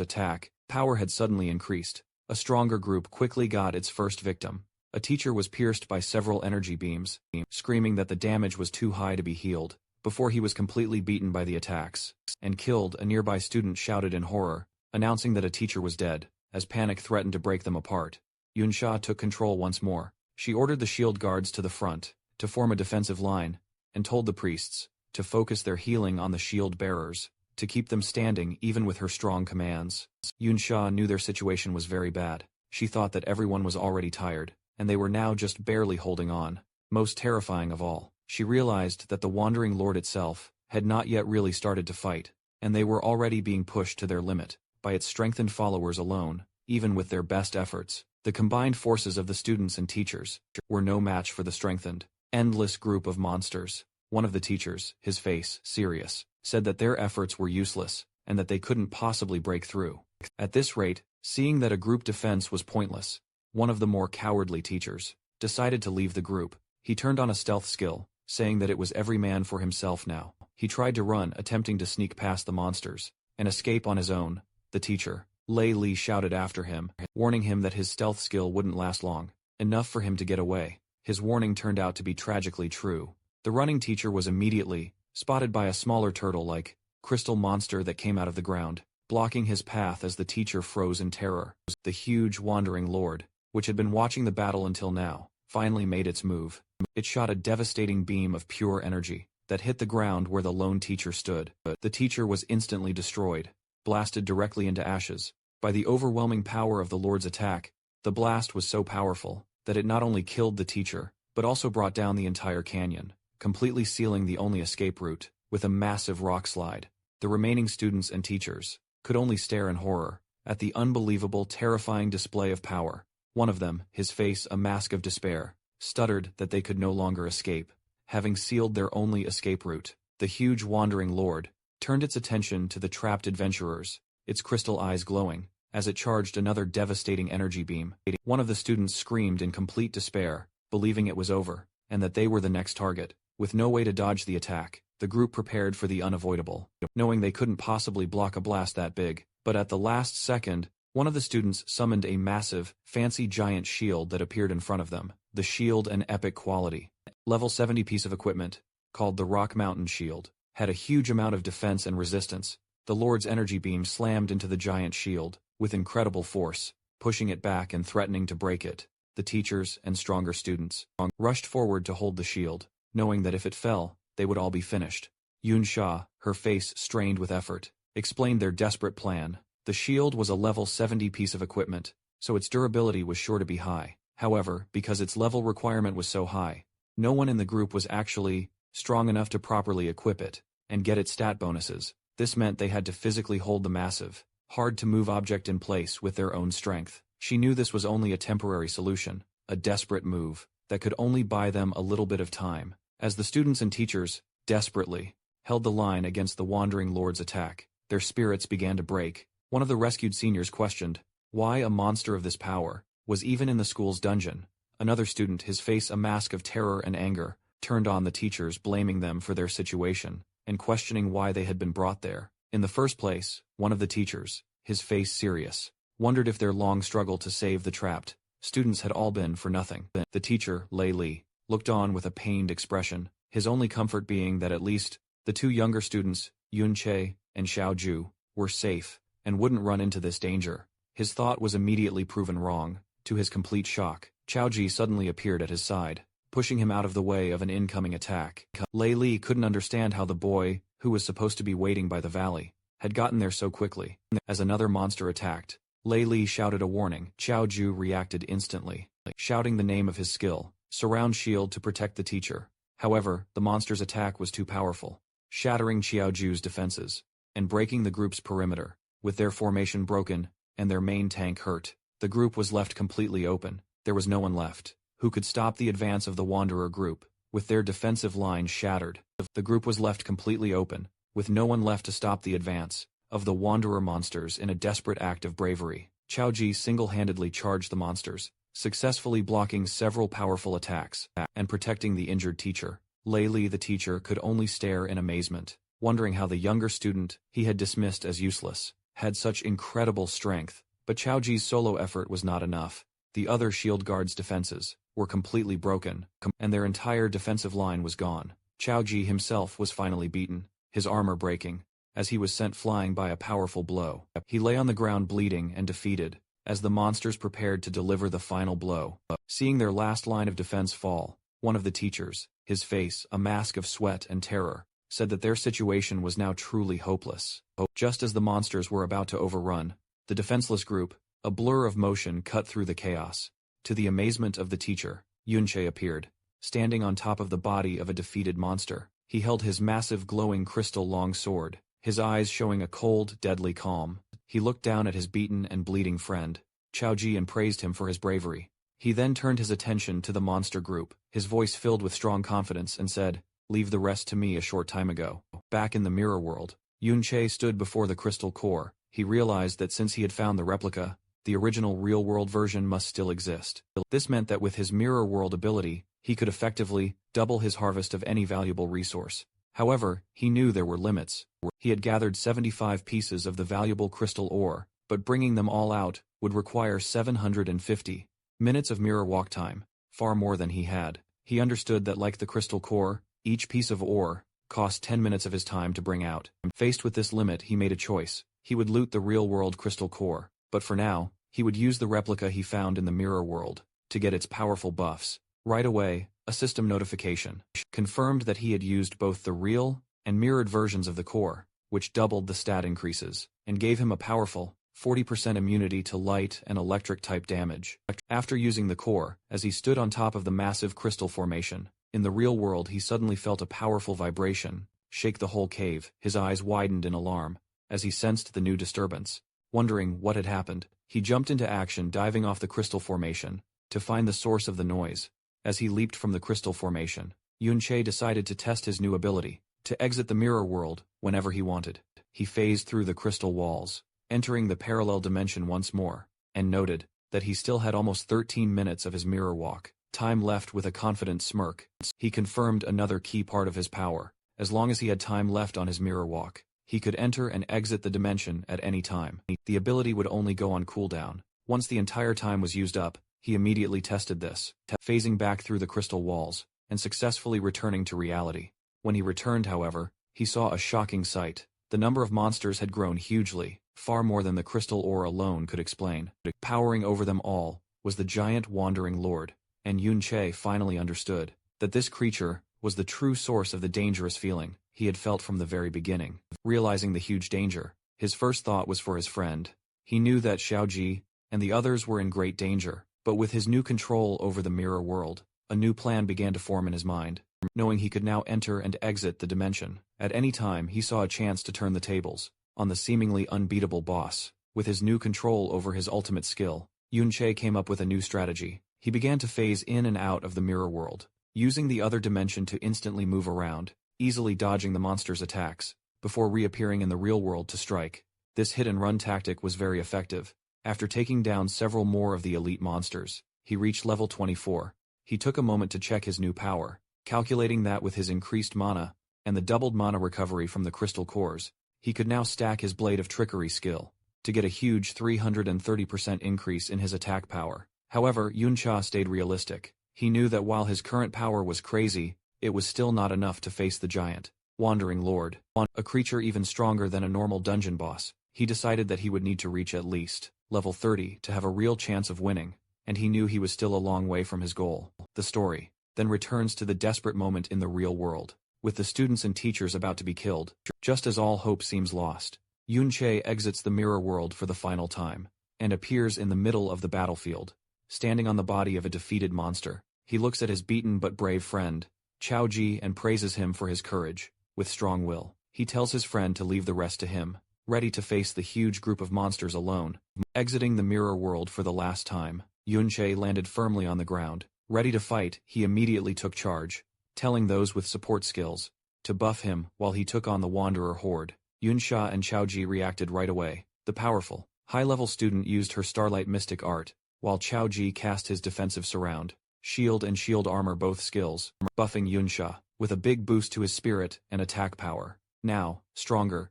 attack power had suddenly increased. A stronger group quickly got its first victim. A teacher was pierced by several energy beams, screaming that the damage was too high to be healed, before he was completely beaten by the attacks and killed. A nearby student shouted in horror, announcing that a teacher was dead, as panic threatened to break them apart. Yunsha took control once more. She ordered the shield guards to the front, to form a defensive line, and told the priests to focus their healing on the shield bearers, to keep them standing even with her strong commands. Yunsha knew their situation was very bad. She thought that everyone was already tired, and they were now just barely holding on. Most terrifying of all, she realized that the Wandering Lord itself had not yet really started to fight, and they were already being pushed to their limit by its strengthened followers alone. Even with their best efforts, the combined forces of the students and teachers were no match for the strengthened, endless group of monsters. One of the teachers, his face serious, said that their efforts were useless, and that they couldn't possibly break through. At this rate, seeing that a group defense was pointless, one of the more cowardly teachers decided to leave the group. He turned on a stealth skill, saying that it was every man for himself now. He tried to run, attempting to sneak past the monsters and escape on his own. The teacher, Lei Li, shouted after him, warning him that his stealth skill wouldn't last long enough for him to get away. His warning turned out to be tragically true. The running teacher was immediately spotted by a smaller turtle-like crystal monster that came out of the ground, blocking his path as the teacher froze in terror. The huge Wandering Lord, which had been watching the battle until now, finally made its move. It shot a devastating beam of pure energy that hit the ground where the lone teacher stood. The teacher was instantly destroyed, blasted directly into ashes. By the overwhelming power of the Lord's attack, the blast was so powerful that it not only killed the teacher, but also brought down the entire canyon, completely sealing the only escape route with a massive rock slide. The remaining students and teachers could only stare in horror at the unbelievable, terrifying display of power. One of them, his face a mask of despair, stuttered that they could no longer escape, having sealed their only escape route. The huge Wandering Lord turned its attention to the trapped adventurers, its crystal eyes glowing, as it charged another devastating energy beam. One of the students screamed in complete despair, believing it was over, and that they were the next target. With no way to dodge the attack, the group prepared for the unavoidable, knowing they couldn't possibly block a blast that big. But at the last second, one of the students summoned a massive, fancy giant shield that appeared in front of them. The shield, an epic quality, level 70 piece of equipment, called the Rock Mountain Shield, had a huge amount of defense and resistance. The Lord's energy beam slammed into the giant shield with incredible force, pushing it back and threatening to break it. The teachers and stronger students rushed forward to hold the shield, knowing that if it fell, they would all be finished. Yunsha, her face strained with effort, explained their desperate plan. The shield was a level 70 piece of equipment, so its durability was sure to be high. However, because its level requirement was so high, no one in the group was actually strong enough to properly equip it and get its stat bonuses. This meant they had to physically hold the massive, hard-to-move object in place with their own strength. She knew this was only a temporary solution, a desperate move that could only buy them a little bit of time. As the students and teachers, desperately, held the line against the Wandering Lord's attack, their spirits began to break. One of the rescued seniors questioned, why a monster of this power was even in the school's dungeon. Another student, his face a mask of terror and anger, turned on the teachers, blaming them for their situation, and questioning why they had been brought there. In the first place, one of the teachers, his face serious, wondered if their long struggle to save the trapped students had all been for nothing. The teacher, Lei Li, looked on with a pained expression, his only comfort being that at least the two younger students, Yun Che and Xiao Ju, were safe and wouldn't run into this danger. His thought was immediately proven wrong. To his complete shock, Xiao Ji suddenly appeared at his side, pushing him out of the way of an incoming attack. Lei Li couldn't understand how the boy, who was supposed to be waiting by the valley, had gotten there so quickly. As another monster attacked, Lei Li shouted a warning. Xiao Ju reacted instantly, shouting the name of his skill, Surround Shield, to protect the teacher. However, the monster's attack was too powerful, shattering Xiao Ju's defenses and breaking the group's perimeter. With their formation broken and their main tank hurt, the group was left completely open. There was no one left who could stop the advance of the Wanderer group. With their defensive line shattered, the group was left completely open, with no one left to stop the advance of the Wanderer monsters. In a desperate act of bravery, Xiao Ji single-handedly charged the monsters, successfully blocking several powerful attacks and protecting the injured teacher. Lei Li, the teacher, could only stare in amazement, wondering how the younger student he had dismissed as useless had such incredible strength. But Xiao Ji's solo effort was not enough. The other shield guards' defenses were completely broken, and their entire defensive line was gone. Xiao Ji himself was finally beaten, his armor breaking, as he was sent flying by a powerful blow. He lay on the ground bleeding and defeated, as the monsters prepared to deliver the final blow. Seeing their last line of defense fall, one of the teachers, his face a mask of sweat and terror, said that their situation was now truly hopeless. Just as the monsters were about to overrun the defenseless group, a blur of motion cut through the chaos. To the amazement of the teacher, Yunche appeared, standing on top of the body of a defeated monster. He held his massive glowing crystal long sword, his eyes showing a cold, deadly calm. He looked down at his beaten and bleeding friend, Xiao Ji, and praised him for his bravery. He then turned his attention to the monster group, his voice filled with strong confidence, and said, "Leave the rest to me." A short time ago, back in the mirror world, Yunche stood before the crystal core. He realized that since he had found the replica, the original real-world version must still exist. This meant that with his mirror world ability, he could effectively double his harvest of any valuable resource. However, he knew there were limits. He had gathered 75 pieces of the valuable crystal ore, but bringing them all out would require 750 minutes of mirror walk time, far more than he had. He understood that, like the crystal core, each piece of ore cost 10 minutes of his time to bring out. Faced with this limit, he made a choice. He would loot the real-world crystal core, but for now, he would use the replica he found in the mirror world to get its powerful buffs. Right away, a system notification confirmed that he had used both the real and mirrored versions of the core, which doubled the stat increases and gave him a powerful 40% immunity to light and electric type damage. After using the core, as he stood on top of the massive crystal formation, in the real world he suddenly felt a powerful vibration shake the whole cave. His eyes widened in alarm as he sensed the new disturbance. Wondering what had happened, he jumped into action, diving off the crystal formation to find the source of the noise. As he leaped from the crystal formation, Yunche decided to test his new ability to exit the mirror world whenever he wanted. He phased through the crystal walls, entering the parallel dimension once more, and noted that he still had almost 13 minutes of his mirror walk time left. With a confident smirk, he confirmed another key part of his power. As long as he had time left on his mirror walk, he could enter and exit the dimension at any time. The ability would only go on cooldown. Once the entire time was used up, he immediately tested this, phasing back through the crystal walls and successfully returning to reality. When he returned, however, he saw a shocking sight. The number of monsters had grown hugely, far more than the crystal ore alone could explain. Powering over them all was the giant wandering lord, and Yunche finally understood that this creature was the true source of the dangerous feeling he had felt from the very beginning. Realizing the huge danger, his first thought was for his friend. He knew that Xiao Ji and the others were in great danger, but with his new control over the mirror world, a new plan began to form in his mind. Knowing he could now enter and exit the dimension at any time, he saw a chance to turn the tables on the seemingly unbeatable boss. With his new control over his ultimate skill, Yunche came up with a new strategy. He began to phase in and out of the mirror world, using the other dimension to instantly move around, easily dodging the monster's attacks, before reappearing in the real world to strike. This hit-and-run tactic was very effective, After taking down several more of the elite monsters, he reached level 24. He took a moment to check his new power, calculating that with his increased mana, and the doubled mana recovery from the crystal cores, he could now stack his Blade of Trickery skill, to get a huge 330% increase in his attack power. However, Yuncha stayed realistic. He knew that while his current power was crazy, it was still not enough to face the giant, Wandering Lord, a creature even stronger than a normal dungeon boss. He decided that he would need to reach at least level 30 to have a real chance of winning, and he knew he was still a long way from his goal. The story then returns to the desperate moment in the real world, with the students and teachers about to be killed. Just as all hope seems lost, Yunche exits the mirror world for the final time, and appears in the middle of the battlefield, standing on the body of a defeated monster. He looks at his beaten but brave friend, Chaoji, and praises him for his courage. With strong will, he tells his friend to leave the rest to him, ready to face the huge group of monsters alone. Exiting the mirror world for the last time, Yunche landed firmly on the ground. Ready to fight, he immediately took charge, telling those with support skills to buff him while he took on the Wanderer horde. Yunsha and Chaoji reacted right away. The powerful, high-level student used her Starlight Mystic art, while Chaoji cast his defensive surround, shield and shield armor both skills, buffing Yunsha, with a big boost to his spirit and attack power. Now, stronger,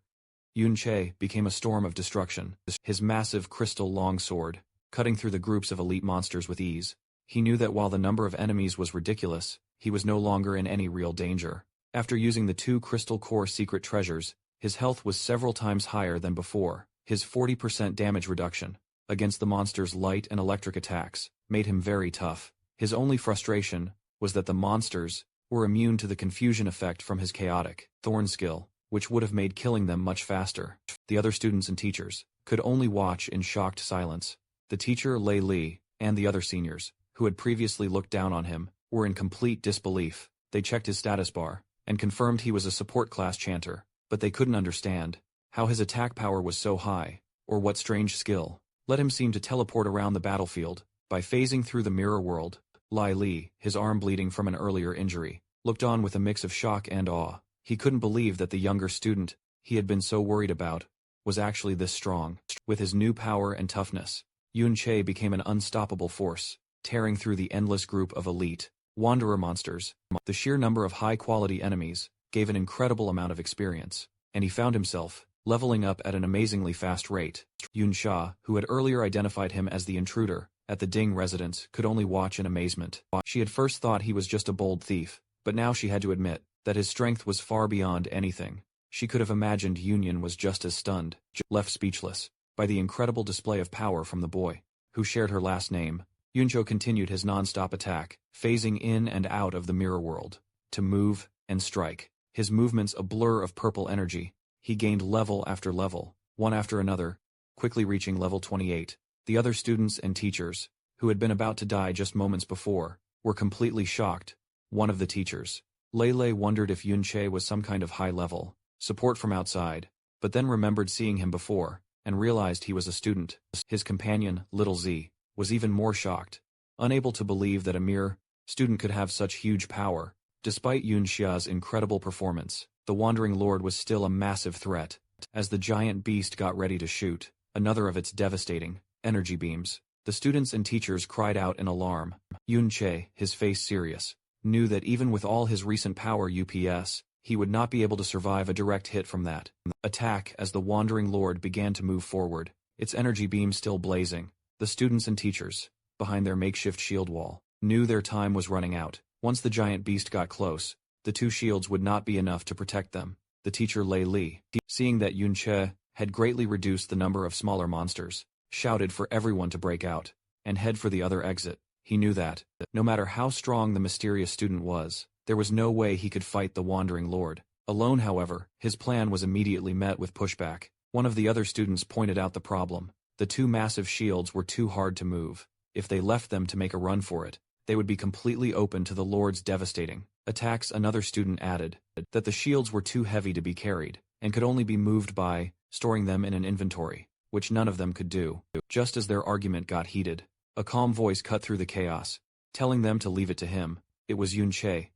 Yunche became a storm of destruction, his massive crystal longsword, cutting through the groups of elite monsters with ease. He knew that while the number of enemies was ridiculous, he was no longer in any real danger. After using the 2 crystal core secret treasures, his health was several times higher than before. His 40% damage reduction against the monster's light and electric attacks made him very tough. His only frustration was that the monsters were immune to the confusion effect from his chaotic thorn skill, which would have made killing them much faster. The other students and teachers could only watch in shocked silence. The teacher, Lei Li, and the other seniors, who had previously looked down on him, were in complete disbelief. They checked his status bar and confirmed he was a support class chanter, but they couldn't understand how his attack power was so high, or what strange skill let him seem to teleport around the battlefield by phasing through the mirror world. Lai Li, his arm bleeding from an earlier injury, looked on with a mix of shock and awe. He couldn't believe that the younger student he had been so worried about was actually this strong. With his new power and toughness, Yunche became an unstoppable force, tearing through the endless group of elite wanderer monsters. The sheer number of high-quality enemies gave an incredible amount of experience, and he found himself leveling up at an amazingly fast rate. Yunsha, who had earlier identified him as the intruder at the Ding residence, could only watch in amazement. She had first thought he was just a bold thief, but now she had to admit that his strength was far beyond anything she could have imagined. Union was just as stunned, left speechless, by the incredible display of power from the boy, who shared her last name. Yuncho continued his non-stop attack, phasing in and out of the mirror world, to move and strike, his movements a blur of purple energy. He gained level after level, one after another, quickly reaching level 28. The other students and teachers, who had been about to die just moments before, were completely shocked. One of the teachers, Lei, wondered if Yunche was some kind of high-level support from outside, but then remembered seeing him before, and realized he was a student. His companion, Little Z, was even more shocked, unable to believe that a mere student could have such huge power. Despite Yunxia's incredible performance, the Wandering Lord was still a massive threat. As the giant beast got ready to shoot another of its devastating energy beams, the students and teachers cried out in alarm. Yunche, his face serious, knew that even with all his recent power UPS, he would not be able to survive a direct hit from that attack. As the Wandering Lord began to move forward, its energy beam still blazing, the students and teachers, behind their makeshift shield wall, knew their time was running out. Once the giant beast got close, the 2 shields would not be enough to protect them. The teacher Lei Li, seeing that Yunche had greatly reduced the number of smaller monsters, shouted for everyone to break out and head for the other exit. He knew that, no matter how strong the mysterious student was, there was no way he could fight the Wandering Lord alone. However, his plan was immediately met with pushback. One of the other students pointed out the problem. The 2 massive shields were too hard to move. If they left them to make a run for it, they would be completely open to the Lord's devastating attacks. Another student added that the shields were too heavy to be carried, and could only be moved by storing them in an inventory, which none of them could do. Just as their argument got heated, a calm voice cut through the chaos, telling them to leave it to him. It was Yunche.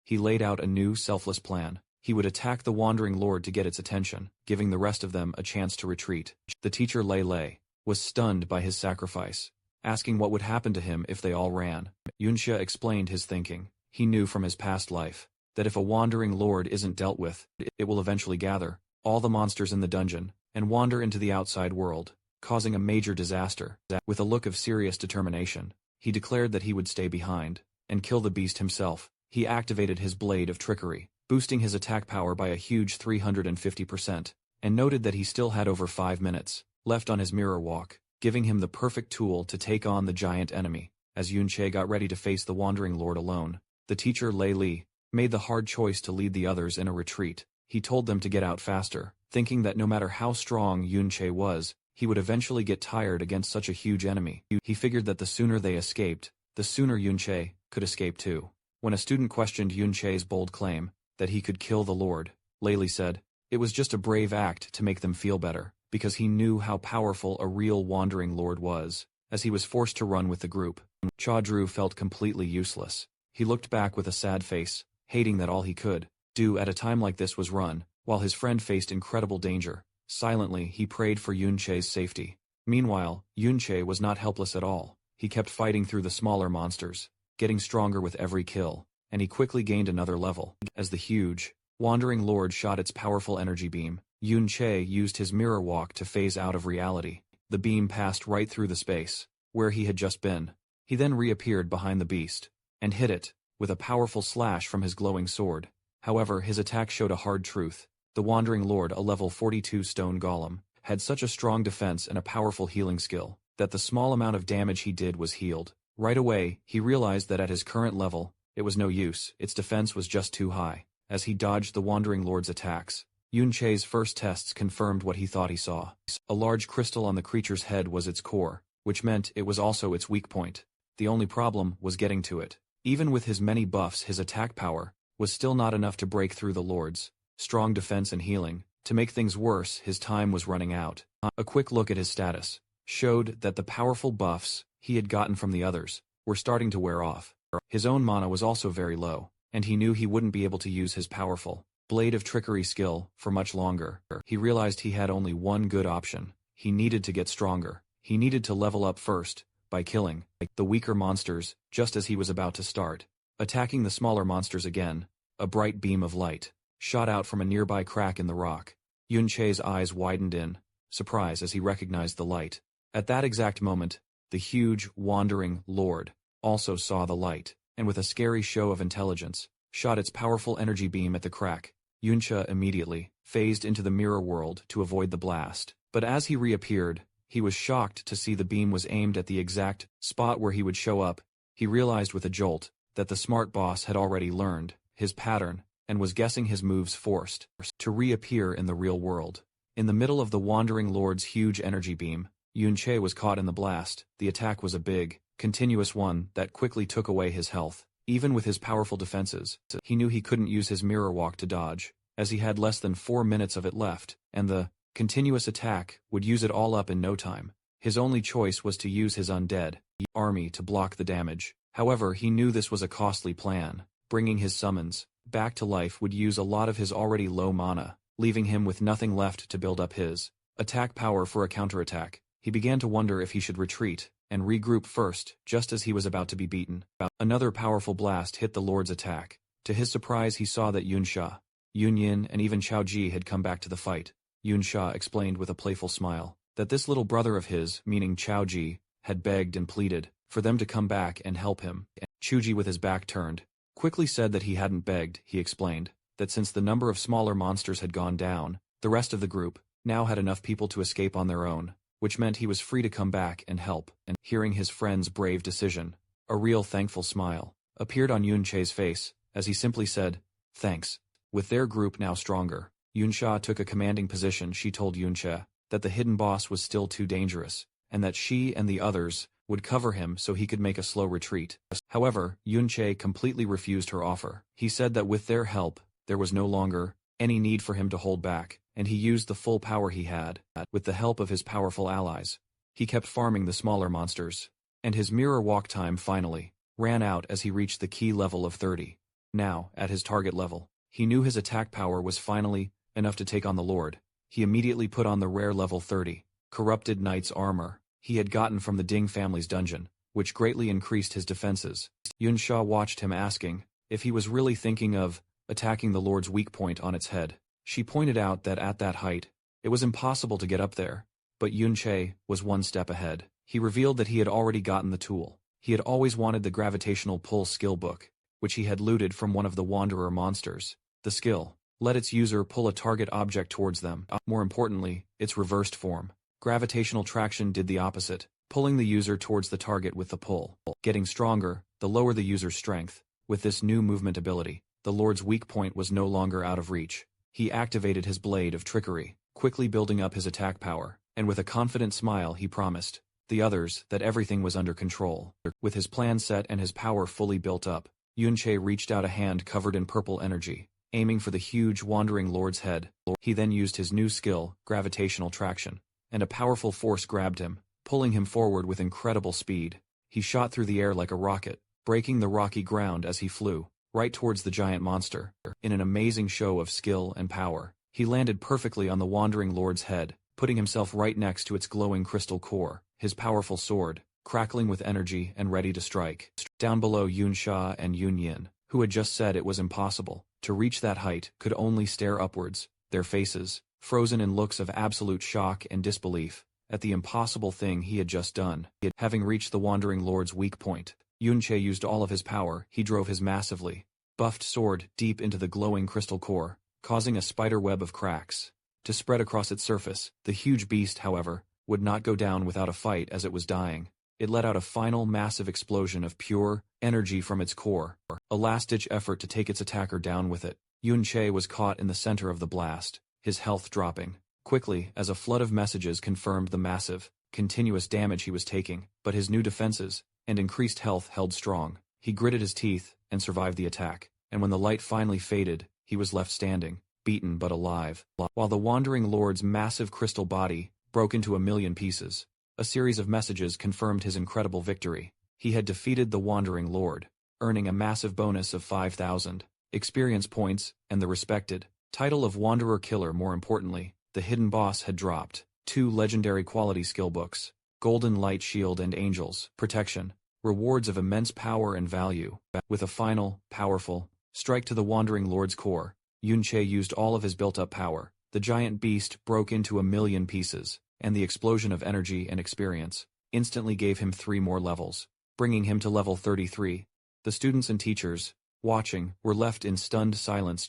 He laid out a new, selfless plan. He would attack the Wandering Lord to get its attention, giving the rest of them a chance to retreat. The teacher Lei was stunned by his sacrifice, asking what would happen to him if they all ran. Yunsha explained his thinking. He knew from his past life that if a wandering lord isn't dealt with, it will eventually gather all the monsters in the dungeon and wander into the outside world, causing a major disaster. With a look of serious determination, he declared that he would stay behind and kill the beast himself. He activated his blade of trickery, boosting his attack power by a huge 350%, and noted that he still had over 5 minutes left on his mirror walk, giving him the perfect tool to take on the giant enemy. As Yunche got ready to face the wandering lord alone, the teacher Lei Li made the hard choice to lead the others in a retreat. He told them to get out faster, thinking that no matter how strong Yunche was, he would eventually get tired against such a huge enemy. He figured that the sooner they escaped, the sooner Yunche could escape too. When a student questioned Yunche's bold claim that he could kill the lord, Lei Li said, it was just a brave act to make them feel better, because he knew how powerful a real wandering lord was. As he was forced to run with the group, Chaudru felt completely useless. He looked back with a sad face, hating that all he could do at a time like this was run, while his friend faced incredible danger. Silently, he prayed for Yunche's safety. Meanwhile, Yunche was not helpless at all. He kept fighting through the smaller monsters, getting stronger with every kill, and he quickly gained another level. As the huge, wandering lord shot its powerful energy beam, Yunche used his mirror walk to phase out of reality. The beam passed right through the space where he had just been. He then reappeared behind the beast and hit it with a powerful slash from his glowing sword. However, his attack showed a hard truth. The wandering lord, a level 42 stone golem, had such a strong defense and a powerful healing skill that the small amount of damage he did was healed. Right away, he realized that at his current level, it was no use. Its defense was just too high. As he dodged the wandering lord's attacks, Yunche's first tests confirmed what he thought he saw. A large crystal on the creature's head was its core, which meant it was also its weak point. The only problem was getting to it. Even with his many buffs, his attack power was still not enough to break through the lord's strong defense and healing. To make things worse, his time was running out. A quick look at his status showed that the powerful buffs he had gotten from the others were starting to wear off. His own mana was also very low, and he knew he wouldn't be able to use his powerful blade of trickery skill for much longer. He realized he had only one good option. He needed to get stronger. He needed to level up first by killing the weaker monsters just as he was about to start attacking the smaller monsters again. A bright beam of light shot out from a nearby crack in the rock. Yunche's eyes widened in surprise as he recognized the light. At that exact moment, the huge, wandering lord also saw the light, and with a scary show of intelligence, shot its powerful energy beam at the crack. Yunche immediately phased into the mirror world to avoid the blast. But as he reappeared, he was shocked to see the beam was aimed at the exact spot where he would show up. He realized with a jolt that the smart boss had already learned his pattern and was guessing his moves, forced to reappear in the real world. In the middle of the wandering lord's huge energy beam, Yunche was caught in the blast. The attack was a big, continuous one that quickly took away his health. Even with his powerful defenses, he knew he couldn't use his mirror walk to dodge, as he had less than 4 minutes of it left, and the continuous attack would use it all up in no time. His only choice was to use his undead army to block the damage. However, he knew this was a costly plan. Bringing his summons back to life would use a lot of his already low mana, leaving him with nothing left to build up his attack power for a counterattack. He began to wonder if he should retreat and regroup first, just as he was about to be beaten. Another powerful blast hit the lord's attack. To his surprise, he saw that Yunsha, Yunyin, and even Chaoji had come back to the fight. Yunsha explained with a playful smile that this little brother of his, meaning Chaoji, had begged and pleaded for them to come back and help him. Chuji, with his back turned, quickly said that he hadn't begged. He explained that since the number of smaller monsters had gone down, the rest of the group now had enough people to escape on their own, which meant he was free to come back and help. And hearing his friend's brave decision, a real thankful smile appeared on Yunche's face as he simply said, "Thanks." With their group now stronger, Yunsha took a commanding position. She told Yunche that the hidden boss was still too dangerous, and that she and the others would cover him so he could make a slow retreat. However, Yunche completely refused her offer. He said that with their help, there was no longer any need for him to hold back, and he used the full power he had. With the help of his powerful allies, he kept farming the smaller monsters, and his mirror walk time finally ran out as he reached the key level of 30. Now, at his target level, he knew his attack power was finally enough to take on the Lord. He immediately put on the rare level 30 corrupted knight's armor he had gotten from the Ding family's dungeon, which greatly increased his defenses. Yunsha watched him, asking if he was really thinking of attacking the Lord's weak point on its head. She pointed out that at that height, it was impossible to get up there, but Yunche was one step ahead. He revealed that he had already gotten the tool. He had always wanted the gravitational pull skill book, which he had looted from one of the Wanderer monsters. The skill let its user pull a target object towards them. More importantly, its reversed form. Gravitational traction did the opposite, pulling the user towards the target with the pull. Getting stronger, the lower the user's strength. With this new movement ability, the Lord's weak point was no longer out of reach. He activated his blade of trickery, quickly building up his attack power, and with a confident smile he promised the others that everything was under control. With his plan set and his power fully built up, Yunche reached out a hand covered in purple energy, aiming for the huge wandering lord's head. He then used his new skill, gravitational traction, and a powerful force grabbed him, pulling him forward with incredible speed. He shot through the air like a rocket, breaking the rocky ground as he flew, right towards the giant monster. In an amazing show of skill and power, he landed perfectly on the wandering lord's head, putting himself right next to its glowing crystal core, his powerful sword, crackling with energy and ready to strike. Down below, Yunsha and Yunyin, who had just said it was impossible to reach that height, could only stare upwards, their faces frozen in looks of absolute shock and disbelief at the impossible thing he had just done. Having reached the wandering lord's weak point, Yunche used all of his power. He drove his massively buffed sword deep into the glowing crystal core, causing a spider web of cracks to spread across its surface. The huge beast, however, would not go down without a fight. As it was dying, it let out a final massive explosion of pure energy from its core, a last-ditch effort to take its attacker down with it. Yunche was caught in the center of the blast, his health dropping quickly as a flood of messages confirmed the massive, continuous damage he was taking, but his new defenses and increased health held strong. He gritted his teeth and survived the attack, and when the light finally faded, he was left standing, beaten but alive, while the wandering lord's massive crystal body broke into a million pieces. A series of messages confirmed his incredible victory. He had defeated the wandering lord, earning a massive bonus of 5,000 experience points and the respected title of Wanderer Killer. More importantly, the hidden boss had dropped 2 legendary quality skill books, Golden Light Shield and Angel's Protection, rewards of immense power and value. With a final, powerful strike to the wandering lord's core, Yunche used all of his built-up power. The giant beast broke into a million pieces, and the explosion of energy and experience instantly gave him 3 more levels, bringing him to level 33. The students and teachers, watching, were left in stunned silence.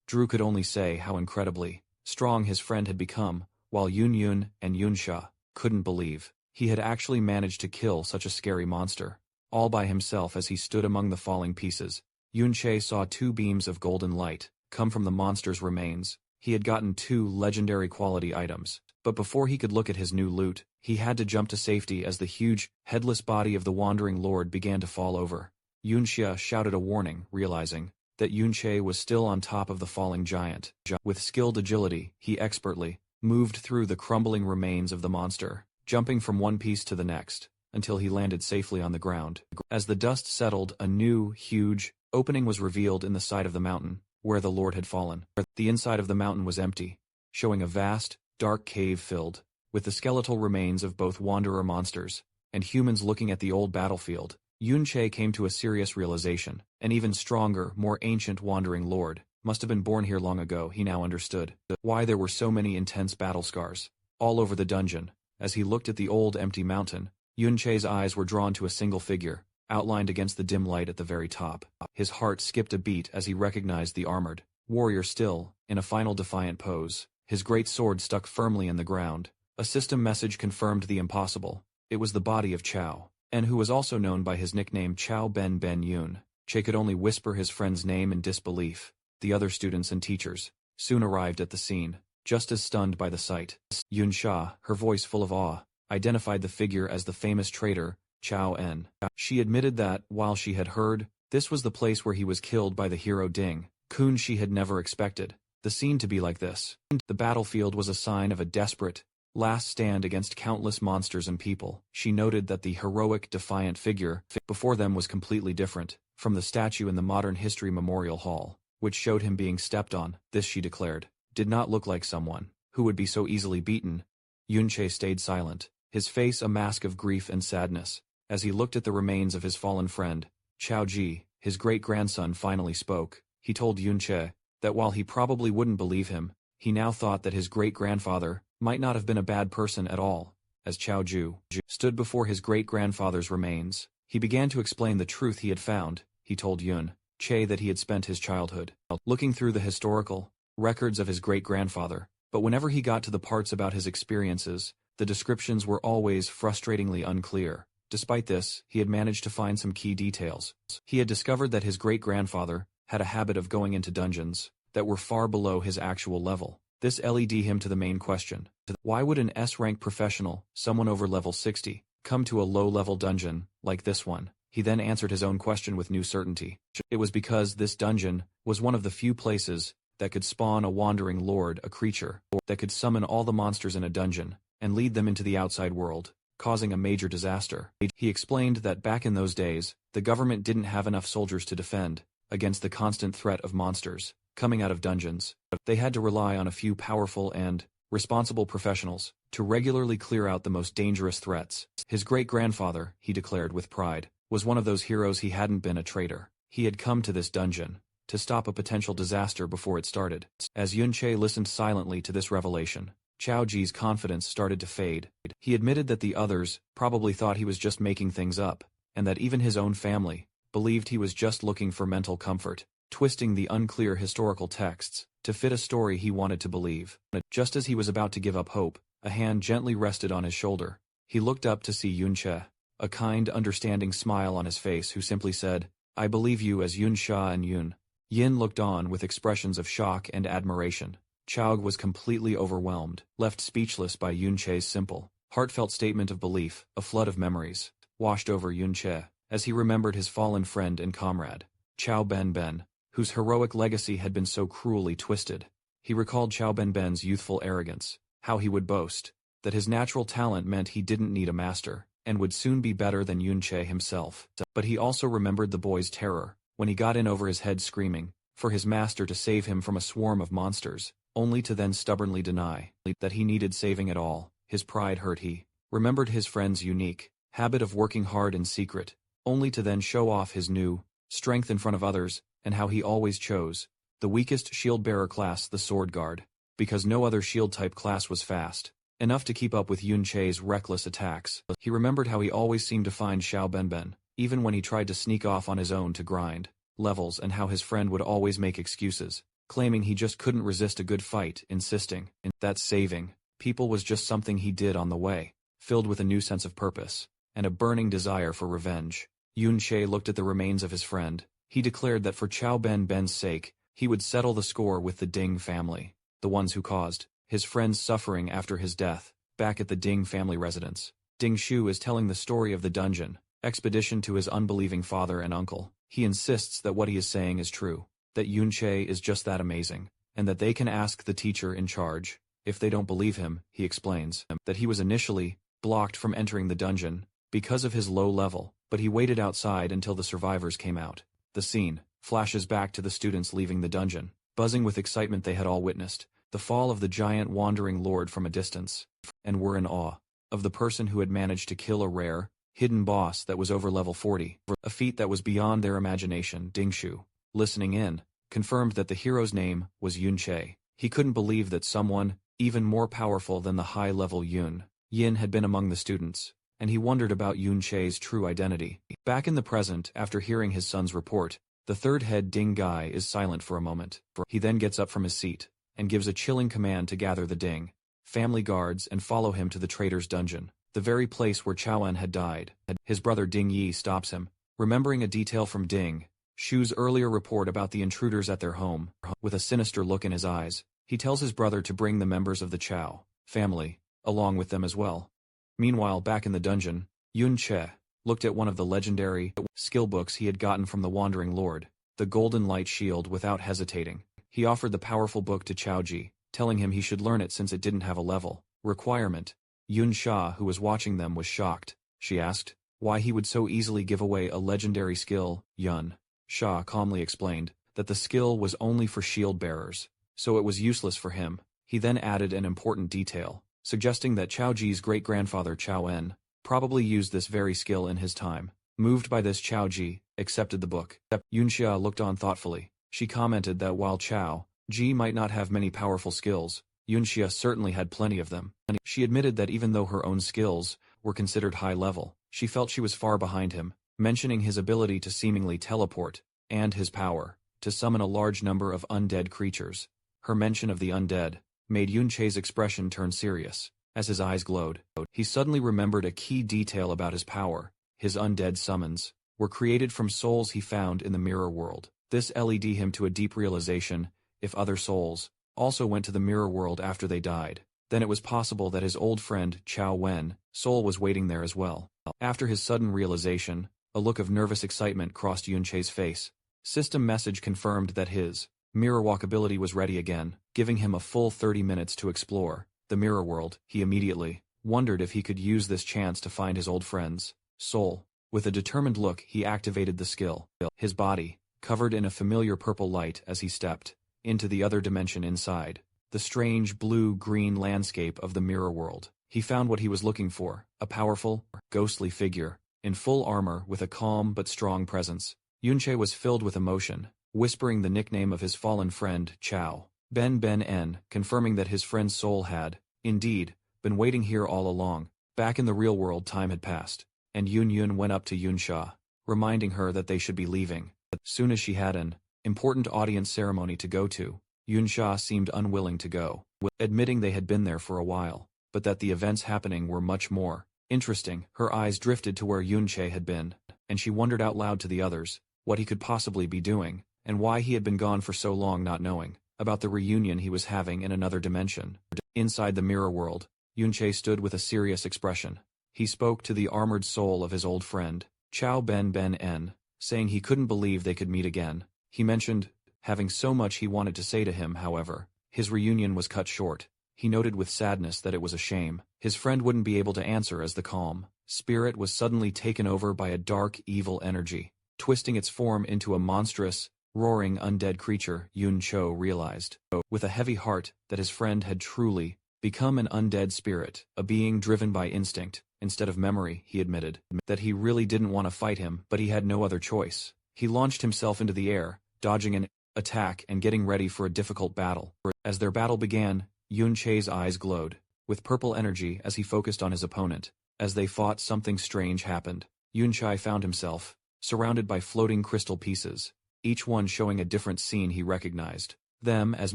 Drew could only say how incredibly strong his friend had become, while Yunyun and Yunsha couldn't believe he had actually managed to kill such a scary monster, all by himself. As he stood among the falling pieces, Yunche saw 2 beams of golden light come from the monster's remains. He had gotten 2 legendary quality items, but before he could look at his new loot, he had to jump to safety as the huge, headless body of the wandering lord began to fall over. Yunxia shouted a warning, realizing that Yunche was still on top of the falling giant. With skilled agility, he expertly moved through the crumbling remains of the monster, jumping from one piece to the next, until he landed safely on the ground. As the dust settled, a new, huge opening was revealed in the side of the mountain, where the lord had fallen. The inside of the mountain was empty, showing a vast, dark cave filled with the skeletal remains of both wanderer monsters and humans. Looking at the old battlefield, Yunche came to a serious realization. An even stronger, more ancient wandering lord must have been born here long ago. He now understood why there were so many intense battle scars all over the dungeon. As he looked at the old empty mountain, Yunche's eyes were drawn to a single figure, outlined against the dim light at the very top. His heart skipped a beat as he recognized the armored warrior still in a final defiant pose, his great sword stuck firmly in the ground. A system message confirmed the impossible. It was the body of Chao, and who was also known by his nickname Chao Ben Ben Yun. Che could only whisper his friend's name in disbelief. The other students and teachers soon arrived at the scene, just as stunned by the sight. Yun Sha, her voice full of awe, identified the figure as the famous traitor, Chao En. She admitted that, while she had heard this was the place where he was killed by the hero Ding Kun, she had never expected the scene to be like this. The battlefield was a sign of a desperate last stand against countless monsters and people. She noted that the heroic, defiant figure before them was completely different from the statue in the Modern History Memorial Hall, which showed him being stepped on. This, she declared, did not look like someone who would be so easily beaten. Yunche stayed silent, his face a mask of grief and sadness. As he looked at the remains of his fallen friend, Chao Ji, his great-grandson finally spoke. He told Yunche that while he probably wouldn't believe him, he now thought that his great-grandfather might not have been a bad person at all. As Chao Ju stood before his great-grandfather's remains, he began to explain the truth he had found. He told Yunche that he had spent his childhood looking through the historical records of his great-grandfather, but whenever he got to the parts about his experiences, the descriptions were always frustratingly unclear. Despite this, he had managed to find some key details. He had discovered that his great-grandfather had a habit of going into dungeons that were far below his actual level. This led him to the main question. Why would an S-rank professional, someone over level 60, come to a low-level dungeon like this one? He then answered his own question with new certainty. It was because this dungeon was one of the few places that could spawn a wandering lord, a creature that could summon all the monsters in a dungeon and lead them into the outside world, causing a major disaster. He explained that back in those days, the government didn't have enough soldiers to defend against the constant threat of monsters coming out of dungeons. They had to rely on a few powerful and responsible professionals to regularly clear out the most dangerous threats. His great-grandfather, he declared with pride, was one of those heroes. He hadn't been a traitor. He had come to this dungeon to stop a potential disaster before it started. As Yunche listened silently to this revelation, Chao Ji's confidence started to fade. He admitted that the others probably thought he was just making things up, and that even his own family believed he was just looking for mental comfort, twisting the unclear historical texts to fit a story he wanted to believe. Just as he was about to give up hope, a hand gently rested on his shoulder. He looked up to see Yunche, a kind, understanding smile on his face, who simply said, "I believe you," as Yunsha and Yin looked on with expressions of shock and admiration. Chao was completely overwhelmed, left speechless by Yunche's simple, heartfelt statement of belief. A flood of memories washed over Yunche as he remembered his fallen friend and comrade, Chao Ben, whose heroic legacy had been so cruelly twisted. He recalled Chao Ben's youthful arrogance, how he would boast that his natural talent meant he didn't need a master, and would soon be better than Yunche himself. But he also remembered the boy's terror when he got in over his head screaming for his master to save him from a swarm of monsters, only to then stubbornly deny that he needed saving at all. His pride hurt. He remembered his friend's unique habit of working hard in secret, only to then show off his new strength in front of others, and how he always chose the weakest shield-bearer class, the sword guard, because no other shield-type class was fast enough to keep up with Yunche's reckless attacks. He remembered how he always seemed to find Chao Ben, even when he tried to sneak off on his own to grind levels, and how his friend would always make excuses, claiming he just couldn't resist a good fight, insisting that saving people was just something he did on the way, filled with a new sense of purpose and a burning desire for revenge. Yunche looked at the remains of his friend. He declared that for Chao Ben's sake, he would settle the score with the Ding family, the ones who caused his friend's suffering after his death. Back at the Ding family residence, Ding Shu is telling the story of the dungeon expedition to his unbelieving father and uncle. He insists that what he is saying is true, that Yunche is just that amazing, and that they can ask the teacher in charge. If they don't believe him, he explains that he was initially blocked from entering the dungeon because of his low level, but he waited outside until the survivors came out. The scene flashes back to the students leaving the dungeon, buzzing with excitement. They had all witnessed the fall of the giant wandering lord from a distance, and were in awe of the person who had managed to kill a rare, hidden boss that was over level 40, a feat that was beyond their imagination. Ding Shu, listening in, confirmed that the hero's name was Yunche. He couldn't believe that someone even more powerful than the high-level Yin had been among the students, and he wondered about Yunche's true identity. Back in the present, after hearing his son's report, the third head Ding guy is silent for a moment. He then gets up from his seat and gives a chilling command to gather the Ding family guards and follow him to the traitor's dungeon, the very place where Chaoan had died. His brother Ding Yi stops him, remembering a detail from Ding Shu's earlier report about the intruders at their home. With a sinister look in his eyes, he tells his brother to bring the members of the Chao family along with them as well. Meanwhile, back in the dungeon, Yunche looked at one of the legendary skill books he had gotten from the Wandering Lord, the Golden Light Shield, without hesitating. He offered the powerful book to Chao Ji, telling him he should learn it since it didn't have a level requirement. Yun Sha, who was watching them, was shocked. She asked why he would so easily give away a legendary skill. Yun Sha calmly explained that the skill was only for shield bearers, so it was useless for him. He then added an important detail. suggesting that Chao Ji's great-grandfather Chao En probably used this very skill in his time. Moved by this, Chao Ji accepted the book. Yunxia looked on thoughtfully. She commented that while Chao Ji might not have many powerful skills, Yunxia certainly had plenty of them. She admitted that even though her own skills were considered high level, she felt she was far behind him, mentioning his ability to seemingly teleport, and his power to summon a large number of undead creatures. Her mention of the undead made Yunche's expression turn serious. As his eyes glowed, he suddenly remembered a key detail about his power. His undead summons were created from souls he found in the mirror world. This led him to a deep realization: if other souls also went to the mirror world after they died, then it was possible that his old friend Chao Wen's soul was waiting there as well. After his sudden realization, a look of nervous excitement crossed Yunche's face. System message confirmed that his mirror walk ability was ready again, giving him a full 30 minutes to explore the mirror world. He immediately wondered if he could use this chance to find his old friend's soul. With a determined look, he activated the skill. His body covered in a familiar purple light as he stepped into the other dimension inside the strange blue-green landscape of the mirror world. He found what he was looking for: a powerful, ghostly figure in full armor with a calm but strong presence. Yunche was filled with emotion, whispering the nickname of his fallen friend Chao Ben, confirming that his friend's soul had, indeed, been waiting here all along. Back in the real world, time had passed, and Yun went up to Yunsha, reminding her that they should be leaving. Soon as she had an important audience ceremony to go to, Yunsha seemed unwilling to go, admitting they had been there for a while, but that the events happening were much more interesting. Her eyes drifted to where Yunche had been, and she wondered out loud to the others what he could possibly be doing, and why he had been gone for so long, not knowing about the reunion he was having in another dimension. Inside the mirror world, Yunche stood with a serious expression. He spoke to the armored soul of his old friend, Chao Ben, saying he couldn't believe they could meet again. He mentioned having so much he wanted to say to him. However, his reunion was cut short. He noted with sadness that it was a shame his friend wouldn't be able to answer, as the calm spirit was suddenly taken over by a dark, evil energy, twisting its form into a monstrous, roaring undead creature. Yun Cho realized, with a heavy heart, that his friend had truly become an undead spirit, a being driven by instinct instead of memory. He admitted that he really didn't want to fight him, but he had no other choice. He launched himself into the air, dodging an attack and getting ready for a difficult battle. As their battle began, Yun Che's eyes glowed with purple energy as he focused on his opponent. As they fought, something strange happened. Yun Chai found himself surrounded by floating crystal pieces, each one showing a different scene. He recognized them as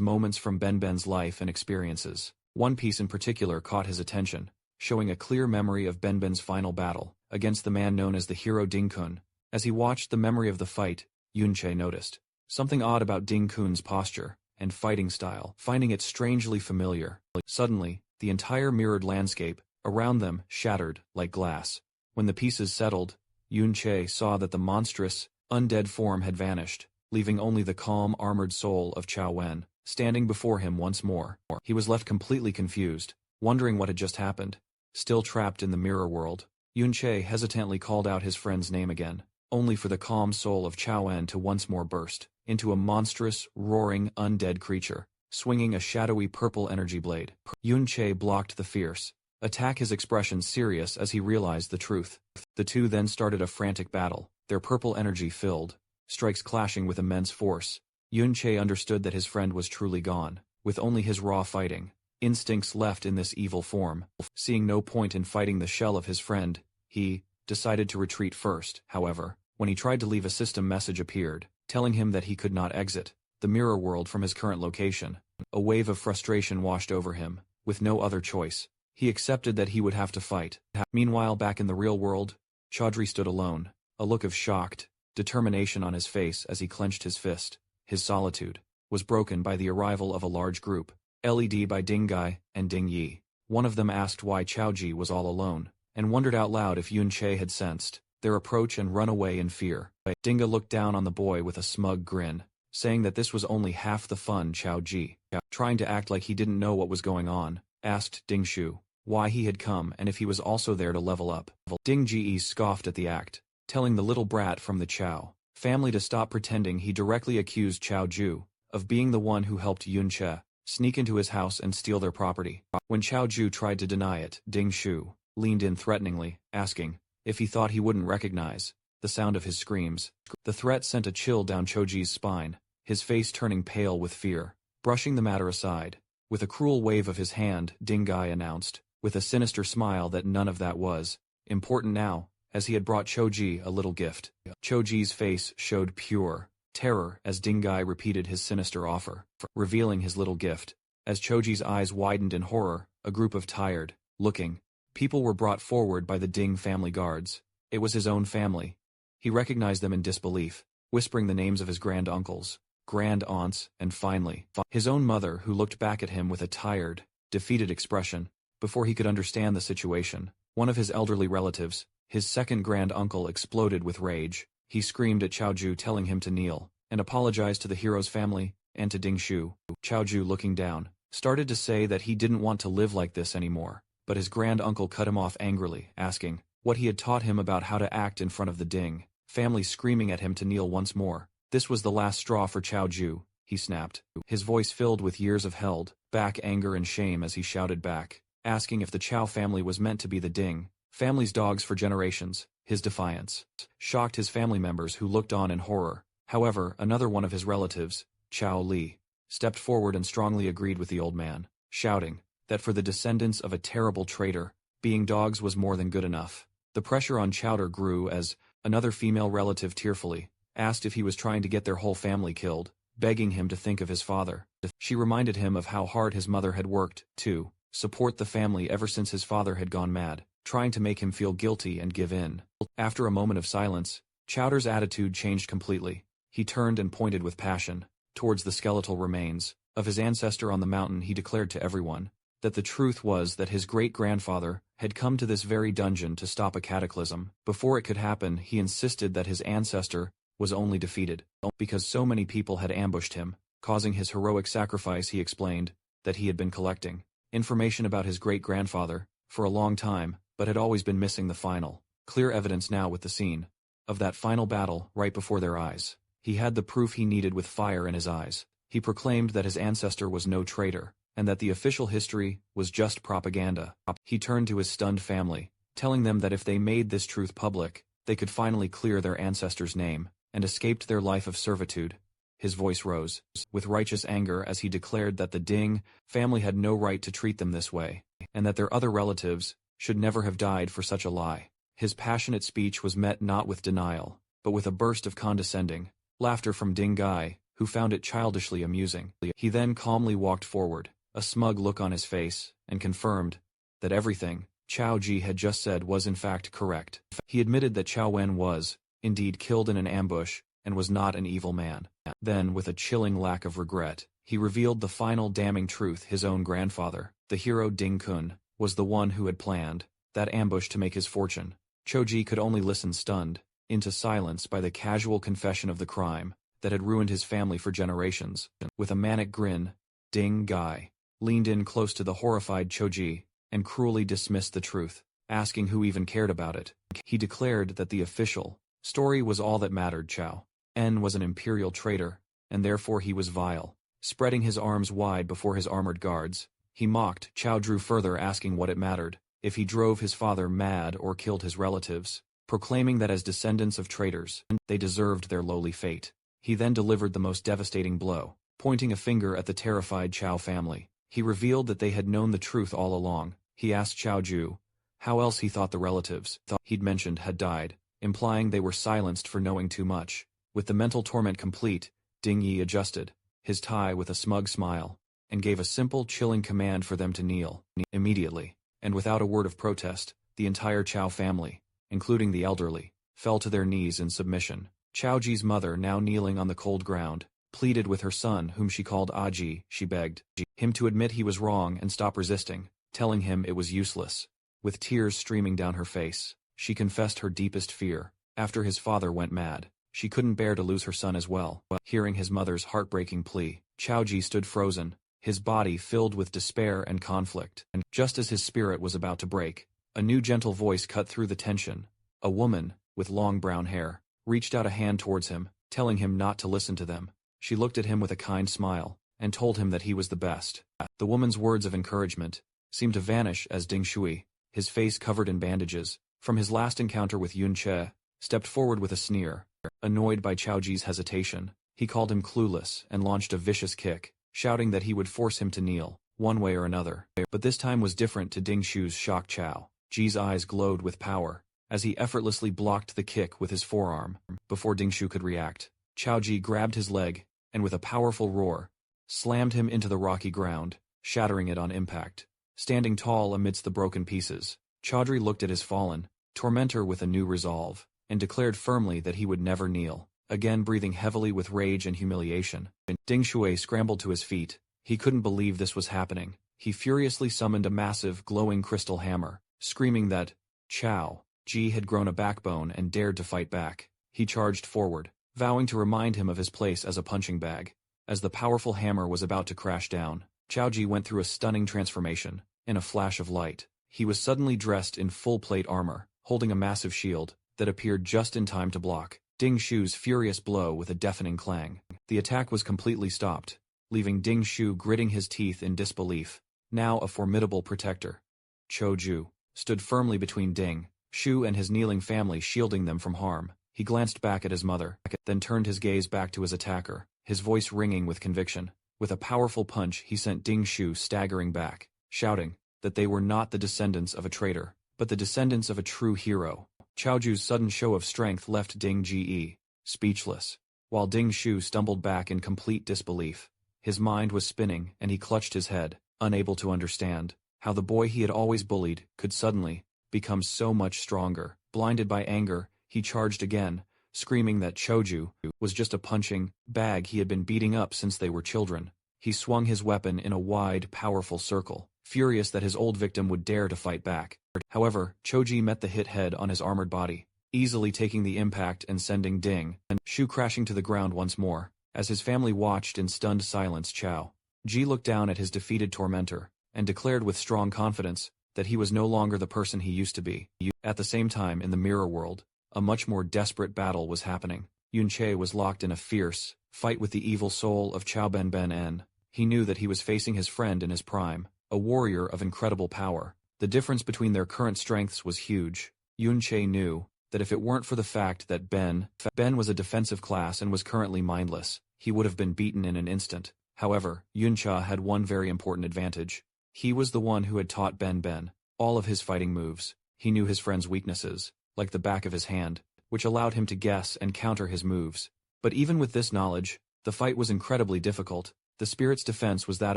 moments from Ben's life and experiences. One piece in particular caught his attention, showing a clear memory of Ben's final battle against the man known as the hero Ding Kun. As he watched the memory of the fight, Yun Che noticed something odd about Ding Kun's posture and fighting style, finding it strangely familiar. Suddenly, the entire mirrored landscape around them shattered like glass. When the pieces settled, Yun Che saw that the monstrous, undead form had vanished, leaving only the calm, armored soul of Chao Wen standing before him once more. He was left completely confused, wondering what had just happened. Still trapped in the mirror world, Yun Che hesitantly called out his friend's name again, only for the calm soul of Chao Wen to once more burst into a monstrous, roaring, undead creature, swinging a shadowy purple energy blade. Yun Che blocked the fierce attack, his expression serious as he realized the truth. The two then started a frantic battle, their purple energy-filled strikes clashing with immense force. Yun Che understood that his friend was truly gone, with only his raw fighting instincts left in this evil form. Seeing no point in fighting the shell of his friend, he decided to retreat first. However, when he tried to leave, a system message appeared, telling him that he could not exit the mirror world from his current location. A wave of frustration washed over him. With no other choice, he accepted that he would have to fight. Meanwhile, back in the real world, Chaudhry stood alone, a look of shocked determination on his face as he clenched his fist. His solitude was broken by the arrival of a large group, led by Ding Gai and Ding Yi. One of them asked why Chaoji was all alone, and wondered out loud if Yun Che had sensed their approach and run away in fear. Dinga looked down on the boy with a smug grin, saying that this was only half the fun. Chao Ji, trying to act like he didn't know what was going on, asked Ding Shu why he had come and if he was also there to level up. Ding Ji scoffed at the act, telling the little brat from the Chao family to stop pretending. He directly accused Chao Ju of being the one who helped Yun Che sneak into his house and steal their property. When Chao Ju tried to deny it, Ding Shu leaned in threateningly, asking if he thought he wouldn't recognize the sound of his screams. The threat sent a chill down Choji's spine, his face turning pale with fear. Brushing the matter aside, with a cruel wave of his hand, Ding Gai announced, with a sinister smile, that none of that was important now, as he had brought Choji a little gift. Choji's face showed pure terror as Ding Gai repeated his sinister offer, revealing his little gift. As Choji's eyes widened in horror, a group of tired-looking people were brought forward by the Ding family guards. It was his own family. He recognized them in disbelief, whispering the names of his grand-uncles, grand-aunts, and finally, his own mother, who looked back at him with a tired, defeated expression. Before he could understand the situation, one of his elderly relatives, his second grand-uncle, exploded with rage. He screamed at Chao Ju, telling him to kneel and apologize to the hero's family and to Ding Shu. Chao Ju, looking down, started to say that he didn't want to live like this anymore, but his grand-uncle cut him off angrily, asking what he had taught him about how to act in front of the Ding family, screaming at him to kneel once more. This was the last straw for Chao Ju, he snapped, his voice filled with years of held back anger and shame as he shouted back, asking if the Chao family was meant to be the Ding family's dogs for generations. His defiance shocked his family members, who looked on in horror. However, another one of his relatives, Chao Li, stepped forward and strongly agreed with the old man, shouting that for the descendants of a terrible traitor, being dogs was more than good enough. The pressure on Chowder grew as another female relative tearfully asked if he was trying to get their whole family killed, begging him to think of his father. She reminded him of how hard his mother had worked to support the family ever since his father had gone mad, trying to make him feel guilty and give in. After a moment of silence, Chowder's attitude changed completely. He turned and pointed with passion towards the skeletal remains of his ancestor on the mountain. He declared to everyone that the truth was that his great-grandfather had come to this very dungeon to stop a cataclysm. Before it could happen, he insisted that his ancestor was only defeated because so many people had ambushed him, causing his heroic sacrifice. He explained that he had been collecting information about his great-grandfather for a long time, but had always been missing the final, clear evidence. Now, with the scene of that final battle right before their eyes, he had the proof he needed. With fire in his eyes, he proclaimed that his ancestor was no traitor, and that the official history was just propaganda. He turned to his stunned family, telling them that if they made this truth public, they could finally clear their ancestor's name and escaped their life of servitude. His voice rose with righteous anger as he declared that the Ding family had no right to treat them this way, and that their other relatives should never have died for such a lie. His passionate speech was met not with denial, but with a burst of condescending laughter from Ding Gai, who found it childishly amusing. He then calmly walked forward, a smug look on his face, and confirmed that everything Chao Ji had just said was in fact correct. He admitted that Chao Wen was, indeed, killed in an ambush, and was not an evil man. Then, with a chilling lack of regret, he revealed the final damning truth. His own grandfather, the hero Ding Kun, was the one who had planned that ambush to make his fortune. Choji could only listen, stunned into silence by the casual confession of the crime that had ruined his family for generations. With a manic grin, Ding Gai leaned in close to the horrified Choji and cruelly dismissed the truth, asking who even cared about it. He declared that the official story was all that mattered. Chao En was an imperial traitor, and therefore he was vile. Spreading his arms wide before his armored guards, he mocked. Chao drew further, asking what it mattered if he drove his father mad or killed his relatives, proclaiming that as descendants of traitors, they deserved their lowly fate. He then delivered the most devastating blow, pointing a finger at the terrified Chao family. He revealed that they had known the truth all along. He asked Chao Ju how else he thought the relatives he'd mentioned had died, implying they were silenced for knowing too much. With the mental torment complete, Ding Yi adjusted his tie with a smug smile, and gave a simple, chilling command for them to kneel. Immediately, and without a word of protest, the entire Chao family, including the elderly, fell to their knees in submission. Chao Ji's mother, now kneeling on the cold ground, pleaded with her son, whom she called Aji. She begged him to admit he was wrong and stop resisting, telling him it was useless. With tears streaming down her face, she confessed her deepest fear. After his father went mad, she couldn't bear to lose her son as well. Hearing his mother's heartbreaking plea, Chao Ji stood frozen, his body filled with despair and conflict. And just as his spirit was about to break, a new gentle voice cut through the tension. A woman, with long brown hair, reached out a hand towards him, telling him not to listen to them. She looked at him with a kind smile, and told him that he was the best. The woman's words of encouragement seemed to vanish as Ding Shui, his face covered in bandages, from his last encounter with Yun Che, stepped forward with a sneer. Annoyed by Chao Ji's hesitation, he called him clueless and launched a vicious kick, shouting that he would force him to kneel, one way or another. But this time was different to Ding Shu's shocked Chao Ji's eyes glowed with power, as he effortlessly blocked the kick with his forearm. Before Ding Shu could react, Chao Ji grabbed his leg, and with a powerful roar, slammed him into the rocky ground, shattering it on impact. Standing tall amidst the broken pieces, Chaudhry looked at his fallen tormentor with a new resolve, and declared firmly that he would never kneel, again breathing heavily with rage and humiliation. Ding Shui scrambled to his feet. He couldn't believe this was happening. He furiously summoned a massive, glowing crystal hammer, screaming that Chao Ji had grown a backbone and dared to fight back. He charged forward, vowing to remind him of his place as a punching bag. As the powerful hammer was about to crash down, Chao Ji went through a stunning transformation. In a flash of light, he was suddenly dressed in full-plate armor, holding a massive shield that appeared just in time to block Ding Shu's furious blow with a deafening clang. The attack was completely stopped, leaving Ding Shu gritting his teeth in disbelief. Now a formidable protector, Chou Ju, stood firmly between Ding Shu and his kneeling family, shielding them from harm. He glanced back at his mother, then turned his gaze back to his attacker, his voice ringing with conviction. With a powerful punch he sent Ding Shu staggering back, shouting that they were not the descendants of a traitor, but the descendants of a true hero. Chao Ju's sudden show of strength left Ding Ge speechless, while Ding Shu stumbled back in complete disbelief. His mind was spinning and he clutched his head, unable to understand how the boy he had always bullied could suddenly become so much stronger. Blinded by anger, he charged again, screaming that Choju was just a punching bag he had been beating up since they were children. He swung his weapon in a wide, powerful circle, furious that his old victim would dare to fight back. However, Choji met the hit head on his armored body, easily taking the impact and sending Ding Shu crashing to the ground once more. As his family watched in stunned silence, Chao Ji looked down at his defeated tormentor, and declared with strong confidence that he was no longer the person he used to be. At the same time, in the mirror world, a much more desperate battle was happening. Yun Che was locked in a fierce fight with the evil soul of Chao Ben Ben En. He knew that he was facing his friend in his prime, a warrior of incredible power. The difference between their current strengths was huge. Yun Che knew that if it weren't for the fact that Ben was a defensive class and was currently mindless, he would have been beaten in an instant. However, Yun Cha had one very important advantage. He was the one who had taught Ben all of his fighting moves. He knew his friend's weaknesses, like the back of his hand, which allowed him to guess and counter his moves. But even with this knowledge, the fight was incredibly difficult. The spirit's defense was that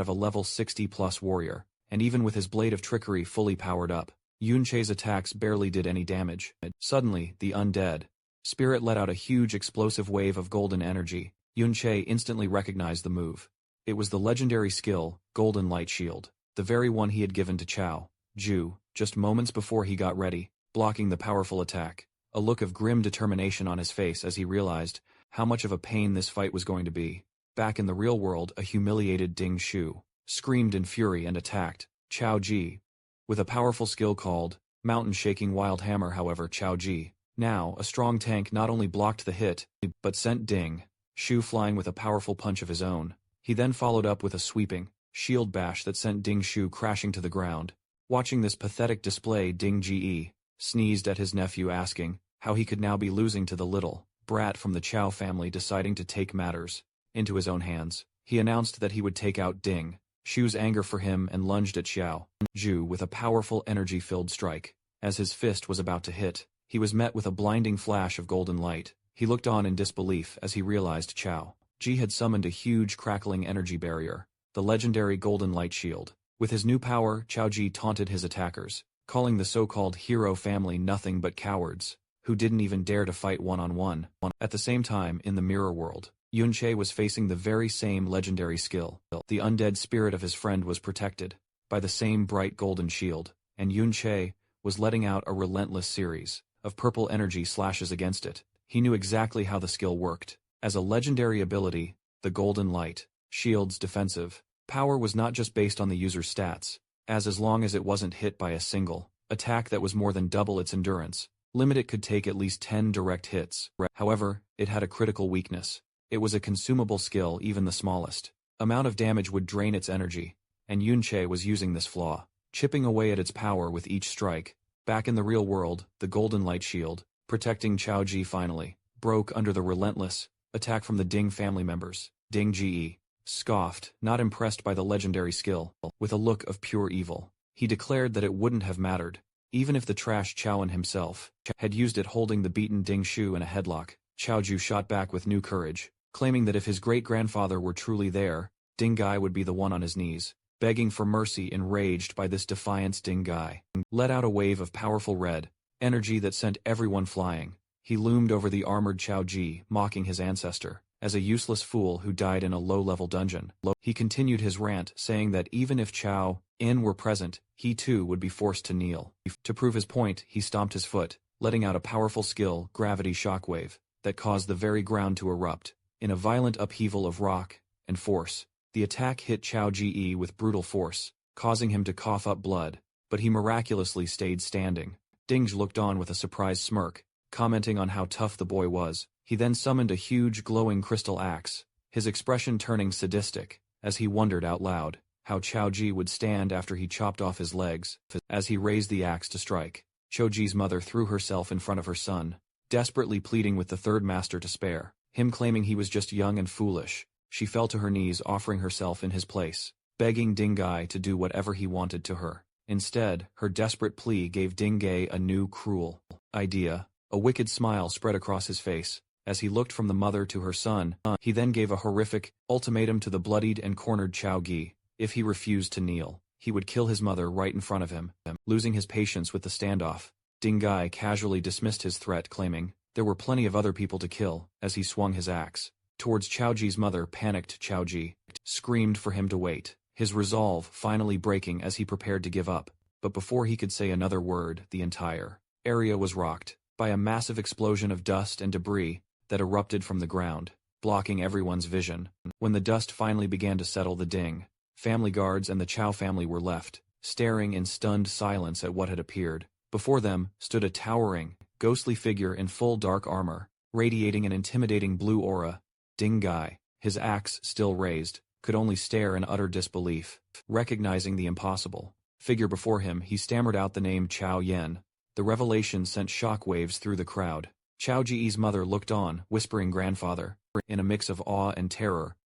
of a level 60+ warrior, and even with his blade of trickery fully powered up, Yun Che's attacks barely did any damage. Suddenly, the undead spirit let out a huge explosive wave of golden energy. Yun Che instantly recognized the move. It was the legendary skill, Golden Light Shield, the very one he had given to Chao Ju just moments before he got ready, blocking the powerful attack. A look of grim determination on his face as he realized how much of a pain this fight was going to be. Back in the real world, a humiliated Ding Shu screamed in fury and attacked Chao Ji with a powerful skill called Mountain-Shaking Wild Hammer. However, Chao Ji, now a strong tank, not only blocked the hit, but sent Ding Shu flying with a powerful punch of his own. He then followed up with a sweeping shield bash that sent Ding Shu crashing to the ground. Watching this pathetic display, Ding Ge sneezed at his nephew, asking how he could now be losing to the little brat from the Chao family, deciding to take matters into his own hands. He announced that he would take out Ding Shu's anger for him and lunged at Chao Ju with a powerful energy-filled strike. As his fist was about to hit, he was met with a blinding flash of golden light. He looked on in disbelief as he realized Chao Ji had summoned a huge crackling energy barrier, the legendary Golden Light Shield. With his new power, Chao Ji taunted his attackers, calling the so-called hero family nothing but cowards, who didn't even dare to fight one-on-one. At the same time, in the mirror world, Yun Che was facing the very same legendary skill. The undead spirit of his friend was protected by the same bright golden shield, and Yun Che was letting out a relentless series of purple energy slashes against it. He knew exactly how the skill worked. As a legendary ability, the Golden Light Shield's defensive power was not just based on the user's stats, as long as it wasn't hit by a single attack that was more than double its endurance limit, it could take at least 10 direct hits. However, it had a critical weakness. It was a consumable skill, even the smallest amount of damage would drain its energy, and Yunche was using this flaw, chipping away at its power with each strike. Back in the real world, the golden light shield, protecting Chao Ji finally, broke under the relentless attack from the Ding family members. Ding Ji scoffed, not impressed by the legendary skill. With a look of pure evil, he declared that it wouldn't have mattered, even if the trash Chaoan himself had used it holding the beaten Ding Shu in a headlock. Chao Ju shot back with new courage, claiming that if his great-grandfather were truly there, Ding Gai would be the one on his knees, begging for mercy. Enraged by this defiance, Ding Gai let out a wave of powerful red energy that sent everyone flying. He loomed over the armored Chao Ji, mocking his ancestor as a useless fool who died in a low-level dungeon. He continued his rant, saying that even if Chao In were present, he too would be forced to kneel. To prove his point, he stomped his foot, letting out a powerful skill, gravity shockwave, that caused the very ground to erupt. In a violent upheaval of rock and force, the attack hit Chao Ji with brutal force, causing him to cough up blood, but he miraculously stayed standing. Ding looked on with a surprised smirk, commenting on how tough the boy was. He then summoned a huge glowing crystal axe, his expression turning sadistic, as he wondered out loud how Chao Ji would stand after he chopped off his legs. As he raised the axe to strike, Chao Ji's mother threw herself in front of her son, desperately pleading with the third master to spare him, claiming he was just young and foolish. She fell to her knees, offering herself in his place, begging Ding Gai to do whatever he wanted to her. Instead, her desperate plea gave Ding Gai a new cruel idea. A wicked smile spread across his face as he looked from the mother to her son. He then gave a horrific ultimatum to the bloodied and cornered Chao Gi. If he refused to kneel, he would kill his mother right in front of him. Losing his patience with the standoff, Ding Gai casually dismissed his threat, claiming there were plenty of other people to kill. As he swung his axe towards Chao Ji's mother, panicked Chao Ji screamed for him to wait, his resolve finally breaking as he prepared to give up. But before he could say another word, the entire area was rocked by a massive explosion of dust and debris that erupted from the ground, blocking everyone's vision. When the dust finally began to settle, the Ding family guards and the Chao family were left, staring in stunned silence at what had appeared. Before them stood a towering, ghostly figure in full dark armor, radiating an intimidating blue aura. Ding Gai, his axe still raised, could only stare in utter disbelief. Recognizing the impossible figure before him, he stammered out the name Chao Yen. The revelation sent shockwaves through the crowd. Chao Ji's mother looked on, whispering grandfather, in a mix of awe and terror,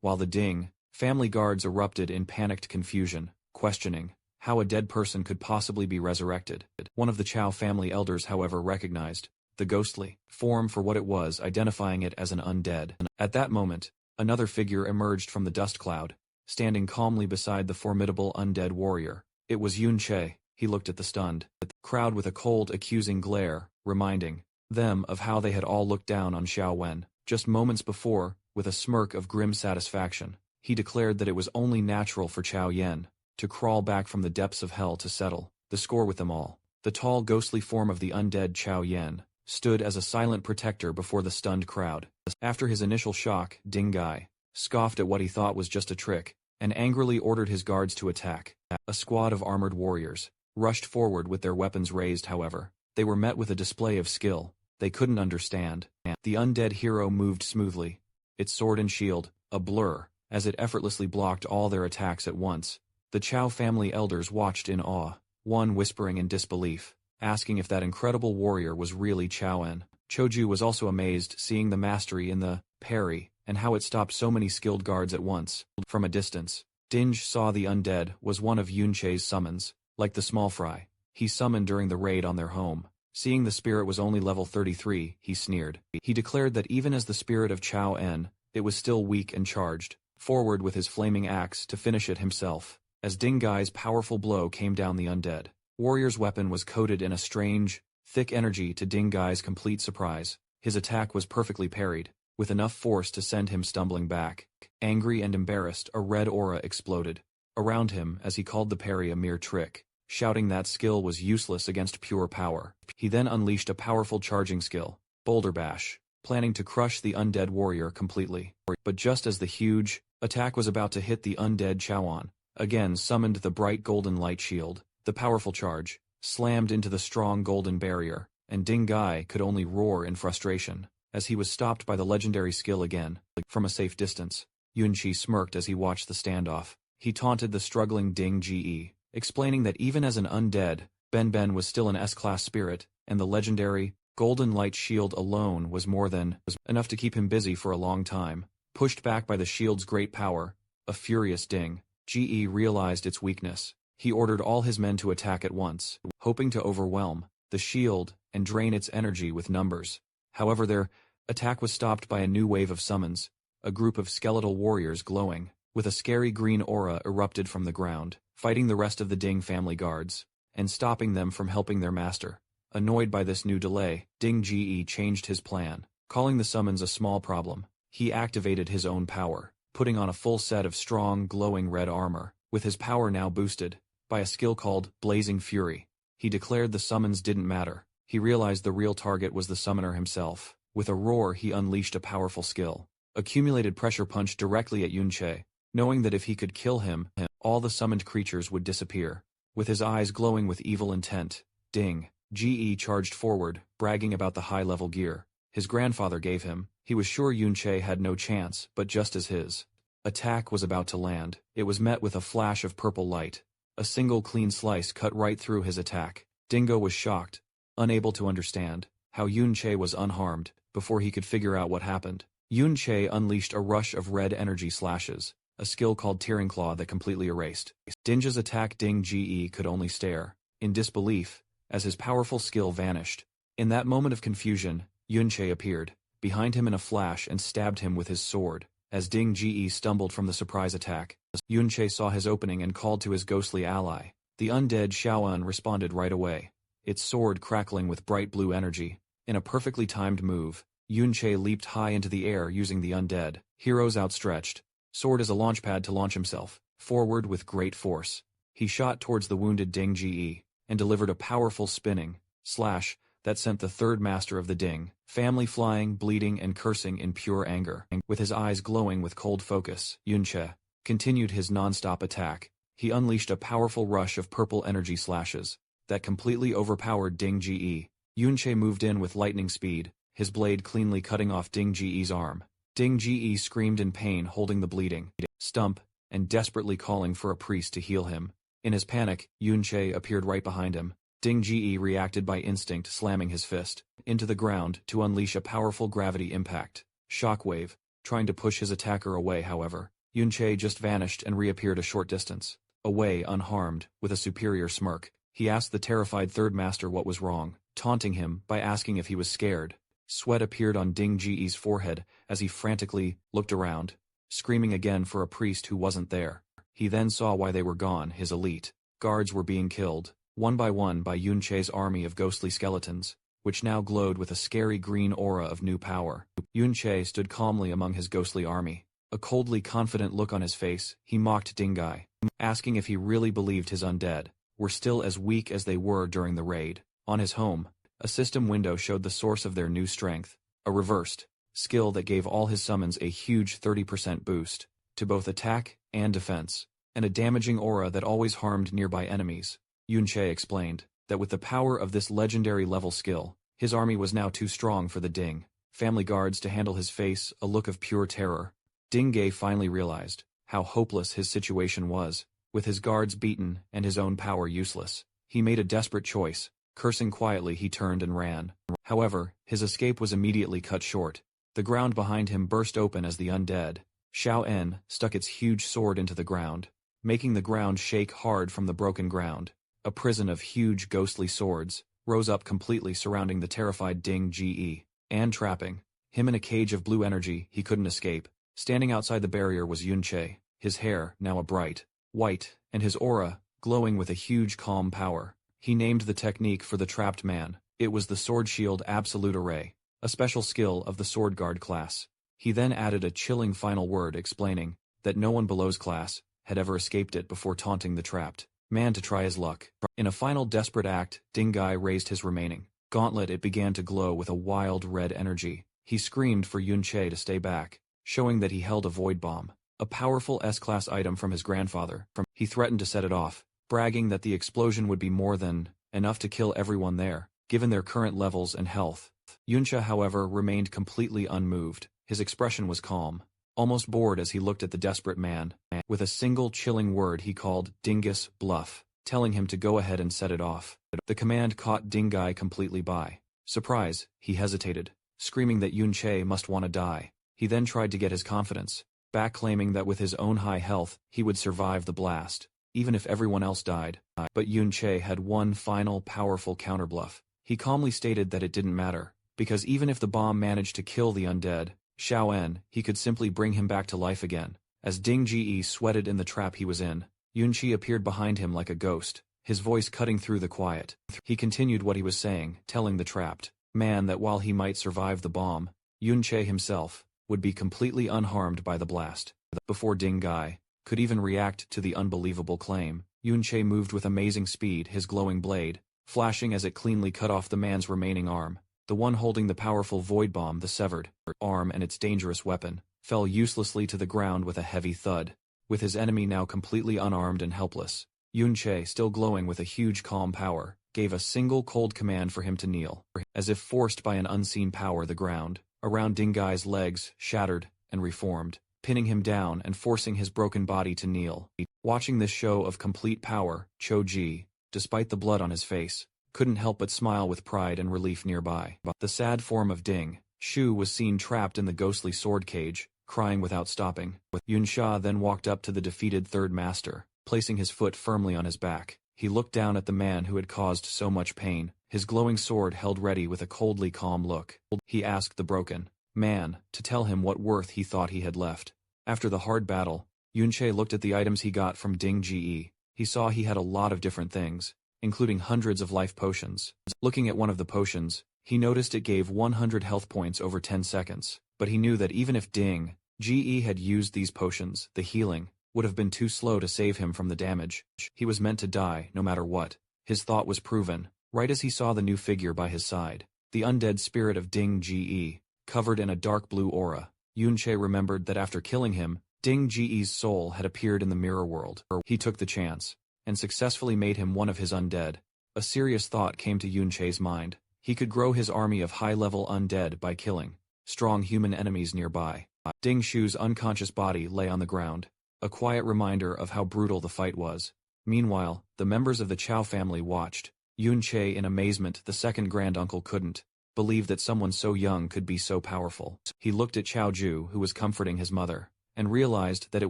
while the Ding family guards erupted in panicked confusion, questioning how a dead person could possibly be resurrected. One of the Chao family elders, however, recognized the ghostly form for what it was, identifying it as an undead. At that moment, another figure emerged from the dust cloud, standing calmly beside the formidable undead warrior. It was Yun Che. He looked at the stunned crowd with a cold, accusing glare, reminding them of how they had all looked down on Xiao Wen just moments before. With a smirk of grim satisfaction, he declared that it was only natural for Chao Yen to crawl back from the depths of hell to settle the score with them all. The tall, ghostly form of the undead Chao Yen stood as a silent protector before the stunned crowd. After his initial shock, Ding Gai scoffed at what he thought was just a trick and angrily ordered his guards to attack. A squad of armored warriors rushed forward with their weapons raised. However, they were met with a display of skill they couldn't understand. The undead hero moved smoothly, its sword and shield a blur, as it effortlessly blocked all their attacks at once. The Chao family elders watched in awe, one whispering in disbelief, asking if that incredible warrior was really Chao En. Choju was also amazed, seeing the mastery in the parry and how it stopped so many skilled guards at once. From a distance, Dinge saw the undead was one of Yun Che's summons, like the small fry he summoned during the raid on their home. Seeing the spirit was only level 33, he sneered. He declared that even as the spirit of Chao En, it was still weak, and charged forward with his flaming axe to finish it himself. As Ding Gai's powerful blow came down, the undead warrior's weapon was coated in a strange, thick energy. To Ding Gai's complete surprise, his attack was perfectly parried, with enough force to send him stumbling back. Angry and embarrassed, a red aura exploded around him as he called the parry a mere trick, shouting that skill was useless against pure power. He then unleashed a powerful charging skill, Boulder Bash, planning to crush the undead warrior completely. But just as the huge attack was about to hit, the undead Chaoan again summoned the bright golden light shield. The powerful charge slammed into the strong golden barrier, and Ding Gai could only roar in frustration as he was stopped by the legendary skill again. From a safe distance, Yunqi smirked as he watched the standoff. He taunted the struggling Ding Ge, explaining that even as an undead, Ben was still an S-class spirit, and the legendary, golden light shield alone was more than enough to keep him busy for a long time. Pushed back by the shield's great power, a furious Ding Ge realized its weakness. He ordered all his men to attack at once, hoping to overwhelm the shield and drain its energy with numbers. However, their attack was stopped by a new wave of summons. A group of skeletal warriors glowing, with a scary green aura erupted from the ground, fighting the rest of the Ding family guards, and stopping them from helping their master. Annoyed by this new delay, Ding Ge changed his plan, calling the summons a small problem. He activated his own power, putting on a full set of strong, glowing red armor, with his power now boosted by a skill called Blazing Fury. He declared the summons didn't matter. He realized the real target was the summoner himself. With a roar, he unleashed a powerful skill. Accumulated pressure punch directly at Yunqi, knowing that if he could kill him, all the summoned creatures would disappear. With his eyes glowing with evil intent, Ding Ge charged forward, bragging about the high-level gear his grandfather gave him. He was sure Yunqi had no chance, but just as his attack was about to land, it was met with a flash of purple light. A single clean slice cut right through his attack. Dingo was shocked, unable to understand how Yunqi was unharmed. Before he could figure out what happened, Yunqi unleashed a rush of red energy slashes, a skill called Tearing Claw that completely erased Dinge's attack. Ding Ge could only stare in disbelief as his powerful skill vanished. In that moment of confusion, Yunqi appeared behind him in a flash and stabbed him with his sword. As Ding Ge stumbled from the surprise attack, Yunqi saw his opening and called to his ghostly ally. The undead Xiaoan responded right away, its sword crackling with bright blue energy. In a perfectly timed move, Yunqi leaped high into the air using the undead hero's outstretched sword as a launchpad to launch himself forward with great force. He shot towards the wounded Ding Ge and delivered a powerful spinning slash that sent the third master of the Ding family flying, bleeding, and cursing in pure anger. With his eyes glowing with cold focus, Yunqi continued his non-stop attack. He unleashed a powerful rush of purple energy slashes that completely overpowered Ding Ge. Yunqi moved in with lightning speed, his blade cleanly cutting off Ding Ge's arm. Ding Ge screamed in pain, holding the bleeding stump and desperately calling for a priest to heal him. In his panic, Yunqi appeared right behind him. Ding Ge reacted by instinct, slamming his fist into the ground to unleash a powerful gravity impact shockwave, trying to push his attacker away. However, Yunqi just vanished and reappeared a short distance away unharmed. With a superior smirk, he asked the terrified third master what was wrong, taunting him by asking if he was scared. Sweat appeared on Ding Ge's forehead as he frantically looked around, screaming again for a priest who wasn't there. He then saw why they were gone. His elite guards were being killed one by Yunqi's army of ghostly skeletons, which now glowed with a scary green aura of new power. Yunqi stood calmly among his ghostly army, a coldly confident look on his face. He mocked Dingai, asking if he really believed his undead were still as weak as they were during the raid. On his home, a system window showed the source of their new strength, a reversed skill that gave all his summons a huge 30% boost to both attack and defense, and a damaging aura that always harmed nearby enemies. Yunqi explained that with the power of this legendary level skill, his army was now too strong for the Ding family guards to handle. His face a look of pure terror. Dingai finally realized how hopeless his situation was. With his guards beaten and his own power useless, he made a desperate choice. Cursing quietly, he turned and ran. However, his escape was immediately cut short. The ground behind him burst open as the undead Xiao En stuck its huge sword into the ground, making the ground shake hard from the broken ground. A prison of huge ghostly swords rose up completely surrounding the terrified Ding Ge, and trapping him in a cage of blue energy he couldn't escape. Standing outside the barrier was Yunqi, his hair now a bright white, and his aura glowing with a huge calm power. He named the technique for the trapped man. It was the Sword Shield Absolute Array, a special skill of the Sword Guard class. He then added a chilling final word explaining that no one below's class had ever escaped it before, taunting the trapped man to try his luck. In a final desperate act, Dingai raised his remaining gauntlet. It began to glow with a wild red energy. He screamed for Yunqi to stay back, showing that he held a void bomb, a powerful S-class item from his grandfather. He threatened to set it off, bragging that the explosion would be more than enough to kill everyone there, given their current levels and health. Yunqi, however, remained completely unmoved. His expression was calm, almost bored as he looked at the desperate man. With a single chilling word he called Dingus bluff, telling him to go ahead and set it off. The command caught Dingai completely by surprise. He hesitated, screaming that Yunche must want to die. He then tried to get his confidence back, claiming that with his own high health, he would survive the blast, even if everyone else died. But Yunche had one final powerful counterbluff. He calmly stated that it didn't matter, because even if the bomb managed to kill the undead Xiaoen, he could simply bring him back to life again. As Ding Ji sweated in the trap he was in, Yunchi appeared behind him like a ghost, his voice cutting through the quiet. He continued what he was saying, telling the trapped man that while he might survive the bomb, Yunche himself would be completely unharmed by the blast. Before Ding Gai could even react to the unbelievable claim, Yunche moved with amazing speed, his glowing blade flashing as it cleanly cut off the man's remaining arm. The one holding the powerful void bomb, the severed arm and its dangerous weapon, fell uselessly to the ground with a heavy thud. With his enemy now completely unarmed and helpless, Yunche, still glowing with a huge calm power, gave a single cold command for him to kneel. As if forced by an unseen power, the ground around Dingai's legs shattered and reformed, pinning him down and forcing his broken body to kneel. Watching this show of complete power, Cho-ji, despite the blood on his face, couldn't help but smile with pride and relief nearby. The sad form of Ding Shu was seen trapped in the ghostly sword cage, crying without stopping. Yunsha then walked up to the defeated third master, placing his foot firmly on his back. He looked down at the man who had caused so much pain, his glowing sword held ready with a coldly calm look. He asked the broken man to tell him what worth he thought he had left. After the hard battle, Yunche looked at the items he got from Ding Ji. He saw he had a lot of different things, including hundreds of life potions. Looking at one of the potions, he noticed it gave 100 health points over 10 seconds, but he knew that even if Ding Ji had used these potions, the healing would have been too slow to save him from the damage. He was meant to die, no matter what. His thought was proven, right as he saw the new figure by his side, the undead spirit of Ding Ji, covered in a dark blue aura. Yunche remembered that after killing him, Ding Ji's soul had appeared in the mirror world. He took the chance and successfully made him one of his undead. A serious thought came to Yunche's mind. He could grow his army of high-level undead by killing strong human enemies nearby. Ding Shu's unconscious body lay on the ground, a quiet reminder of how brutal the fight was. Meanwhile, the members of the Chao family watched. Yunche in amazement. The second granduncle couldn't believe that someone so young could be so powerful. He looked at Chao Ju, who was comforting his mother, and realized that it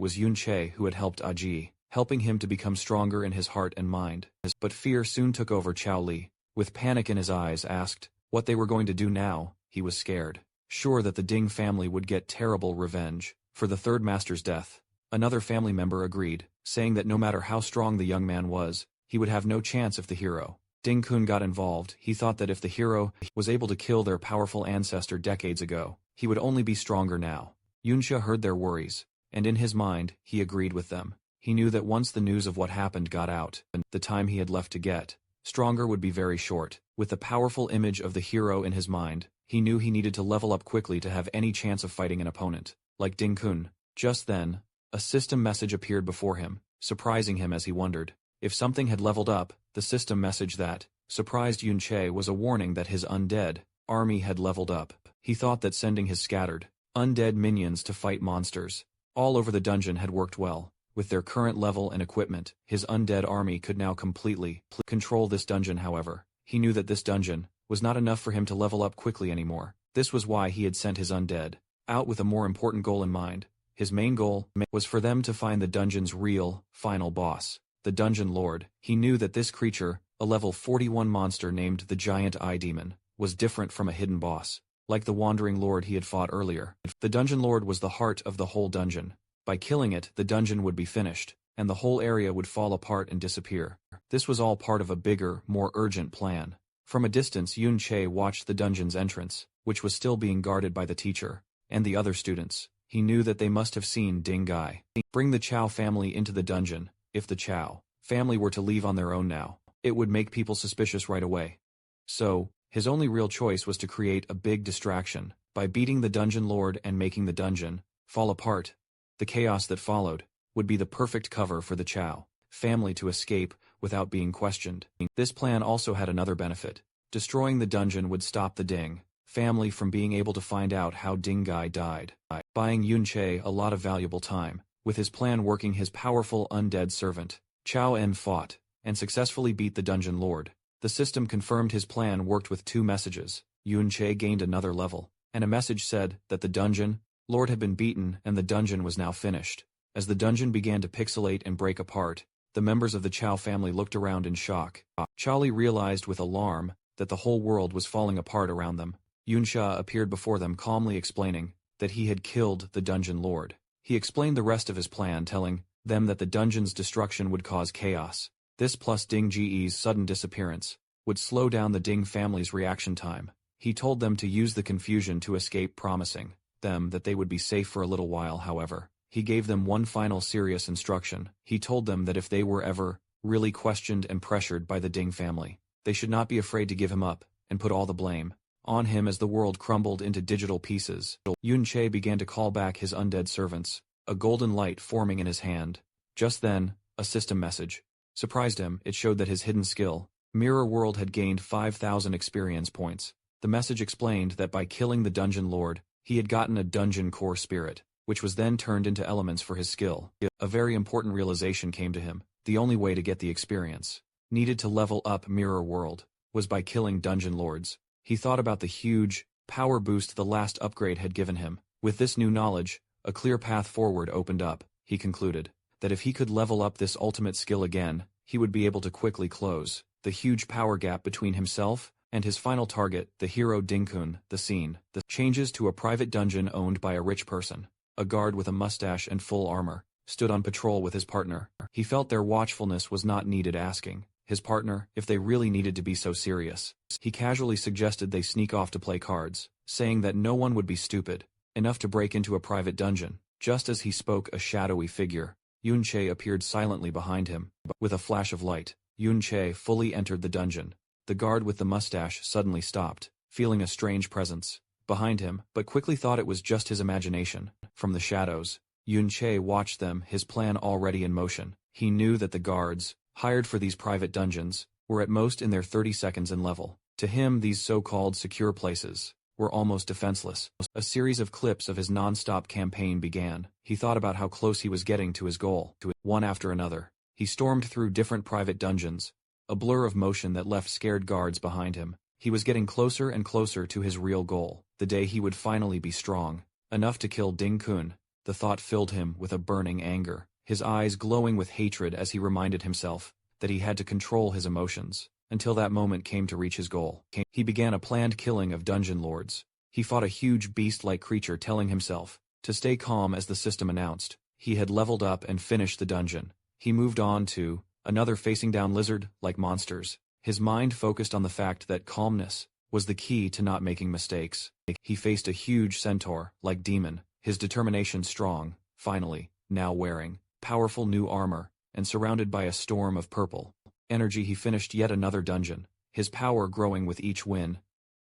was Yunche who had helped Aji, helping him to become stronger in his heart and mind. But fear soon took over Chao Li. With panic in his eyes, asked what they were going to do now. He was scared, sure that the Ding family would get terrible revenge for the third master's death. Another family member agreed, saying that no matter how strong the young man was, he would have no chance if the hero Ding Kun got involved. He thought that if the hero was able to kill their powerful ancestor decades ago, he would only be stronger now. Yunsha heard their worries, and in his mind, he agreed with them. He knew that once the news of what happened got out, the time he had left to get stronger would be very short. With the powerful image of the hero in his mind, he knew he needed to level up quickly to have any chance of fighting an opponent like Ding Kun. Just then, a system message appeared before him, surprising him as he wondered if something had leveled up. The system message that surprised Yunche was a warning that his undead army had leveled up. He thought that sending his scattered undead minions to fight monsters all over the dungeon had worked well. With their current level and equipment, his undead army could now completely control this dungeon. However, he knew that this dungeon was not enough for him to level up quickly anymore. This was why he had sent his undead out with a more important goal in mind. His main goal was for them to find the dungeon's real, final boss, the Dungeon Lord. He knew that this creature, a level 41 monster named the Giant Eye Demon, was different from a hidden boss, like the Wandering Lord he had fought earlier. The Dungeon Lord was the heart of the whole dungeon. By killing it, the dungeon would be finished, and the whole area would fall apart and disappear. This was all part of a bigger, more urgent plan. From a distance, Yunche watched the dungeon's entrance, which was still being guarded by the teacher and the other students. He knew that they must have seen Ding Gai bring the Chao family into the dungeon. If the Chao family were to leave on their own now, it would make people suspicious right away. So, his only real choice was to create a big distraction by beating the Dungeon Lord and making the dungeon fall apart. The chaos that followed would be the perfect cover for the Chao family to escape without being questioned. This plan also had another benefit. Destroying the dungeon would stop the Ding family from being able to find out how Ding Gai died, buying Yunche a lot of valuable time. With his plan working, his powerful undead servant, Chao En, fought and successfully beat the Dungeon Lord. The system confirmed his plan worked with 2 messages. Yunche gained another level, and a message said that the Dungeon Lord had been beaten and the dungeon was now finished. As the dungeon began to pixelate and break apart, the members of the Chao family looked around in shock. Charlie realized with alarm that the whole world was falling apart around them. Yunsha appeared before them calmly explaining that he had killed the Dungeon Lord. He explained the rest of his plan, telling them that the dungeon's destruction would cause chaos. This plus Ding Ge's sudden disappearance would slow down the Ding family's reaction time. He told them to use the confusion to escape, promising them that they would be safe for a little while. However, he gave them one final serious instruction. He told them that if they were ever really questioned and pressured by the Ding family, they should not be afraid to give him up and put all the blame on him. As the world crumbled into digital pieces, Yunche began to call back his undead servants, a golden light forming in his hand. Just then, a system message surprised him. It showed that his hidden skill, Mirror World, had gained 5,000 experience points. The message explained that by killing the Dungeon Lord, he had gotten a Dungeon Core Spirit, which was then turned into elements for his skill. A very important realization came to him. The only way to get the experience needed to level up Mirror World was by killing Dungeon Lords. He thought about the huge power boost the last upgrade had given him. With this new knowledge, a clear path forward opened up. He concluded that if he could level up this ultimate skill again, he would be able to quickly close the huge power gap between himself and his final target, the hero Dingkun. The scene changes to a private dungeon owned by a rich person. A guard with a mustache and full armor stood on patrol with his partner. He felt their watchfulness was not needed, asking his partner if they really needed to be so serious. He casually suggested they sneak off to play cards, saying that no one would be stupid enough to break into a private dungeon. Just as he spoke, a shadowy figure, Yunche, appeared silently behind him. With a flash of light, Yunche fully entered the dungeon. The guard with the mustache suddenly stopped, feeling a strange presence behind him, but quickly thought it was just his imagination. From the shadows, Yunche watched them, his plan already in motion. He knew that the guards, hired for these private dungeons, were at most in their 30 seconds in level. To him, these so-called secure places were almost defenseless. A series of clips of his non-stop campaign began. He thought about how close he was getting to his goal. One after another, he stormed through different private dungeons, a blur of motion that left scared guards behind him. He was getting closer and closer to his real goal, the day he would finally be strong enough to kill Ding Kun. The thought filled him with a burning anger, his eyes glowing with hatred as he reminded himself that he had to control his emotions until that moment came to reach his goal. He began a planned killing of dungeon lords. He fought a huge beast-like creature, telling himself to stay calm as the system announced he had leveled up and finished the dungeon. He moved on to another, facing down lizard-like monsters. His mind focused on the fact that calmness was the key to not making mistakes. He faced a huge centaur-like demon, his determination strong. Finally, now wearing powerful new armor and surrounded by a storm of purple energy, he finished yet another dungeon, his power growing with each win.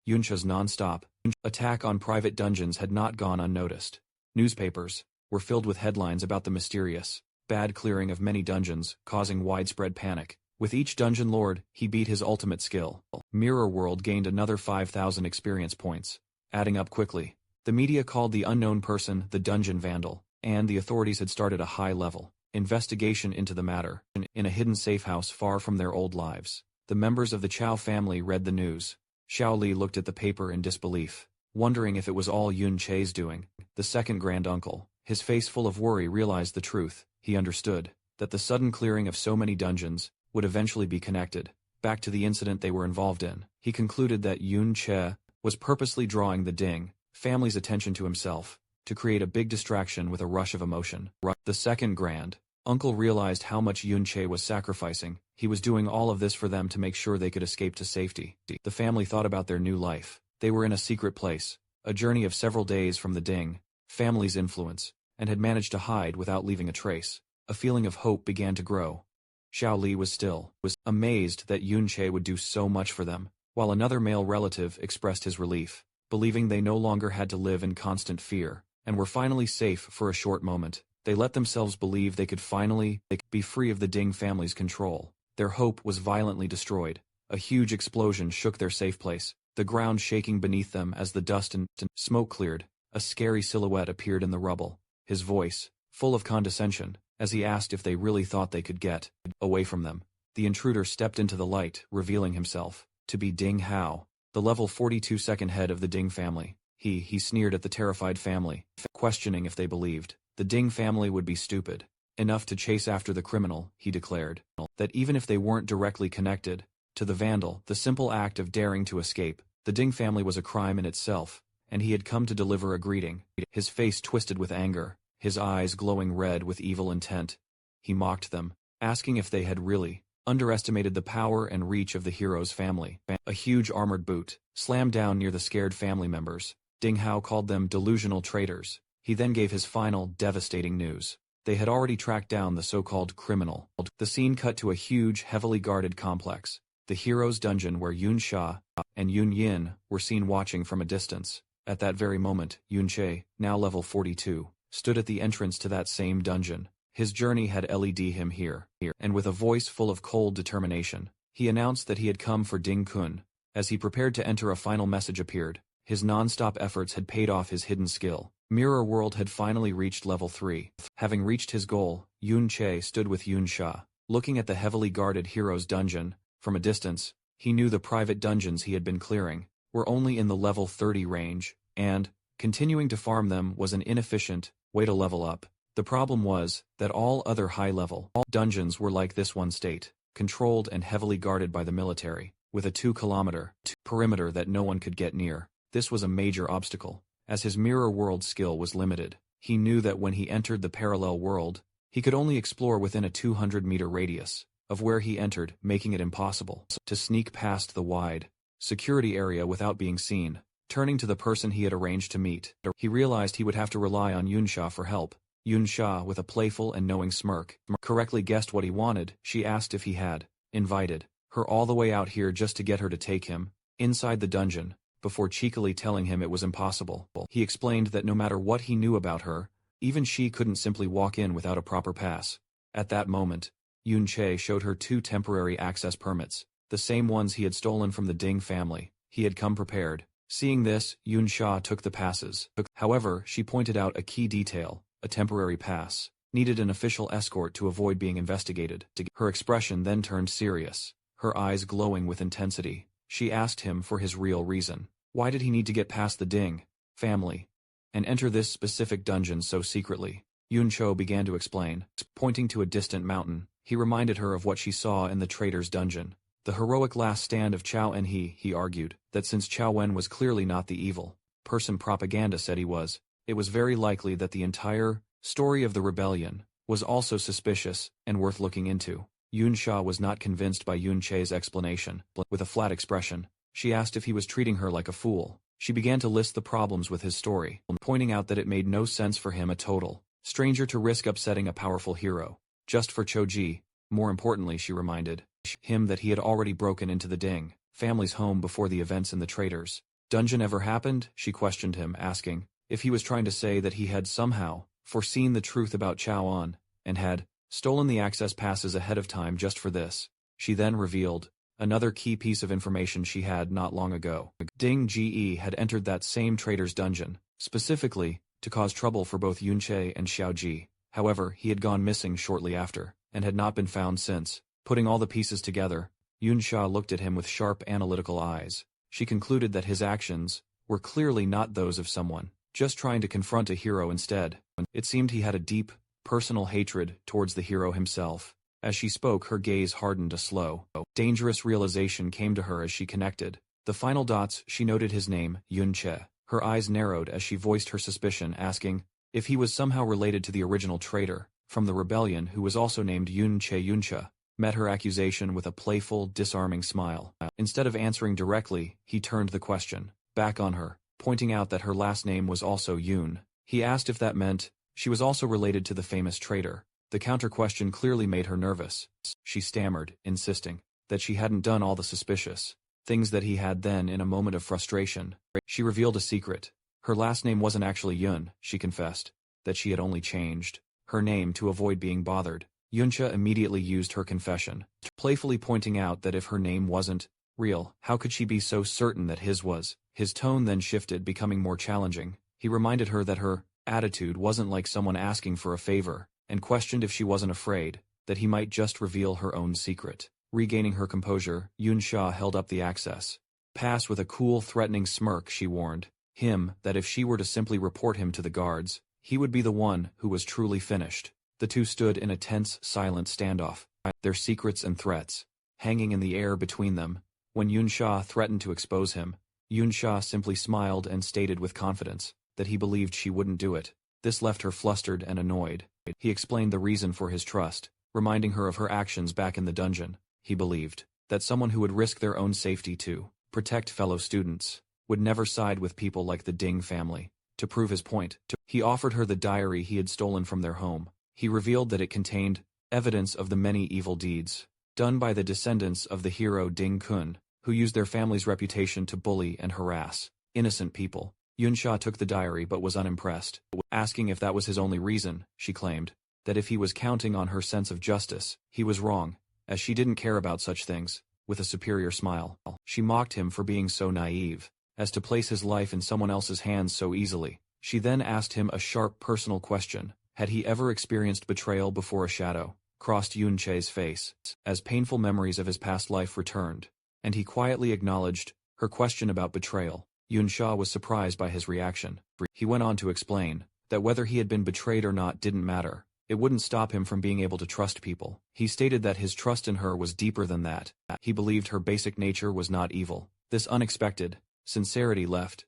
Yuncha's non-stop attack on private dungeons had not gone unnoticed. Newspapers were filled with headlines about the mysterious, bad clearing of many dungeons, causing widespread panic. With each dungeon lord, he beat his ultimate skill. Mirror World gained another 5,000 experience points, adding up quickly. The media called the unknown person the Dungeon Vandal, and the authorities had started a high-level investigation into the matter. In a hidden safe house far from their old lives, the members of the Chao family read the news. Xiao Li looked at the paper in disbelief, wondering if it was all Yun Che's doing. The second grand-uncle, his face full of worry, realized the truth. He understood that the sudden clearing of so many dungeons would eventually be connected back to the incident they were involved in. He concluded that Yun Che was purposely drawing the Ding family's attention to himself to create a big distraction with a rush of emotion. The second grand-uncle realized how much Yun Che was sacrificing. He was doing all of this for them to make sure they could escape to safety. The family thought about their new life. They were in a secret place, a journey of several days from the Ding family's influence, and had managed to hide without leaving a trace. A feeling of hope began to grow. Xiao Li was amazed that Yun Che would do so much for them, while another male relative expressed his relief, believing they no longer had to live in constant fear, and were finally safe for a short moment. They let themselves believe they could finally be free of the Ding family's control. Their hope was violently destroyed. A huge explosion shook their safe place. the ground shaking beneath them as the dust and smoke cleared. A scary silhouette appeared in the rubble, his voice, full of condescension, as he asked if they really thought they could get away from them. The intruder stepped into the light, revealing himself to be Ding Hao, the level 42 second head of the Ding family. He sneered at the terrified family, questioning if they believed the Ding family would be stupid enough to chase after the criminal. He declared that even if they weren't directly connected to the vandal, the simple act of daring to escape the Ding family was a crime in itself, and he had come to deliver a greeting. His face twisted with anger, his eyes glowing red with evil intent. He mocked them, asking if they had really underestimated the power and reach of the hero's family. A huge armored boot slammed down near the scared family members. Ding Hao called them delusional traitors. He then gave his final, devastating news. They had already tracked down the so-called criminal. The scene cut to a huge, heavily guarded complex, the hero's dungeon where Yun Sha and Yun Yin were seen watching from a distance. At that very moment, Yun Che, now level 42, stood at the entrance to that same dungeon. His journey had led him here, and with a voice full of cold determination, he announced that he had come for Ding Kun. As he prepared to enter, a final message appeared. His non-stop efforts had paid off. His hidden skill, Mirror World, had finally reached level 3. Having reached his goal, Yun Che stood with Yun Sha, looking at the heavily guarded hero's dungeon. From a distance, he knew the private dungeons he had been clearing were only in the level 30 range, and continuing to farm them was an inefficient way to level up. The problem was that all other high-level dungeons were like this one, state controlled and heavily guarded by the military, with a 2-kilometer perimeter that no one could get near. This was a major obstacle, as his mirror world skill was limited. He knew that when he entered the parallel world, he could only explore within a 200-meter radius of where he entered, making it impossible to sneak past the wide security area without being seen. Turning to the person he had arranged to meet, he realized he would have to rely on Yun Sha for help. Yun Sha, with a playful and knowing smirk, correctly guessed what he wanted. She asked if he had invited her all the way out here just to get her to take him inside the dungeon, before cheekily telling him it was impossible. He explained that no matter what he knew about her, even she couldn't simply walk in without a proper pass. At that moment, Yun Che showed her 2 temporary access permits, the same ones he had stolen from the Ding family. He had come prepared. Seeing this, Yun Sha took the passes. However, she pointed out a key detail: a temporary pass needed an official escort to avoid being investigated. Her expression then turned serious, her eyes glowing with intensity. She asked him for his real reason. Why did he need to get past the Ding family and enter this specific dungeon so secretly? Yun Cho began to explain. Pointing to a distant mountain, he reminded her of what she saw in the traitor's dungeon. The heroic last stand of Chao En. He argued that since Chao Wen was clearly not the evil person propaganda said he was, it was very likely that the entire story of the rebellion was also suspicious and worth looking into. Yun Sha was not convinced by Yun Che's explanation. With a flat expression, she asked if he was treating her like a fool. She began to list the problems with his story, pointing out that it made no sense for him, a total stranger, to risk upsetting a powerful hero just for Choji. More importantly, she reminded him that he had already broken into the Ding family's home before the events in the traitors' dungeon ever happened. She questioned him, asking if he was trying to say that he had somehow foreseen the truth about Chao An and had stolen the access passes ahead of time just for this. She then revealed another key piece of information she had not long ago. Ding Ge had entered that same traitor's dungeon, specifically to cause trouble for both Yunche and Xiaoji. However, he had gone missing shortly after, and had not been found since. Putting all the pieces together, Yun Sha looked at him with sharp, analytical eyes. She concluded that his actions were clearly not those of someone just trying to confront a hero. Instead, it seemed he had a deep, personal hatred towards the hero himself. As she spoke, her gaze hardened. A slow, dangerous realization came to her as she connected the final dots. She noted his name, Yun Che. Her eyes narrowed as she voiced her suspicion, asking if he was somehow related to the original traitor from the rebellion who was also named Yun Che. Yun Che met her accusation with a playful, disarming smile. Instead of answering directly, he turned the question back on her, pointing out that her last name was also Yun. He asked if that meant she was also related to the famous traitor. The counter-question clearly made her nervous. She stammered, insisting that she hadn't done all the suspicious things that he had. Then, in a moment of frustration, she revealed a secret. Her last name wasn't actually Yun, she confessed, that she had only changed her name to avoid being bothered. Yuncha immediately used her confession, playfully pointing out that if her name wasn't real. How could she be so certain that his was? His tone then shifted, becoming more challenging. He reminded her that her attitude wasn't like someone asking for a favor, and questioned if she wasn't afraid that he might just reveal her own secret. Regaining her composure, Yunsha held up the access pass with a cool, threatening smirk. She warned him that if she were to simply report him to the guards, he would be the one who was truly finished. The two stood in a tense, silent standoff, their secrets and threats hanging in the air between them. When Yunsha threatened to expose him, Yunsha simply smiled and stated with confidence that he believed she wouldn't do it. This left her flustered and annoyed. He explained the reason for his trust, reminding her of her actions back in the dungeon. He believed that someone who would risk their own safety to protect fellow students would never side with people like the Ding family. To prove his point, he offered her the diary he had stolen from their home. He revealed that it contained evidence of the many evil deeds done by the descendants of the hero Ding Kun, who used their family's reputation to bully and harass innocent people. Yunsha took the diary but was unimpressed. Asking if that was his only reason, she claimed that if he was counting on her sense of justice, he was wrong, as she didn't care about such things. With a superior smile, she mocked him for being so naive as to place his life in someone else's hands so easily. She then asked him a sharp personal question. Had he ever experienced betrayal before? A shadow crossed Yunche's face as painful memories of his past life returned, and he quietly acknowledged her question about betrayal. Yunsha was surprised by his reaction. He went on to explain that whether he had been betrayed or not didn't matter. It wouldn't stop him from being able to trust people. He stated that his trust in her was deeper than that. He believed her basic nature was not evil. This unexpected sincerity left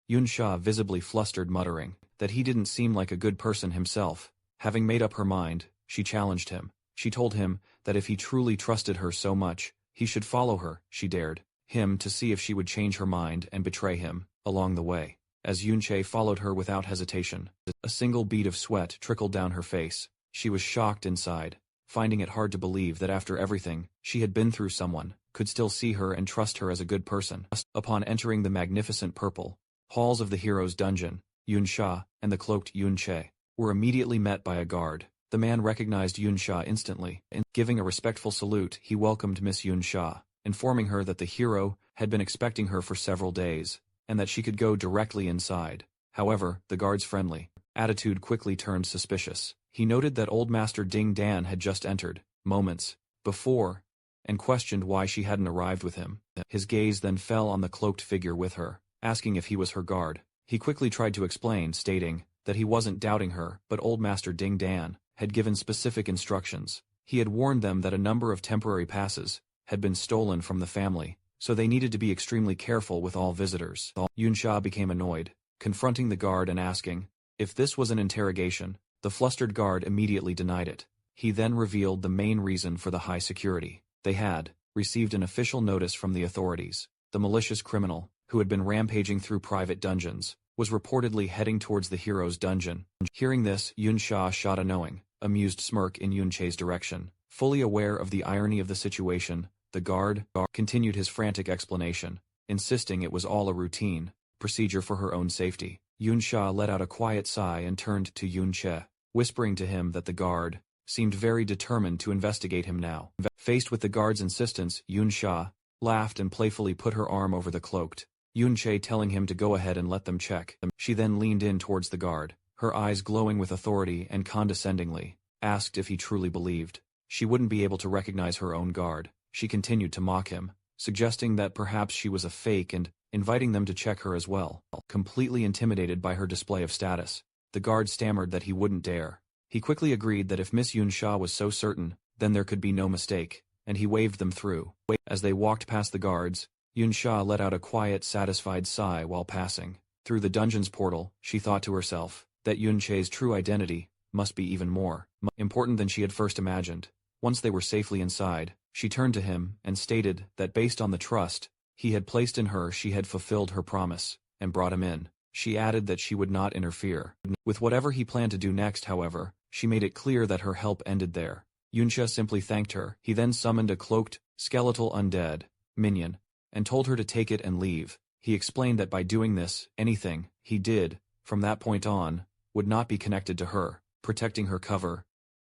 Yunsha visibly flustered, muttering that he didn't seem like a good person himself. Having made up her mind, she challenged him. She told him that if he truly trusted her so much, he should follow her. She dared him to see if she would change her mind and betray him along the way. As Yunche followed her without hesitation, a single bead of sweat trickled down her face. She was shocked inside, finding it hard to believe that after everything she had been through, someone could still see her and trust her as a good person. Upon entering the magnificent purple halls of the hero's dungeon, Yunsha and the cloaked Yunche were immediately met by a guard. The man recognized Yunsha instantly, and giving a respectful salute, he welcomed Miss Yunsha, informing her that the hero had been expecting her for several days, and that she could go directly inside. However, the guard's friendly attitude quickly turned suspicious. He noted that old Master Ding Dan had just entered moments before, and questioned why she hadn't arrived with him. His gaze then fell on the cloaked figure with her, asking if he was her guard. He quickly tried to explain, stating that he wasn't doubting her, but old Master Ding Dan had given specific instructions. He had warned them that a number of temporary passes had been stolen from the family, so they needed to be extremely careful with all visitors. Yunsha became annoyed, confronting the guard and asking if this was an interrogation. The flustered guard immediately denied it. He then revealed the main reason for the high security. They had received an official notice from the authorities. The malicious criminal, who had been rampaging through private dungeons, was reportedly heading towards the hero's dungeon. Hearing this, Yunsha shot a knowing, amused smirk in Yunche's direction. Fully aware of the irony of the situation, the guard continued his frantic explanation, insisting it was all a routine procedure for her own safety. Yunsha let out a quiet sigh and turned to Yunche, whispering to him that the guard seemed very determined to investigate him now. Faced with the guard's insistence, Yunsha laughed and playfully put her arm over the cloaked Yunche, telling him to go ahead and let them check. She then leaned in towards the guard, her eyes glowing with authority, and condescendingly asked if he truly believed she wouldn't be able to recognize her own guard. She continued to mock him, suggesting that perhaps she was a fake and inviting them to check her as well. Completely intimidated by her display of status, the guard stammered that he wouldn't dare. He quickly agreed that if Miss Yunsha was so certain, then there could be no mistake, and he waved them through. As they walked past the guards, Yunsha let out a quiet, satisfied sigh while passing through the dungeon's portal. She thought to herself that Yunche's true identity must be even more important than she had first imagined. Once they were safely inside, she turned to him and stated that based on the trust he had placed in her, she had fulfilled her promise and brought him in. She added that she would not interfere with whatever he planned to do next. However, she made it clear that her help ended there. Yunsha simply thanked her. He then summoned a cloaked, skeletal undead minion and told her to take it and leave. He explained that by doing this, anything he did from that point on would not be connected to her, protecting her cover.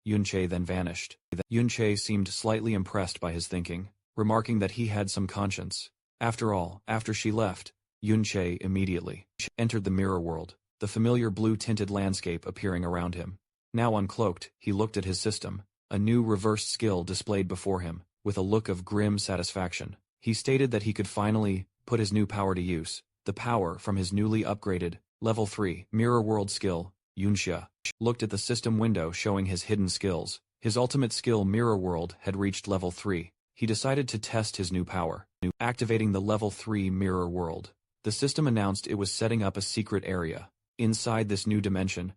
Yunche then vanished. Yunche seemed slightly impressed by his thinking, remarking that he had some conscience. After all, after she left, Yunche immediately entered the mirror world, the familiar blue-tinted landscape appearing around him. Now uncloaked, he looked at his system, a new reversed skill displayed before him, with a look of grim satisfaction. He stated that he could finally put his new power to use, the power from his newly upgraded, level 3, mirror world skill. Yunxia looked at the system window showing his hidden skills. His ultimate skill Mirror World had reached level 3. He decided to test his new power, activating the level 3 Mirror World. The system announced it was setting up a secret area. Inside this new dimension,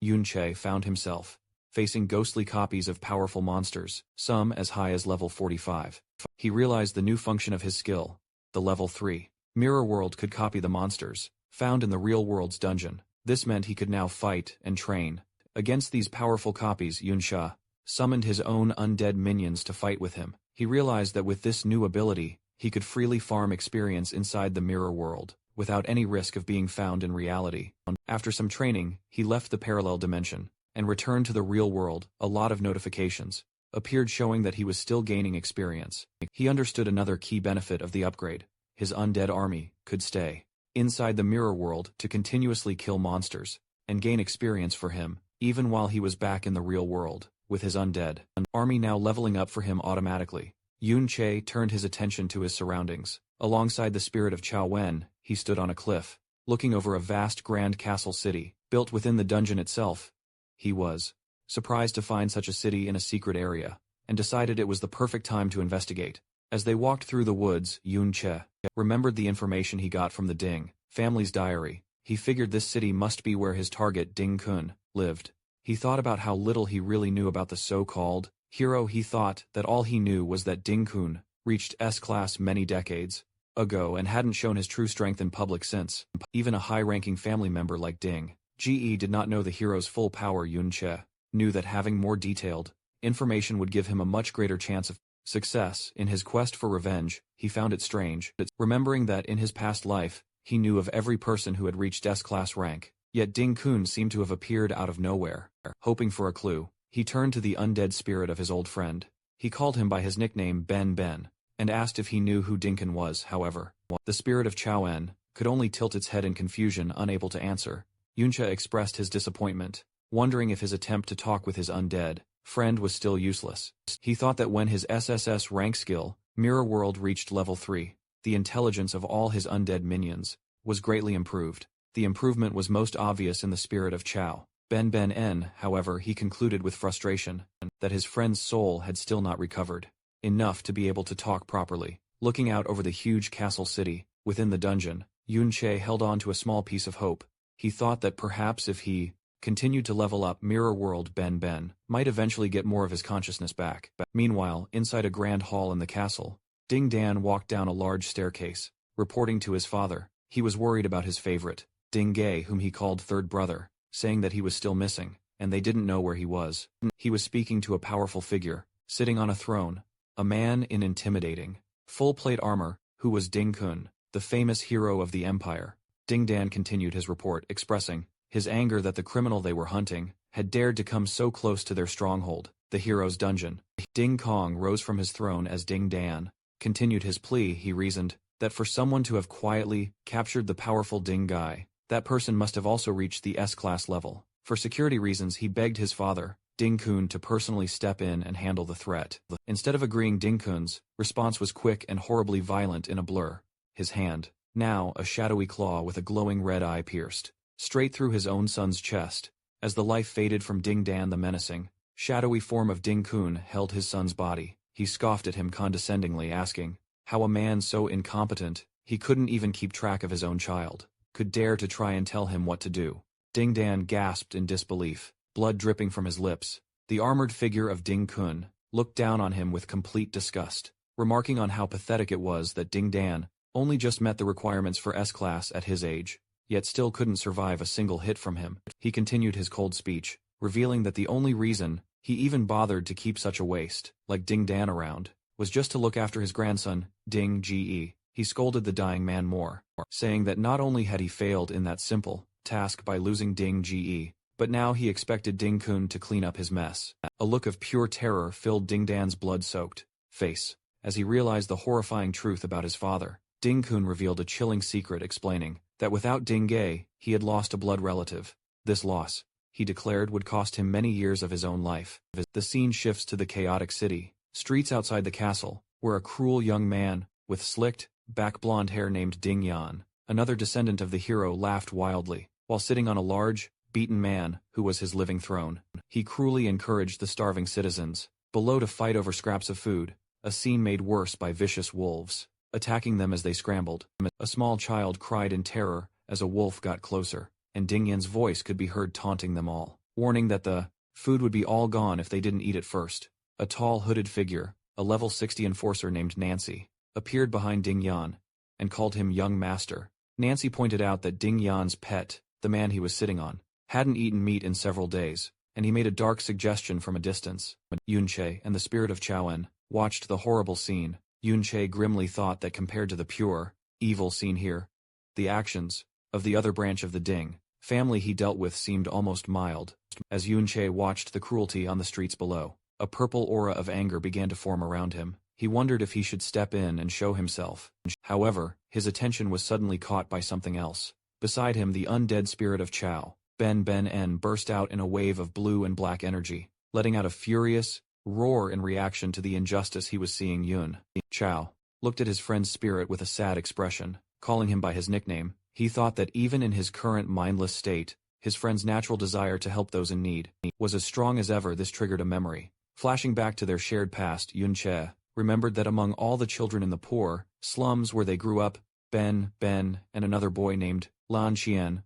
Yunche found himself facing ghostly copies of powerful monsters, some as high as level 45. He realized the new function of his skill. The level 3 Mirror World could copy the monsters found in the real world's dungeon. This meant he could now fight and train against these powerful copies. Yunxia summoned his own undead minions to fight with him. He realized that with this new ability, he could freely farm experience inside the mirror world, without any risk of being found in reality. After some training, he left the parallel dimension, and returned to the real world. A lot of notifications appeared showing that he was still gaining experience. He understood another key benefit of the upgrade. His undead army could stay inside the mirror world to continuously kill monsters, and gain experience for him, even while he was back in the real world, with his undead army now leveling up for him automatically. Yunche turned his attention to his surroundings. Alongside the spirit of Chao Wen, he stood on a cliff, looking over a vast grand castle city, built within the dungeon itself. He was surprised to find such a city in a secret area, and decided it was the perfect time to investigate. As they walked through the woods, Yunche remembered the information he got from the Ding family's diary. He figured this city must be where his target Ding Kun lived. He thought about how little he really knew about the so-called hero. He thought that all he knew was that Ding Kun reached S-class many decades ago and hadn't shown his true strength in public since. Even a high-ranking family member like Ding Ge did not know the hero's full power. Yunche knew that having more detailed information would give him a much greater chance of success. In his quest for revenge, he found it strange, remembering that in his past life, he knew of every person who had reached S-class rank, yet Ding Kun seemed to have appeared out of nowhere. Hoping for a clue, he turned to the undead spirit of his old friend. He called him by his nickname Ben Ben, and asked if he knew who Ding Kun was. However, the spirit of Chao En could only tilt its head in confusion, unable to answer. Yunche expressed his disappointment, wondering if his attempt to talk with his undead friend was still useless. He thought that when his SSS rank skill, Mirror World, reached level 3, the intelligence of all his undead minions was greatly improved. The improvement was most obvious in the spirit of Chao Ben Ben En. However, he concluded with frustration that his friend's soul had still not recovered enough to be able to talk properly. Looking out over the huge castle city within the dungeon, Yunche held on to a small piece of hope. He thought that perhaps if he continued to level up Mirror World, Ben Ben might eventually get more of his consciousness back. Meanwhile, inside a grand hall in the castle, Ding Dan walked down a large staircase, reporting to his father. He was worried about his favorite, Ding Gai, whom he called third brother, saying that he was still missing, and they didn't know where he was. He was speaking to a powerful figure, sitting on a throne, a man in intimidating, full-plate armor, who was Ding Kun, the famous hero of the empire. Ding Dan continued his report, expressing his anger that the criminal they were hunting had dared to come so close to their stronghold, the hero's dungeon. Ding Kong rose from his throne as Ding Dan continued his plea. He reasoned that for someone to have quietly captured the powerful Ding Gai, that person must have also reached the S-class level. For security reasons, he begged his father, Ding Kun, to personally step in and handle the threat. Instead of agreeing, Ding Kun's response was quick and horribly violent. In a blur, his hand, now a shadowy claw with a glowing red eye, pierced straight through his own son's chest. As the life faded from Ding Dan, the menacing, shadowy form of Ding Kun held his son's body. He scoffed at him condescendingly, asking how a man so incompetent he couldn't even keep track of his own child could dare to try and tell him what to do. Ding Dan gasped in disbelief, blood dripping from his lips. The armored figure of Ding Kun looked down on him with complete disgust, remarking on how pathetic it was that Ding Dan only just met the requirements for S-class at his age, yet still couldn't survive a single hit from him. He continued his cold speech, revealing that the only reason he even bothered to keep such a waste like Ding Dan around was just to look after his grandson, Ding Ge. He scolded the dying man more, saying that not only had he failed in that simple task by losing Ding Ge, but now he expected Ding Kun to clean up his mess. A look of pure terror filled Ding Dan's blood-soaked face as he realized the horrifying truth about his father. Ding Kun revealed a chilling secret, explaining that without Ding Ge, he had lost a blood relative. This loss, he declared, would cost him many years of his own life. The scene shifts to the chaotic city, streets outside the castle, where a cruel young man, with slicked, back blonde hair named Ding Yan, another descendant of the hero, laughed wildly, while sitting on a large, beaten man, who was his living throne. He cruelly encouraged the starving citizens below to fight over scraps of food, a scene made worse by vicious wolves, attacking them as they scrambled. A small child cried in terror as a wolf got closer, and Ding Yan's voice could be heard taunting them all, warning that the food would be all gone if they didn't eat it first. A tall hooded figure, a level 60 enforcer named Nancy, appeared behind Ding Yan and called him young master. Nancy pointed out that Ding Yan's pet, the man he was sitting on, hadn't eaten meat in several days, and he made a dark suggestion from a distance. Yunche and the spirit of Chaoen watched the horrible scene. Yunche grimly thought that compared to the pure, evil seen here, the actions of the other branch of the Ding family he dealt with seemed almost mild. As Yunche watched the cruelty on the streets below, a purple aura of anger began to form around him. He wondered if he should step in and show himself. However, his attention was suddenly caught by something else. Beside him, the undead spirit of Chao, Ben En, burst out in a wave of blue and black energy, letting out a furious roar in reaction to the injustice he was seeing. Yun Chao looked at his friend's spirit with a sad expression, calling him by his nickname. He thought that even in his current mindless state, his friend's natural desire to help those in need was as strong as ever. This triggered a memory. Flashing back to their shared past, Yunche remembered that among all the children in the poor slums where they grew up, Ben, and another boy named Lan Xian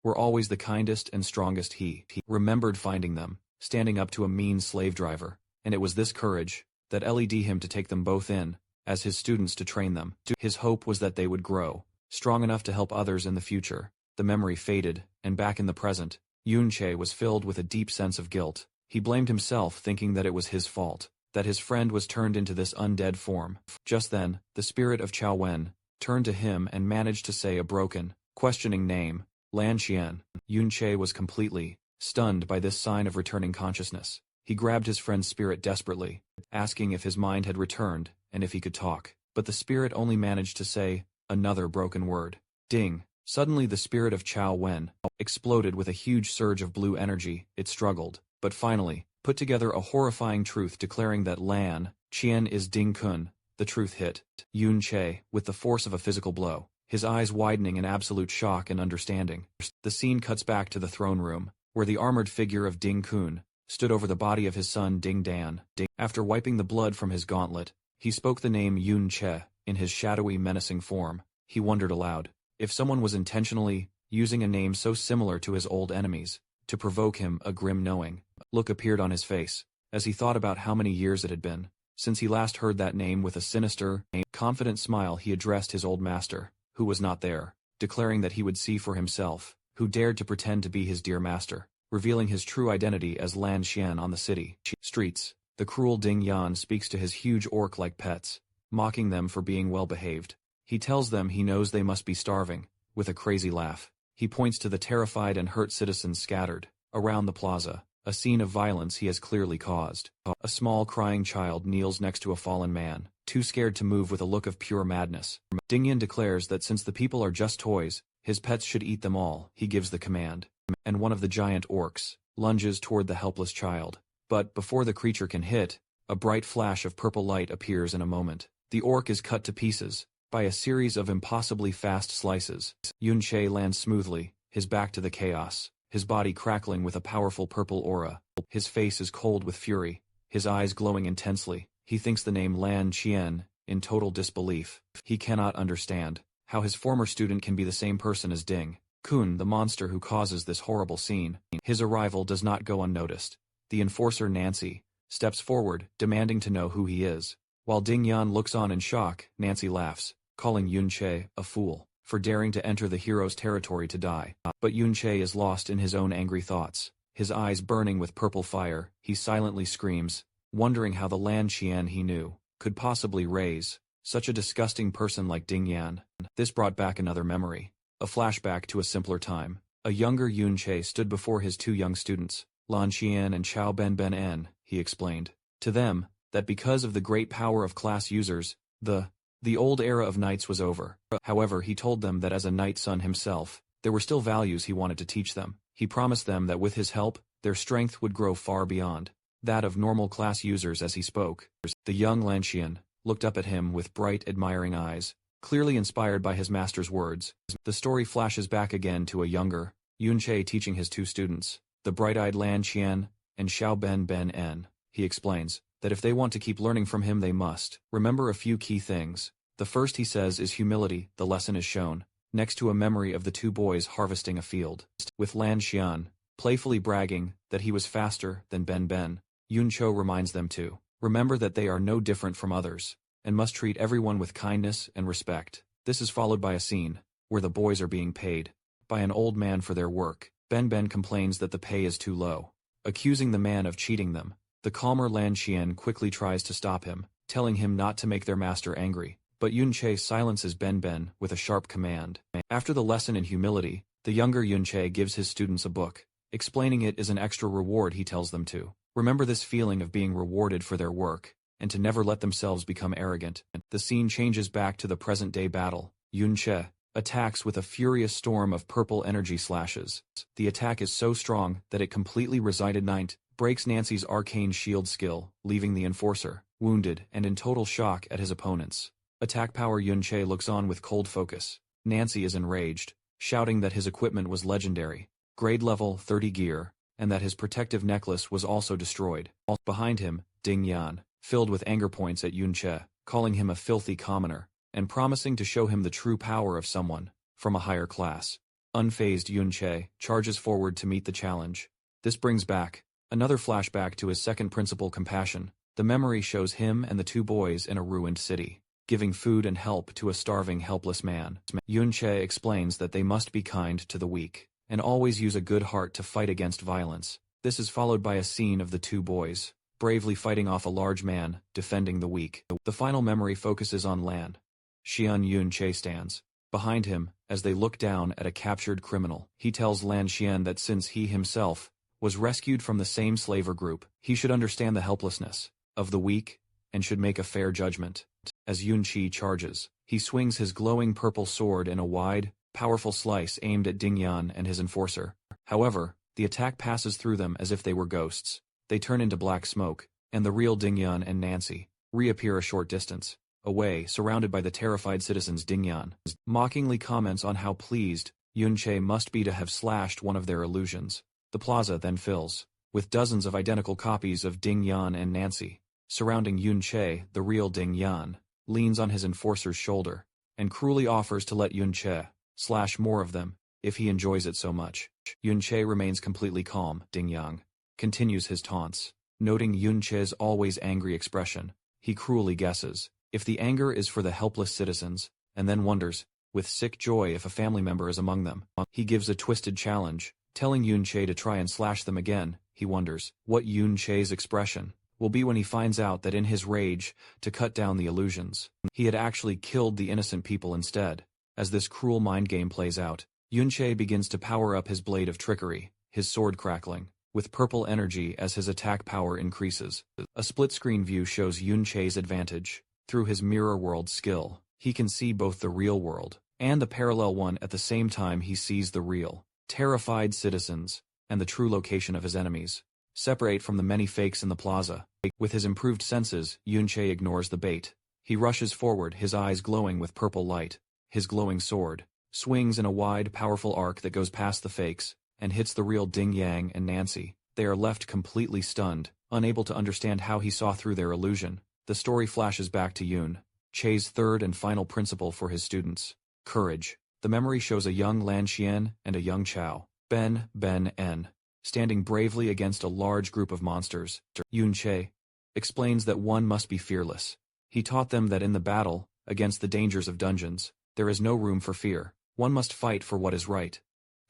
were always the kindest and strongest. He remembered finding them, standing up to a mean slave driver, and it was this courage that led him to take them both in as his students to train them. His hope was that they would grow strong enough to help others in the future. The memory faded, and back in the present, Yunche was filled with a deep sense of guilt. He blamed himself, thinking that it was his fault that his friend was turned into this undead form. Just then, the spirit of Chao Wen turned to him and managed to say a broken, questioning name, Lan Xian. Yunche was completely stunned by this sign of returning consciousness. He grabbed his friend's spirit desperately, asking if his mind had returned and if he could talk. But the spirit only managed to say another broken word. Ding. Suddenly the spirit of Chao Wen exploded with a huge surge of blue energy. It struggled, but finally put together a horrifying truth, declaring that Lan Qian is Ding Kun. The truth hit Yunche with the force of a physical blow, his eyes widening in absolute shock and understanding. The scene cuts back to the throne room, where the armored figure of Ding Kun stood over the body of his son Ding Dan. After wiping the blood from his gauntlet, he spoke the name Yunche in his shadowy, menacing form. He wondered aloud if someone was intentionally using a name so similar to his old enemies to provoke him. A grim knowing look appeared on his face as he thought about how many years it had been since he last heard that name. With a sinister, confident smile, he addressed his old master, who was not there, declaring that he would see for himself who dared to pretend to be his dear master, revealing his true identity as Lan Xian on the city streets. The cruel Ding Yan speaks to his huge orc-like pets, mocking them for being well-behaved. He tells them he knows they must be starving. With a crazy laugh, he points to the terrified and hurt citizens scattered around the plaza, a scene of violence he has clearly caused. A small crying child kneels next to a fallen man, too scared to move, with a look of pure madness. Ding Yan declares that since the people are just toys, his pets should eat them all. He gives the command, and one of the giant orcs lunges toward the helpless child. But before the creature can hit, a bright flash of purple light appears in a moment. The orc is cut to pieces by a series of impossibly fast slices. Yunche lands smoothly, his back to the chaos, his body crackling with a powerful purple aura. His face is cold with fury, his eyes glowing intensely. He thinks the name Lan Qian in total disbelief. He cannot understand how his former student can be the same person as Ding Kun, the monster who causes this horrible scene. His arrival does not go unnoticed. The enforcer Nancy steps forward, demanding to know who he is. While Ding Yan looks on in shock, Nancy laughs, calling Yunche a fool for daring to enter the hero's territory to die. But Yunche is lost in his own angry thoughts. His eyes burning with purple fire, he silently screams, wondering how the Lan Qian he knew could possibly raise such a disgusting person like Ding Yan. This brought back another memory, a flashback to a simpler time. A younger Yunche stood before his two young students, Lan Qian and Chao Ben En. He explained to them that because of the great power of class users, the The old era of knights was over. However, he told them that as a knight son himself, there were still values he wanted to teach them. He promised them that with his help, their strength would grow far beyond that of normal class users. As he spoke, the young Lanxian looked up at him with bright, admiring eyes, clearly inspired by his master's words. The story flashes back again to a younger Yunche teaching his two students, the bright-eyed Lan Qian and Xiao Ben Ben En. He explains that if they want to keep learning from him, they must remember a few key things. The first, he says, is humility. The lesson is shown next to a memory of the two boys harvesting a field, with Lan Xian playfully bragging that he was faster than Ben Ben. Yun Cho reminds them to remember that they are no different from others, and must treat everyone with kindness and respect. This is followed by a scene where the boys are being paid by an old man for their work. Ben Ben complains that the pay is too low, accusing the man of cheating them. The calmer Lan Qian quickly tries to stop him, telling him not to make their master angry, but Yun Che silences Ben Ben with a sharp command. After the lesson in humility, the younger Yun Che gives his students a book, explaining it is an extra reward. He tells them to remember this feeling of being rewarded for their work, and to never let themselves become arrogant. The scene changes back to the present-day battle. Yun Che attacks with a furious storm of purple energy slashes. The attack is so strong that it completely resided Knight, breaks Nancy's arcane shield skill, leaving the enforcer wounded and in total shock at his opponents. Attack power. Yun Che looks on with cold focus. Nancy is enraged, shouting that his equipment was legendary, grade level 30 gear, and that his protective necklace was also destroyed. Behind him, Ding Yan, filled with anger, points at Yun Che, calling him a filthy commoner, and promising to show him the true power of someone from a higher class. Unfazed, Yun Che charges forward to meet the challenge. This brings back another flashback to his second principle, compassion. The memory shows him and the two boys in a ruined city, giving food and help to a starving, helpless man. Yun Che explains that they must be kind to the weak, and always use a good heart to fight against violence. This is followed by a scene of the two boys bravely fighting off a large man, defending the weak. The final memory focuses on Lan Xian. Yun Che stands behind him as they look down at a captured criminal. He tells Lan Xian that since he himself was rescued from the same slaver group, he should understand the helplessness of the weak and should make a fair judgment. As Yun Chi charges, he swings his glowing purple sword in a wide, powerful slice aimed at Ding Yan and his enforcer. However, the attack passes through them as if they were ghosts. They turn into black smoke, and the real Ding Yan and Nancy reappear a short distance away, surrounded by the terrified citizens. Ding Yan mockingly comments on how pleased Yun Che must be to have slashed one of their illusions. The plaza then fills with dozens of identical copies of Ding Yan and Nancy. Surrounding Yun Che, the real Ding Yan leans on his enforcer's shoulder and cruelly offers to let Yun Che slash more of them if he enjoys it so much. Yun Che remains completely calm. Ding Yang continues his taunts, noting Yun Che's always angry expression. He cruelly guesses if the anger is for the helpless citizens, and then wonders with sick joy if a family member is among them. He gives a twisted challenge, telling Yun Che to try and slash them again. He wonders what Yun Che's expression will be when he finds out that in his rage to cut down the illusions, he had actually killed the innocent people instead. As this cruel mind game plays out, Yun Che begins to power up his blade of trickery, his sword crackling with purple energy as his attack power increases. A split-screen view shows Yun Che's advantage. Through his mirror world skill, he can see both the real world and the parallel one at the same time. He sees the real, terrified citizens and the true location of his enemies, separate from the many fakes in the plaza. With his improved senses, Yun Che ignores the bait. He rushes forward, his eyes glowing with purple light. His glowing sword swings in a wide, powerful arc that goes past the fakes and hits the real Ding Yang and Nancy. They are left completely stunned, unable to understand how he saw through their illusion. The story flashes back to Yun Che's third and final principle for his students: courage. The memory shows a young Lan Xian and a young Chao Ben En standing bravely against a large group of monsters. Yun Che explains that one must be fearless. He taught them that in the battle against the dangers of dungeons, there is no room for fear. One must fight for what is right.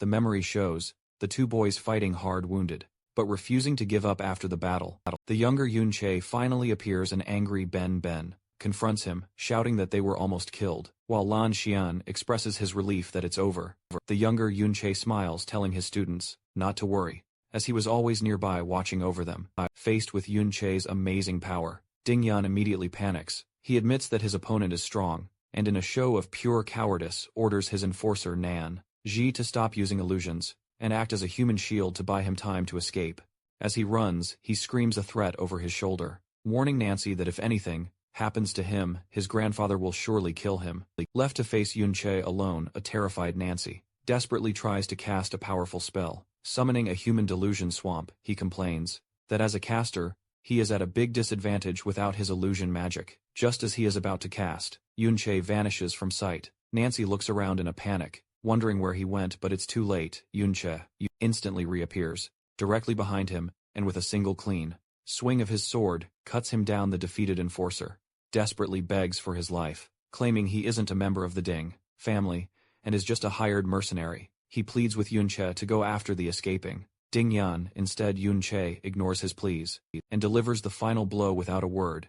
The memory shows the two boys fighting hard, wounded, but refusing to give up after the battle. The younger Yun Che finally appears, and angry Ben confronts him, shouting that they were almost killed, while Lan Xian expresses his relief that it's over. The younger Yun Che smiles, telling his students not to worry, as he was always nearby watching over them. Faced with Yun Che's amazing power, Ding Yan immediately panics. He admits that his opponent is strong, and in a show of pure cowardice orders his enforcer Nan Ji to stop using illusions, and act as a human shield to buy him time to escape. As he runs, he screams a threat over his shoulder, warning Nancy that if anything happens to him, his grandfather will surely kill him. Left to face Yunche alone, a terrified Nancy desperately tries to cast a powerful spell. Summoning a human delusion swamp, he complains that as a caster, he is at a big disadvantage without his illusion magic. Just as he is about to cast, Yunche vanishes from sight. Nancy looks around in a panic, wondering where he went, but it's too late. Yunche instantly reappears, directly behind him, and with a single clean swing of his sword, cuts him down. The defeated enforcer desperately begs for his life, claiming he isn't a member of the Ding family, and is just a hired mercenary. He pleads with Yunche to go after the escaping Ding Yan. Instead, Yunche ignores his pleas, and delivers the final blow without a word.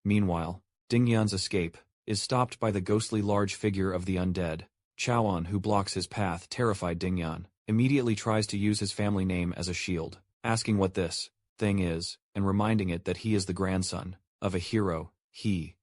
Meanwhile, Ding Yan's escape is stopped by the ghostly large figure of the undead Chaoan, who blocks his path. Terrified Ding Yan immediately tries to use his family name as a shield, asking what this thing is, and reminding it that he is the grandson of a hero. He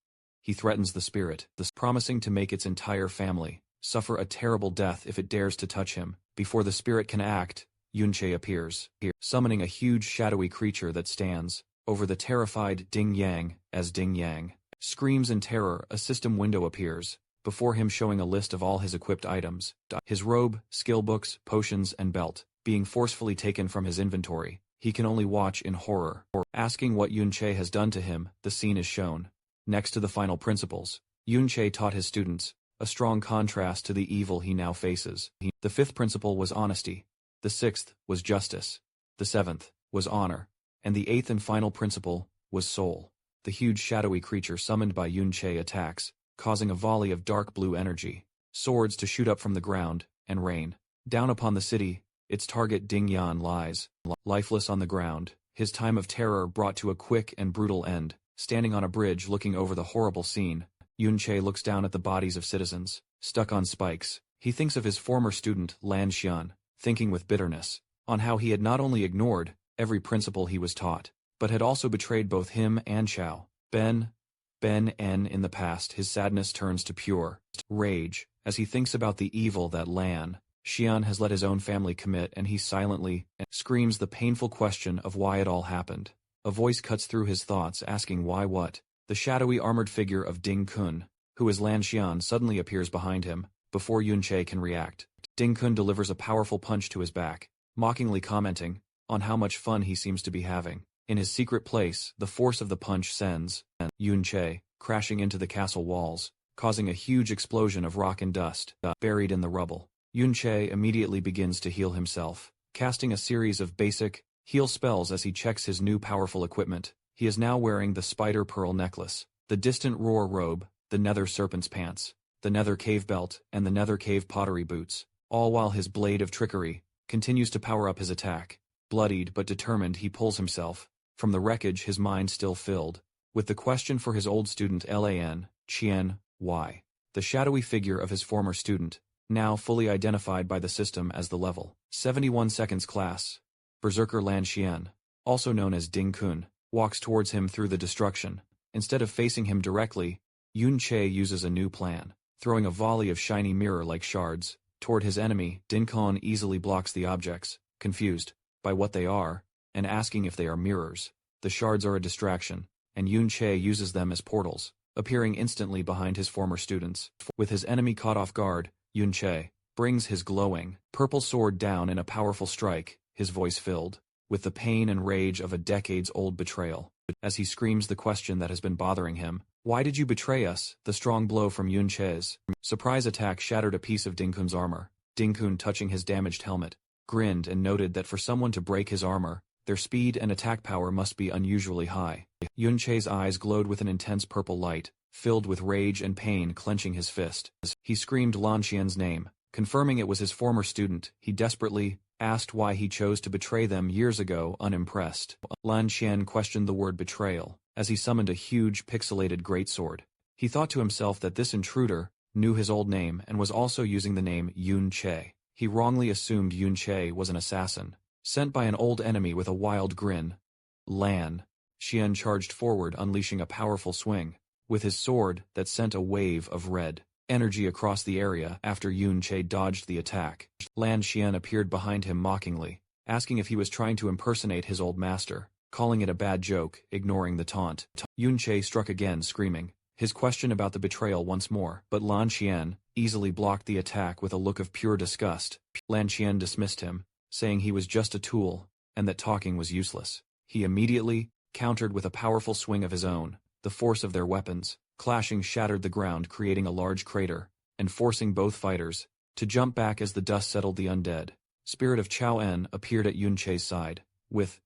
threatens the spirit, promising to make its entire family suffer a terrible death if it dares to touch him. Before the spirit can act, Yunche appears, summoning a huge shadowy creature that stands over the terrified Ding Yang. As Ding Yang screams in terror, a system window appears before him, showing a list of all his equipped items, his robe, skill books, potions, and belt, being forcefully taken from his inventory. He can only watch in horror. Asking what Yunche has done to him, the scene is shown. Next to the final principles, Yunche taught his students, a strong contrast to the evil he now faces. The fifth principle was honesty, the sixth was justice, the seventh was honor, and the eighth and final principle was soul. The huge shadowy creature summoned by Yunche attacks, causing a volley of dark blue energy, swords to shoot up from the ground, and rain down upon the city. Its target Ding Yan lies lifeless on the ground, his time of terror brought to a quick and brutal end. Standing on a bridge looking over the horrible scene, Yunche looks down at the bodies of citizens stuck on spikes. He thinks of his former student Lan Xian, thinking with bitterness on how he had not only ignored every principle he was taught, but had also betrayed both him and Xiao Ben N in the past. His sadness turns to pure rage as he thinks about the evil that Lan Xian has let his own family commit, and he silently screams the painful question of why it all happened. A voice cuts through his thoughts, asking why what. The shadowy armored figure of Ding Kun, who is Lan Xian, suddenly appears behind him, before Yunche can react. Ding Kun delivers a powerful punch to his back, mockingly commenting on how much fun he seems to be having. In his secret place, the force of the punch sends Yunche crashing into the castle walls, causing a huge explosion of rock and dust. Buried in the rubble, Yunche immediately begins to heal himself, casting a series of basic heal spells as he checks his new powerful equipment. He is now wearing the spider pearl necklace, the distant roar robe, the nether serpent's pants, the nether cave belt, and the nether cave pottery boots, all while his blade of trickery continues to power up his attack. Bloodied but determined, he pulls himself from the wreckage, his mind still filled with the question for his old student Lan Qian why. The shadowy figure of his former student, now fully identified by the system as the level 71 seconds class Berserker Lan Xian, also known as Ding Kun, walks towards him through the destruction. Instead of facing him directly, Yunche uses a new plan, throwing a volley of shiny mirror-like shards toward his enemy. Ding Kun easily blocks the objects, confused by what they are, and asking if they are mirrors. The shards are a distraction, and Yunche uses them as portals, appearing instantly behind his former students. With his enemy caught off guard, Yunche brings his glowing purple sword down in a powerful strike, his voice filled with the pain and rage of a decades-old betrayal. As he screams the question that has been bothering him, why did you betray us? The strong blow from Yunche's surprise attack shattered a piece of Ding Kun's armor. Ding Kun, touching his damaged helmet, grinned and noted that for someone to break his armor, their speed and attack power must be unusually high. Yunche's eyes glowed with an intense purple light, filled with rage and pain. Clenching his fist, he screamed Lan Xian's name, confirming it was his former student. He desperately asked why he chose to betray them years ago. Unimpressed, Lan Xian questioned the word betrayal as he summoned a huge pixelated greatsword. He thought to himself that this intruder knew his old name and was also using the name Yunche. He wrongly assumed Yunche was an assassin, sent by an old enemy. With a wild grin, Lan Xian charged forward, unleashing a powerful swing with his sword that sent a wave of red energy across the area. After Yun Che dodged the attack, Lan Xian appeared behind him mockingly, asking if he was trying to impersonate his old master, calling it a bad joke, ignoring the taunt. Yun Che struck again, screaming his question about the betrayal once more, but Lan Xian easily blocked the attack with a look of pure disgust. Lan Xian dismissed him, saying he was just a tool, and that talking was useless. He immediately countered with a powerful swing of his own. The force of their weapons, clashing, shattered the ground, creating a large crater, and forcing both fighters to jump back as the dust settled. The undead spirit of Chao En appeared at Yun Che's side. With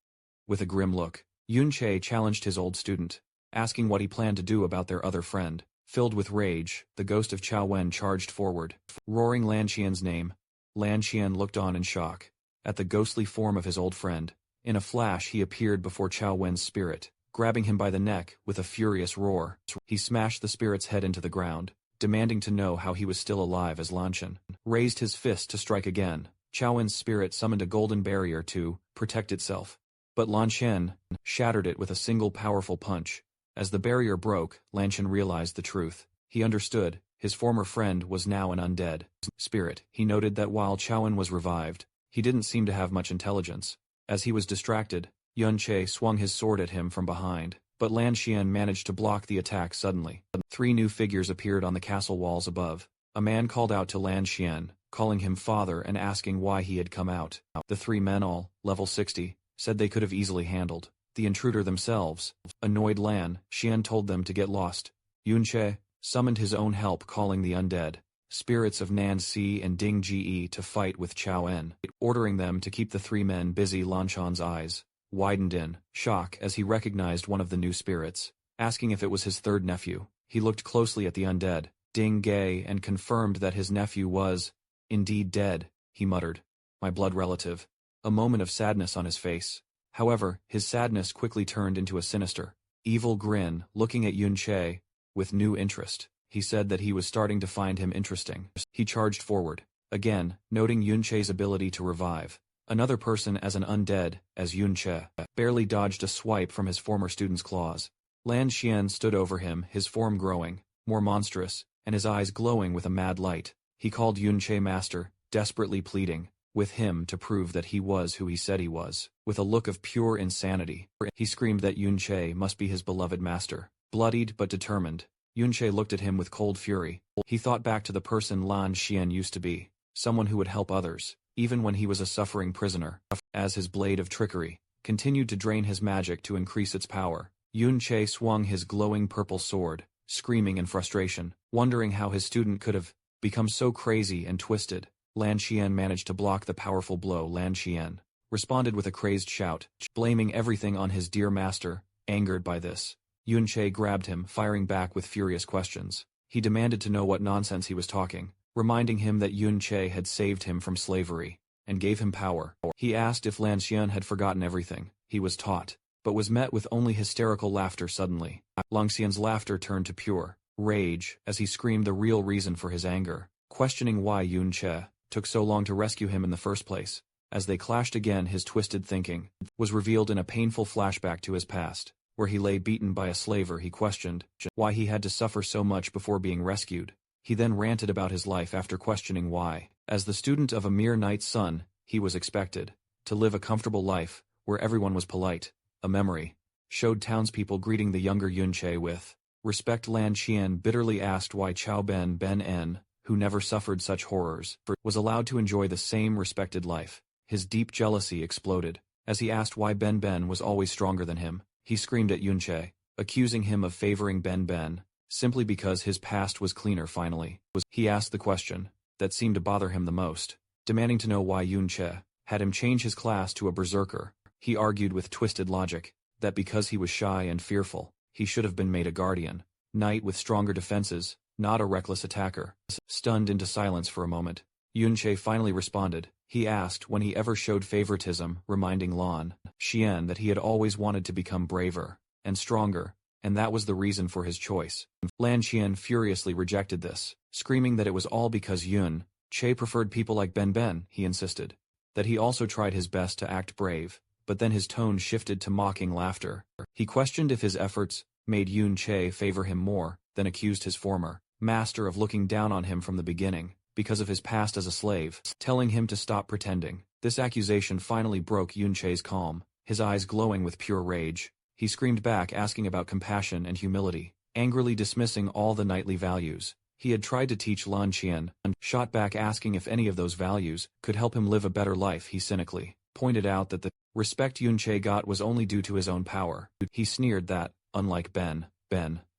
a grim look, Yun Che challenged his old student, asking what he planned to do about their other friend. Filled with rage, the ghost of Chao Wen charged forward, roaring Lan Xian's name. Lan Xian looked on in shock at the ghostly form of his old friend. In a flash he appeared before Chao Wen's spirit, grabbing him by the neck with a furious roar. He smashed the spirit's head into the ground, demanding to know how he was still alive as Lan Xian raised his fist to strike again. Chao Wen's spirit summoned a golden barrier to protect itself, but Lan Xian shattered it with a single powerful punch. As the barrier broke, Lan Xian realized the truth. He understood. His former friend was now an undead spirit. He noted that while Chao En was revived, he didn't seem to have much intelligence. As he was distracted, Yun Che swung his sword at him from behind, but Lan Xian managed to block the attack suddenly. 3 new figures appeared on the castle walls above. A man called out to Lan Xian, calling him father and asking why he had come out. The 3 men, all level 60, said they could have easily handled the intruder themselves. Annoyed, Lan Xian told them to get lost. Yun Che summoned his own help, calling the undead spirits of Nan Si and Ding Ge to fight with Chao En, ordering them to keep the 3 men busy. Lan Xian's eyes widened in shock as he recognized one of the new spirits, asking if it was his 3rd nephew. He looked closely at the undead Ding Ge and confirmed that his nephew was indeed dead. He muttered, "My blood relative." A moment of sadness on his face. However, his sadness quickly turned into a sinister, evil grin, looking at Yun Che with new interest. He said that he was starting to find him interesting. He charged forward, again, noting Yun Che's ability to revive another person as an undead, as Yun Che barely dodged a swipe from his former student's claws. Lan Xian stood over him, his form growing more monstrous, and his eyes glowing with a mad light. He called Yun Che master, desperately pleading with him to prove that he was who he said he was. With a look of pure insanity, he screamed that Yun Che must be his beloved master. Bloodied but determined, Yun Che looked at him with cold fury. He thought back to the person Lan Xian used to be, someone who would help others, even when he was a suffering prisoner. As his blade of trickery continued to drain his magic to increase its power, Yun Che swung his glowing purple sword, screaming in frustration, wondering how his student could have become so crazy and twisted. Lan Xian managed to block the powerful blow. Lan Xian responded with a crazed shout, blaming everything on his dear master. Angered by this, Yun Che grabbed him, firing back with furious questions. He demanded to know what nonsense he was talking, reminding him that Yun Che had saved him from slavery and gave him power. He asked if Lan Xian had forgotten everything he was taught, but was met with only hysterical laughter. Suddenly, Lan Xian's laughter turned to pure rage as he screamed the real reason for his anger, questioning why Yun Che took so long to rescue him in the first place. As they clashed again, his twisted thinking was revealed in a painful flashback to his past, where he lay beaten by a slaver. He questioned why he had to suffer so much before being rescued. He then ranted about his life after questioning why, as the student of a mere knight's son, he was expected to live a comfortable life, where everyone was polite. A memory showed townspeople greeting the younger Yun Che with respect. Lan Xian bitterly asked why Chao Ben En, who never suffered such horrors, was allowed to enjoy the same respected life. His deep jealousy exploded as he asked why Ben was always stronger than him. He screamed at Yun Che, accusing him of favoring Ben simply because his past was cleaner. Finally, he asked the question that seemed to bother him the most, demanding to know why Yun Che had him change his class to a berserker. He argued with twisted logic that because he was shy and fearful, he should have been made a guardian knight with stronger defenses, not a reckless attacker. Stunned into silence for a moment, Yun Che finally responded. He asked when he ever showed favoritism, reminding Lan Xian that he had always wanted to become braver and stronger, and that was the reason for his choice. Lan Xian furiously rejected this, screaming that it was all because Yun Che preferred people like Ben. He insisted that he also tried his best to act brave, but then his tone shifted to mocking laughter. He questioned if his efforts made Yun Che favor him more, then accused his former master of looking down on him from the beginning, because of his past as a slave, telling him to stop pretending. This accusation finally broke Yun Che's calm, his eyes glowing with pure rage. He screamed back asking about compassion and humility, angrily dismissing all the knightly values he had tried to teach Lan Qian, and shot back asking if any of those values could help him live a better life. He cynically pointed out that the respect Yun Che got was only due to his own power. He sneered that, unlike Ben,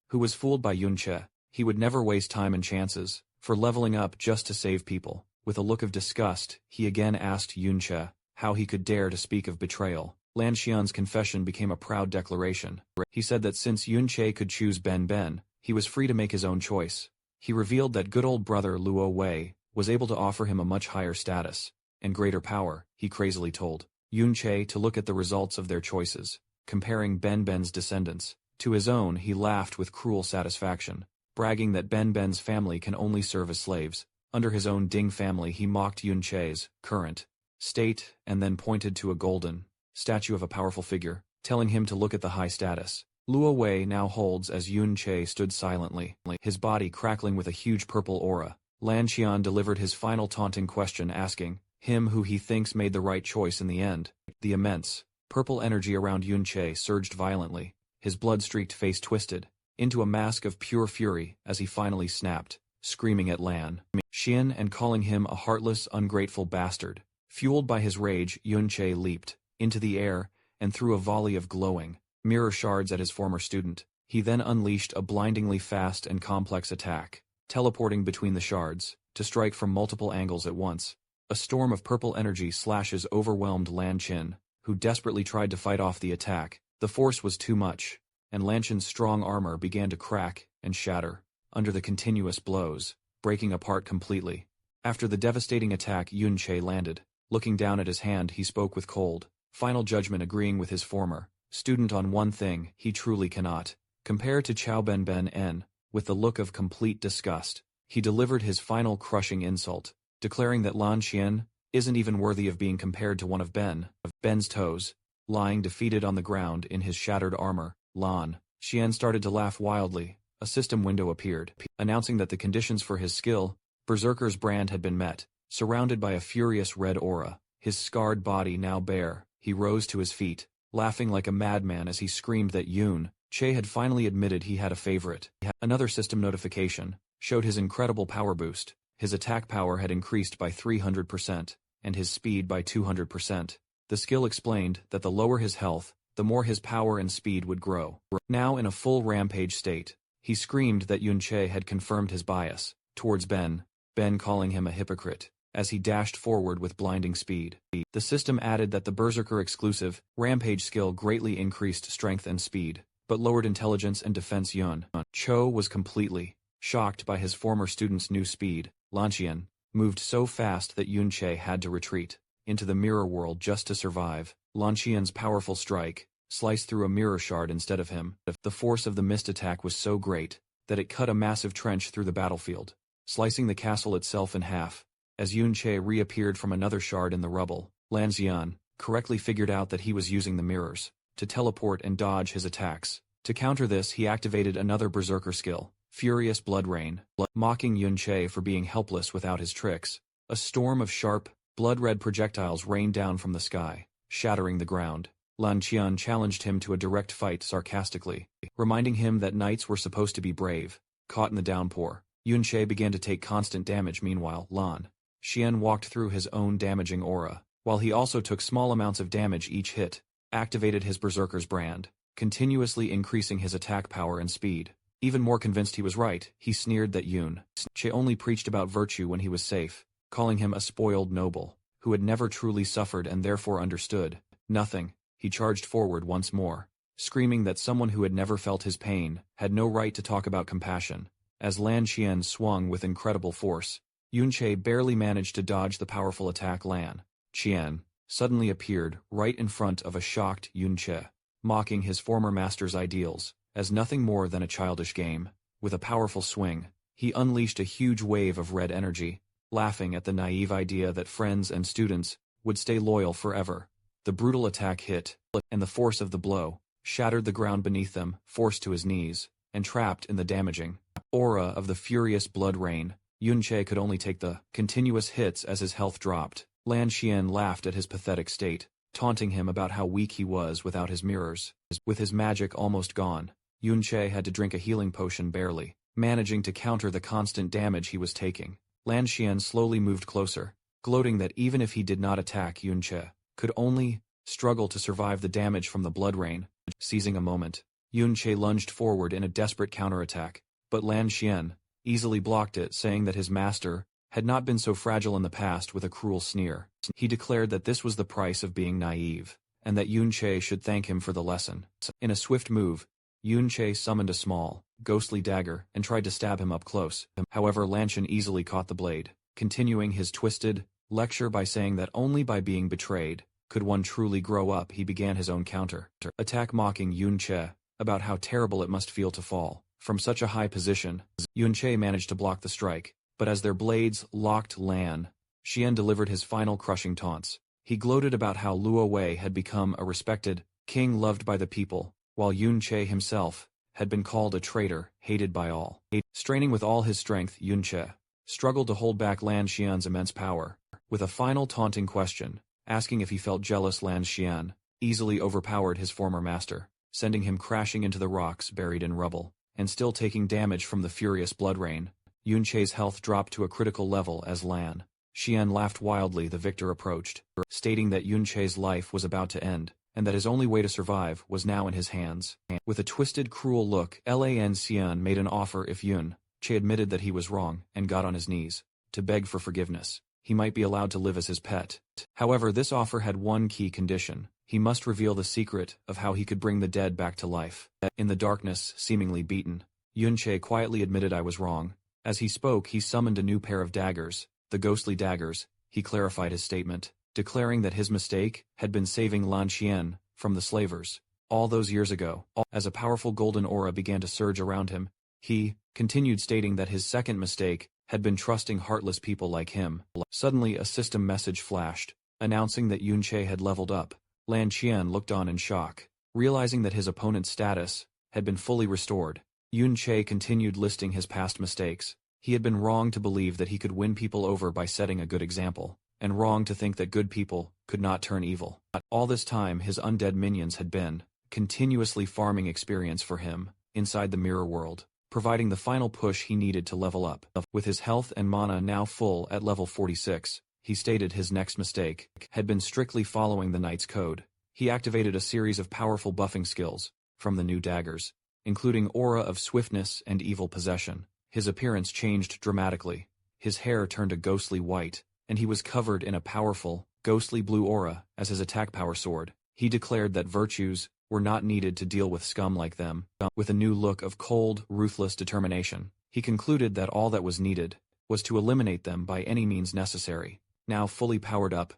who was fooled by Yun Che, he would never waste time and chances for leveling up just to save people. With a look of disgust, he again asked Yun Che how he could dare to speak of betrayal. Lan Qian's confession became a proud declaration. He said that since Yun Che could choose Ben, he was free to make his own choice. He revealed that good old brother Luo Wei was able to offer him a much higher status and greater power. He crazily told Yun Che to look at the results of their choices, comparing Ben's descendants to his own. He laughed with cruel satisfaction, bragging that Ben's family can only serve as slaves. Under his own Ding family he mocked Yun Che's current state and then pointed to a golden statue of a powerful figure, telling him to look at the high status Luo Wei now holds. As Yun Che stood silently, his body crackling with a huge purple aura, Lan Qian delivered his final taunting question, asking him who he thinks made the right choice in the end. The immense purple energy around Yun Che surged violently, his blood-streaked face twisted into a mask of pure fury as he finally snapped, screaming at Lan Qian and calling him a heartless, ungrateful bastard. Fueled by his rage, Yun Che leaped into the air and threw a volley of glowing mirror shards at his former student. He then unleashed a blindingly fast and complex attack, teleporting between the shards to strike from multiple angles at once. A storm of purple energy slashes overwhelmed Lan Qian, who desperately tried to fight off the attack. The force was too much, and Lan Qian's strong armor began to crack and shatter under the continuous blows, breaking apart completely. After the devastating attack, Yun Che landed. Looking down at his hand, he spoke with cold, final judgment, agreeing with his former student on one thing: he truly cannot compare to Chao Ben. With the look of complete disgust, he delivered his final crushing insult, declaring that Lan Qian isn't even worthy of being compared to one of Ben's toes. Lying defeated on the ground in his shattered armor, Lan Qian started to laugh wildly. A system window appeared, announcing that the conditions for his skill, Berserker's brand, had been met. Surrounded by a furious red aura, his scarred body now bare, he rose to his feet, laughing like a madman as he screamed that Yun Che had finally admitted he had a favorite. Another system notification showed his incredible power boost. His attack power had increased by 300%, and his speed by 200%. The skill explained that the lower his health, the more his power and speed would grow. Now in a full rampage state, he screamed that Yun Che had confirmed his bias towards Ben, calling him a hypocrite as he dashed forward with blinding speed. The system added that the Berserker exclusive rampage skill greatly increased strength and speed, but lowered intelligence and defense. Yun Che was completely shocked by his former student's new speed. Lan Qian moved so fast that Yun Che had to retreat into the mirror world just to survive. Lan Qian's powerful strike sliced through a mirror shard instead of him. The force of the mist attack was so great that it cut a massive trench through the battlefield, slicing the castle itself in half. As Yun Che reappeared from another shard in the rubble, Lan Qian correctly figured out that he was using the mirrors to teleport and dodge his attacks. To counter this, he activated another Berserker skill, Furious Blood Rain, mocking Yun Che for being helpless without his tricks. A storm of sharp, blood-red projectiles rained down from the sky, shattering the ground. Lan Qian challenged him to a direct fight sarcastically, reminding him that knights were supposed to be brave. Caught in the downpour, Yun Che began to take constant damage. Meanwhile, Lan Qian walked through his own damaging aura, while he also took small amounts of damage each hit, activated his Berserker's brand, continuously increasing his attack power and speed. Even more convinced he was right, he sneered that Yun Che only preached about virtue when he was safe, calling him a spoiled noble, who had never truly suffered and therefore understood nothing. He charged forward once more, screaming that someone who had never felt his pain had no right to talk about compassion. As Lan Qian swung with incredible force, Yun Che barely managed to dodge the powerful attack. Lan Qian suddenly appeared right in front of a shocked Yun Che, mocking his former master's ideals as nothing more than a childish game. With a powerful swing, he unleashed a huge wave of red energy, laughing at the naive idea that friends and students would stay loyal forever. The brutal attack hit, and the force of the blow shattered the ground beneath them, forced to his knees, and trapped in the damaging aura of the furious blood rain. Yunche could only take the continuous hits as his health dropped. Lan Xian laughed at his pathetic state, taunting him about how weak he was without his mirrors. With his magic almost gone, Yunche had to drink a healing potion barely, managing to counter the constant damage he was taking. Lan Xian slowly moved closer, gloating that even if he did not attack Yunche, could only struggle to survive the damage from the blood rain. Seizing a moment, Yunche lunged forward in a desperate counterattack, but Lan Xian easily blocked it, saying that his master had not been so fragile in the past with a cruel sneer. He declared that this was the price of being naive, and that Yunche should thank him for the lesson. In a swift move, Yunche summoned a small, ghostly dagger and tried to stab him up close. However, Lan Xian easily caught the blade, continuing his twisted lecture by saying that only by being betrayed could one truly grow up. He began his own counter attack, mocking Yunche about how terrible it must feel to fall from such a high position. Yunche managed to block the strike, but as their blades locked, Lan Xian delivered his final crushing taunts. He gloated about how Luo Wei had become a respected king loved by the people, while Yunche himself had been called a traitor, hated by all. Straining with all his strength, Yunche struggled to hold back Lan Xian's immense power. With a final taunting question, asking if he felt jealous, Lan Xian easily overpowered his former master, sending him crashing into the rocks buried in rubble, and still taking damage from the furious blood rain. Yunche's health dropped to a critical level as Lan Xian laughed wildly. The victor approached, stating that Yunche's life was about to end, and that his only way to survive was now in his hands. With a twisted, cruel look, Lan Xian made an offer if Yunche admitted that he was wrong and got on his knees to beg for forgiveness. He might be allowed to live as his pet. However, this offer had one key condition. He must reveal the secret of how he could bring the dead back to life. In the darkness, seemingly beaten, Yunche quietly admitted, "I was wrong." As he spoke, he summoned a new pair of daggers, the ghostly daggers. He clarified his statement, declaring that his mistake had been saving Lan Xian from the slavers all those years ago. As a powerful golden aura began to surge around him, he continued, stating that his second mistake had been trusting heartless people like him. Suddenly, a system message flashed, announcing that Yunche had leveled up. Lan Xian looked on in shock, realizing that his opponent's status had been fully restored. Yunche continued listing his past mistakes. He had been wrong to believe that he could win people over by setting a good example, and wrong to think that good people could not turn evil. All this time, his undead minions had been continuously farming experience for him inside the mirror world, providing the final push he needed to level up. With his health and mana now full at level 46, he stated his next mistake had been strictly following the Knight's Code. He activated a series of powerful buffing skills from the new daggers, including Aura of Swiftness and Evil Possession. His appearance changed dramatically. His hair turned a ghostly white, and he was covered in a powerful, ghostly blue aura as his attack power soared. He declared that virtues were not needed to deal with scum like them. With a new look of cold, ruthless determination, he concluded that all that was needed was to eliminate them by any means necessary. Now fully powered up,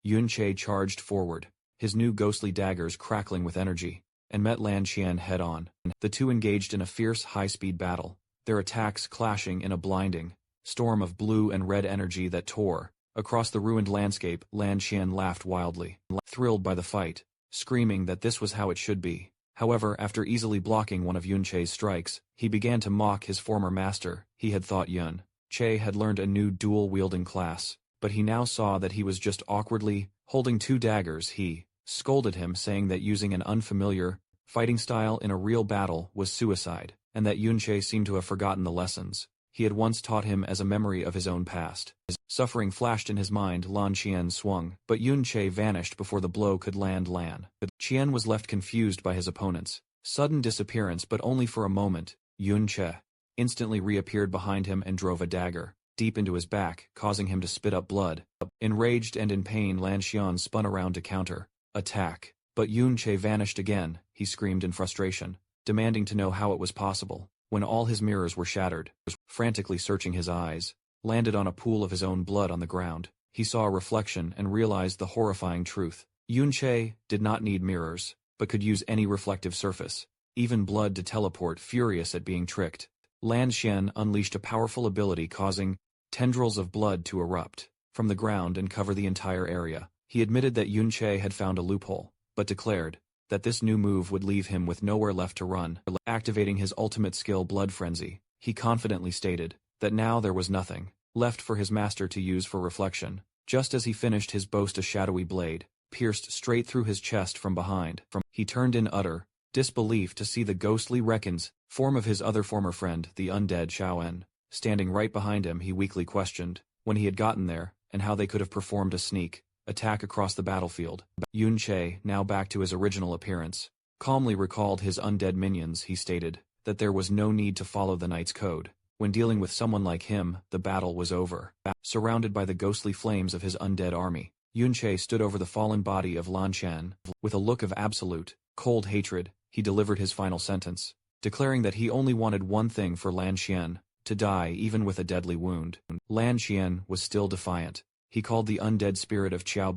Yunche charged forward, his new ghostly daggers crackling with energy, and met Lan Xian head-on. The two engaged in a fierce, high-speed battle, their attacks clashing in a blinding storm of blue and red energy that tore across the ruined landscape. Lan Xian laughed wildly, thrilled by the fight, screaming that this was how it should be. However, after easily blocking one of Yunche's strikes, he began to mock his former master. He had thought Yunche had learned a new dual-wielding class, but he now saw that he was just awkwardly holding two daggers. He scolded him, saying that using an unfamiliar fighting style in a real battle was suicide, and that Yunche seemed to have forgotten the lessons he had once taught him as a memory of his own past. Suffering flashed in his mind. Lan Xian swung, but Yunche vanished before the blow could land. Lan Xian was left confused by his opponent's sudden disappearance, but only for a moment. Yunche instantly reappeared behind him and drove a dagger deep into his back, causing him to spit up blood. Enraged and in pain, Lan Xian spun around to counter-attack, but Yunche vanished again. He screamed in frustration, demanding to know how it was possible. When all his mirrors were shattered, frantically searching, his eyes landed on a pool of his own blood on the ground. He saw a reflection and realized the horrifying truth. Yunche did not need mirrors, but could use any reflective surface, even blood, to teleport. Furious at being tricked, Lan Xian unleashed a powerful ability, causing tendrils of blood to erupt from the ground and cover the entire area. He admitted that Yunche had found a loophole, but declared that this new move would leave him with nowhere left to run. Activating his ultimate skill Blood Frenzy, he confidently stated that now there was nothing left for his master to use for reflection. Just as he finished his boast, a shadowy blade pierced straight through his chest from behind. He turned in utter disbelief to see the ghostly Reckon's form of his other former friend, the undead Xiaoen, standing right behind him. He weakly questioned when he had gotten there, and how they could have performed a sneak attack across the battlefield. Yun Che, now back to his original appearance, calmly recalled his undead minions. He stated that there was no need to follow the knight's code. When dealing with someone like him, the battle was over. Surrounded by the ghostly flames of his undead army, Yun Che stood over the fallen body of Lan Qian. With a look of absolute, cold hatred, he delivered his final sentence, declaring that he only wanted one thing for Lan Qian: to die even with a deadly wound. Lan Qian was still defiant. He called the undead spirit of Qiao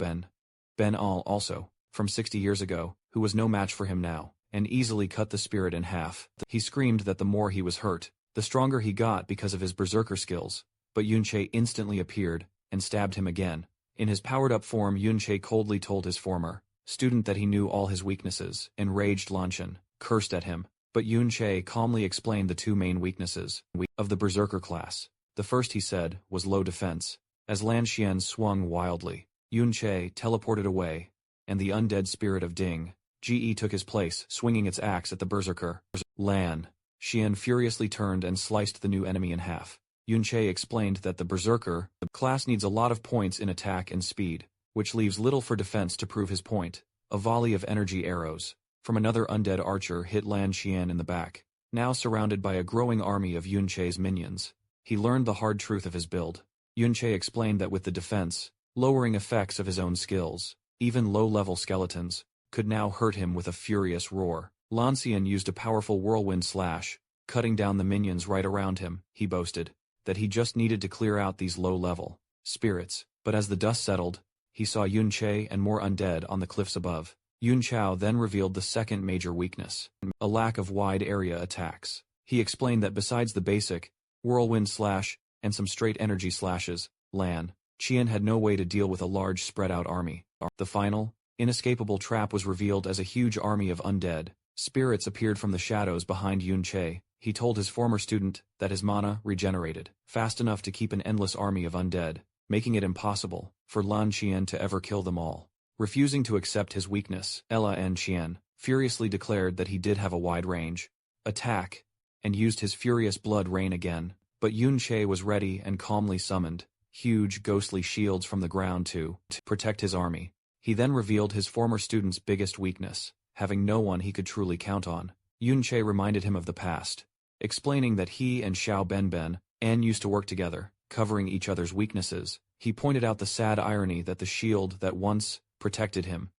Ben Al also, from 60 years ago, who was no match for him now, and easily cut the spirit in half. He screamed that the more he was hurt, the stronger he got because of his berserker skills, but Yun Che instantly appeared and stabbed him again. In his powered-up form, Yun Che coldly told his former student that he knew all his weaknesses. Enraged Lan Qian cursed at him, but Yun Che calmly explained the two main weaknesses of the berserker class. The first, he said, was low defense. As Lan Qian swung wildly, Yun Che teleported away, and the undead spirit of Ding Ge took his place, swinging its axe at the berserker. Lan Qian furiously turned and sliced the new enemy in half. Yun Che explained that the berserker class needs a lot of points in attack and speed, which leaves little for defense. To prove his point, a volley of energy arrows from another undead archer hit Lan Qian in the back. Now surrounded by a growing army of Yun Che's minions, he learned the hard truth of his build. Yun Che explained that with the defense lowering effects of his own skills, even low-level skeletons could now hurt him with a furious roar. Lan Qian used a powerful whirlwind slash, cutting down the minions right around him. He boasted that he just needed to clear out these low-level spirits, but as the dust settled, he saw Yun Che and more undead on the cliffs above. Yun Chao then revealed the second major weakness, a lack of wide-area attacks. He explained that besides the basic whirlwind slash and some straight energy slashes, Lan Qian had no way to deal with a large spread-out army. The final, inescapable trap was revealed as a huge army of undead spirits appeared from the shadows behind Yun Che. He told his former student that his mana regenerated fast enough to keep an endless army of undead, making it impossible for Lan Qian to ever kill them all. Refusing to accept his weakness, Lan Qian furiously declared that he did have a wide-range attack, and used his furious blood rain again. But Yun Che was ready and calmly summoned huge ghostly shields from the ground to protect his army. He then revealed his former student's biggest weakness, having no one he could truly count on. Yun Che reminded him of the past, explaining that he and Xiao Ben used to work together, covering each other's weaknesses. He pointed out the sad irony that the shield that once protected him,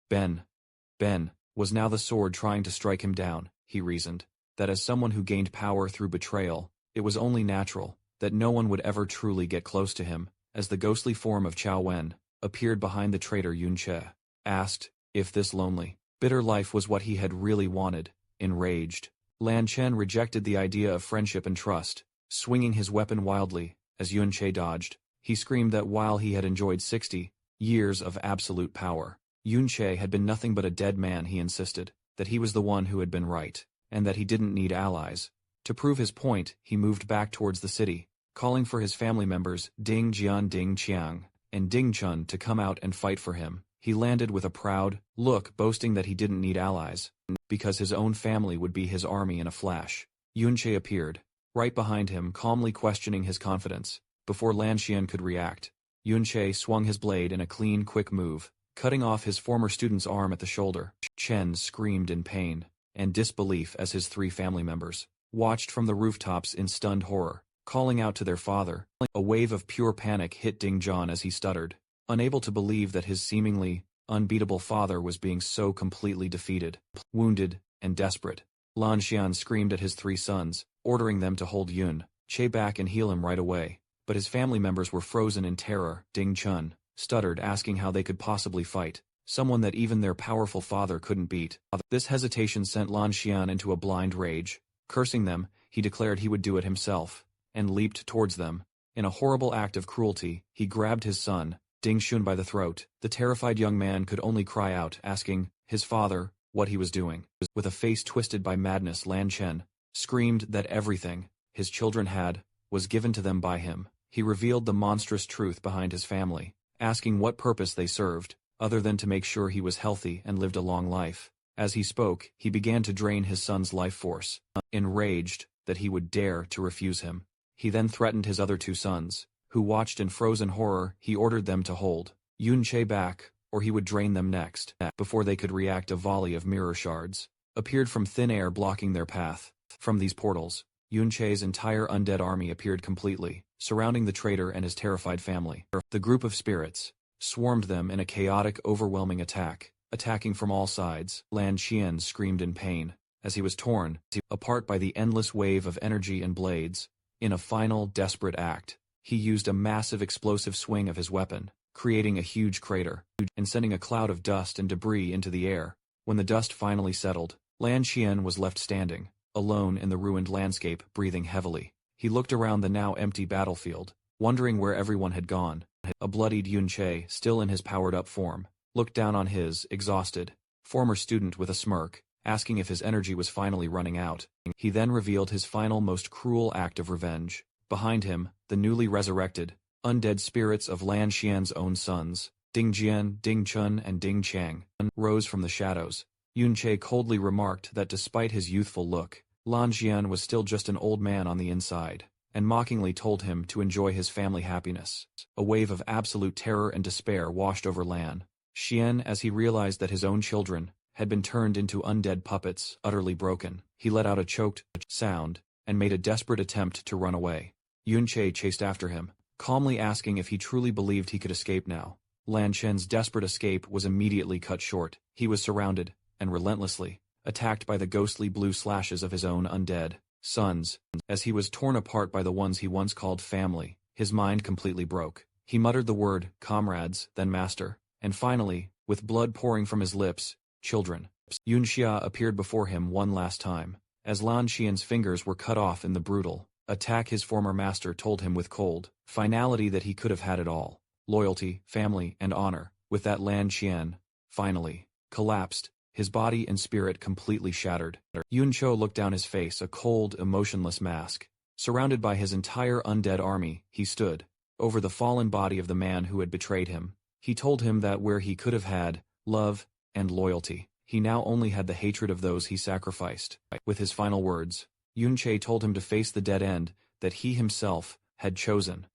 Ben, was now the sword trying to strike him down. He reasoned that as someone who gained power through betrayal, it was only natural that no one would ever truly get close to him. As the ghostly form of Qiao Wen appeared behind the traitor, Yun Che asked if this lonely, bitter life was what he had really wanted. Enraged, Lan Qian rejected the idea of friendship and trust, swinging his weapon wildly. As Yun Che dodged, he screamed that while he had enjoyed 60 years of absolute power, Yun Che had been nothing but a dead man. He insisted that he was the one who had been right, and that he didn't need allies. To prove his point, he moved back towards the city, calling for his family members Ding Jian, Ding Qiang, and Ding Chun to come out and fight for him. He landed with a proud look, boasting that he didn't need allies, because his own family would be his army in a flash. Yun Che appeared right behind him, calmly questioning his confidence. Before Lan Qian could react, Yun Che swung his blade in a clean, quick move, cutting off his former student's arm at the shoulder. Chen screamed in pain and disbelief as his three family members watched from the rooftops in stunned horror, calling out to their father. A wave of pure panic hit Ding Zhan as he stuttered, unable to believe that his seemingly unbeatable father was being so completely defeated. Wounded and desperate, Lan Qian screamed at his three sons, ordering them to hold Yun Che back and heal him right away. But his family members were frozen in terror. Ding Chun stuttered, asking how they could possibly fight someone that even their powerful father couldn't beat. This hesitation sent Lan Qian into a blind rage. Cursing them, he declared he would do it himself, and leaped towards them. In a horrible act of cruelty, he grabbed his son, Ding Shun, by the throat. The terrified young man could only cry out, asking his father what he was doing. With a face twisted by madness, Lan Chen screamed that everything his children had was given to them by him. He revealed the monstrous truth behind his family, asking what purpose they served, other than to make sure he was healthy and lived a long life. As he spoke, he began to drain his son's life force, enraged that he would dare to refuse him. He then threatened his other two sons, who watched in frozen horror. He ordered them to hold Yunche back, or he would drain them next. Before they could react, a volley of mirror shards appeared from thin air, blocking their path. From these portals, Yunche's entire undead army appeared completely, surrounding the traitor and his terrified family. The group of spirits swarmed them in a chaotic, overwhelming attack, attacking from all sides. Lan Qian screamed in pain as he was torn apart by the endless wave of energy and blades. In a final, desperate act, he used a massive explosive swing of his weapon, creating a huge crater, and sending a cloud of dust and debris into the air. When the dust finally settled, Lan Qian was left standing, alone in the ruined landscape, breathing heavily. He looked around the now empty battlefield, wondering where everyone had gone. A bloodied Yunche, still in his powered-up form, looked down on his exhausted former student with a smirk, asking if his energy was finally running out. He then revealed his final, most cruel act of revenge. Behind him, the newly resurrected, undead spirits of Lan Qian's own sons, Ding Jian, Ding Chun and Ding Chang, rose from the shadows. Yunche coldly remarked that despite his youthful look, Lan Qian was still just an old man on the inside, and mockingly told him to enjoy his family happiness. A wave of absolute terror and despair washed over Lan Qian as he realized that his own children had been turned into undead puppets, utterly broken. He let out a choked sound and made a desperate attempt to run away. Yunche chased after him, calmly asking if he truly believed he could escape now. Lan Qian's desperate escape was immediately cut short. He was surrounded, and relentlessly attacked by the ghostly blue slashes of his own undead sons. As he was torn apart by the ones he once called family, his mind completely broke. He muttered the word, comrades, then master, and finally, with blood pouring from his lips, children. Yunxia appeared before him one last time. As Lan Qian's fingers were cut off in the brutal attack, his former master told him with cold finality that he could have had it all: loyalty, family, and honor. With that, Lan Qian finally collapsed, his body and spirit completely shattered. Yuncho looked down his face, a cold, emotionless mask. Surrounded by his entire undead army, he stood over the fallen body of the man who had betrayed him. He told him that where he could have had love and loyalty, he now only had the hatred of those he sacrificed. With his final words, Yunche told him to face the dead end that he himself had chosen.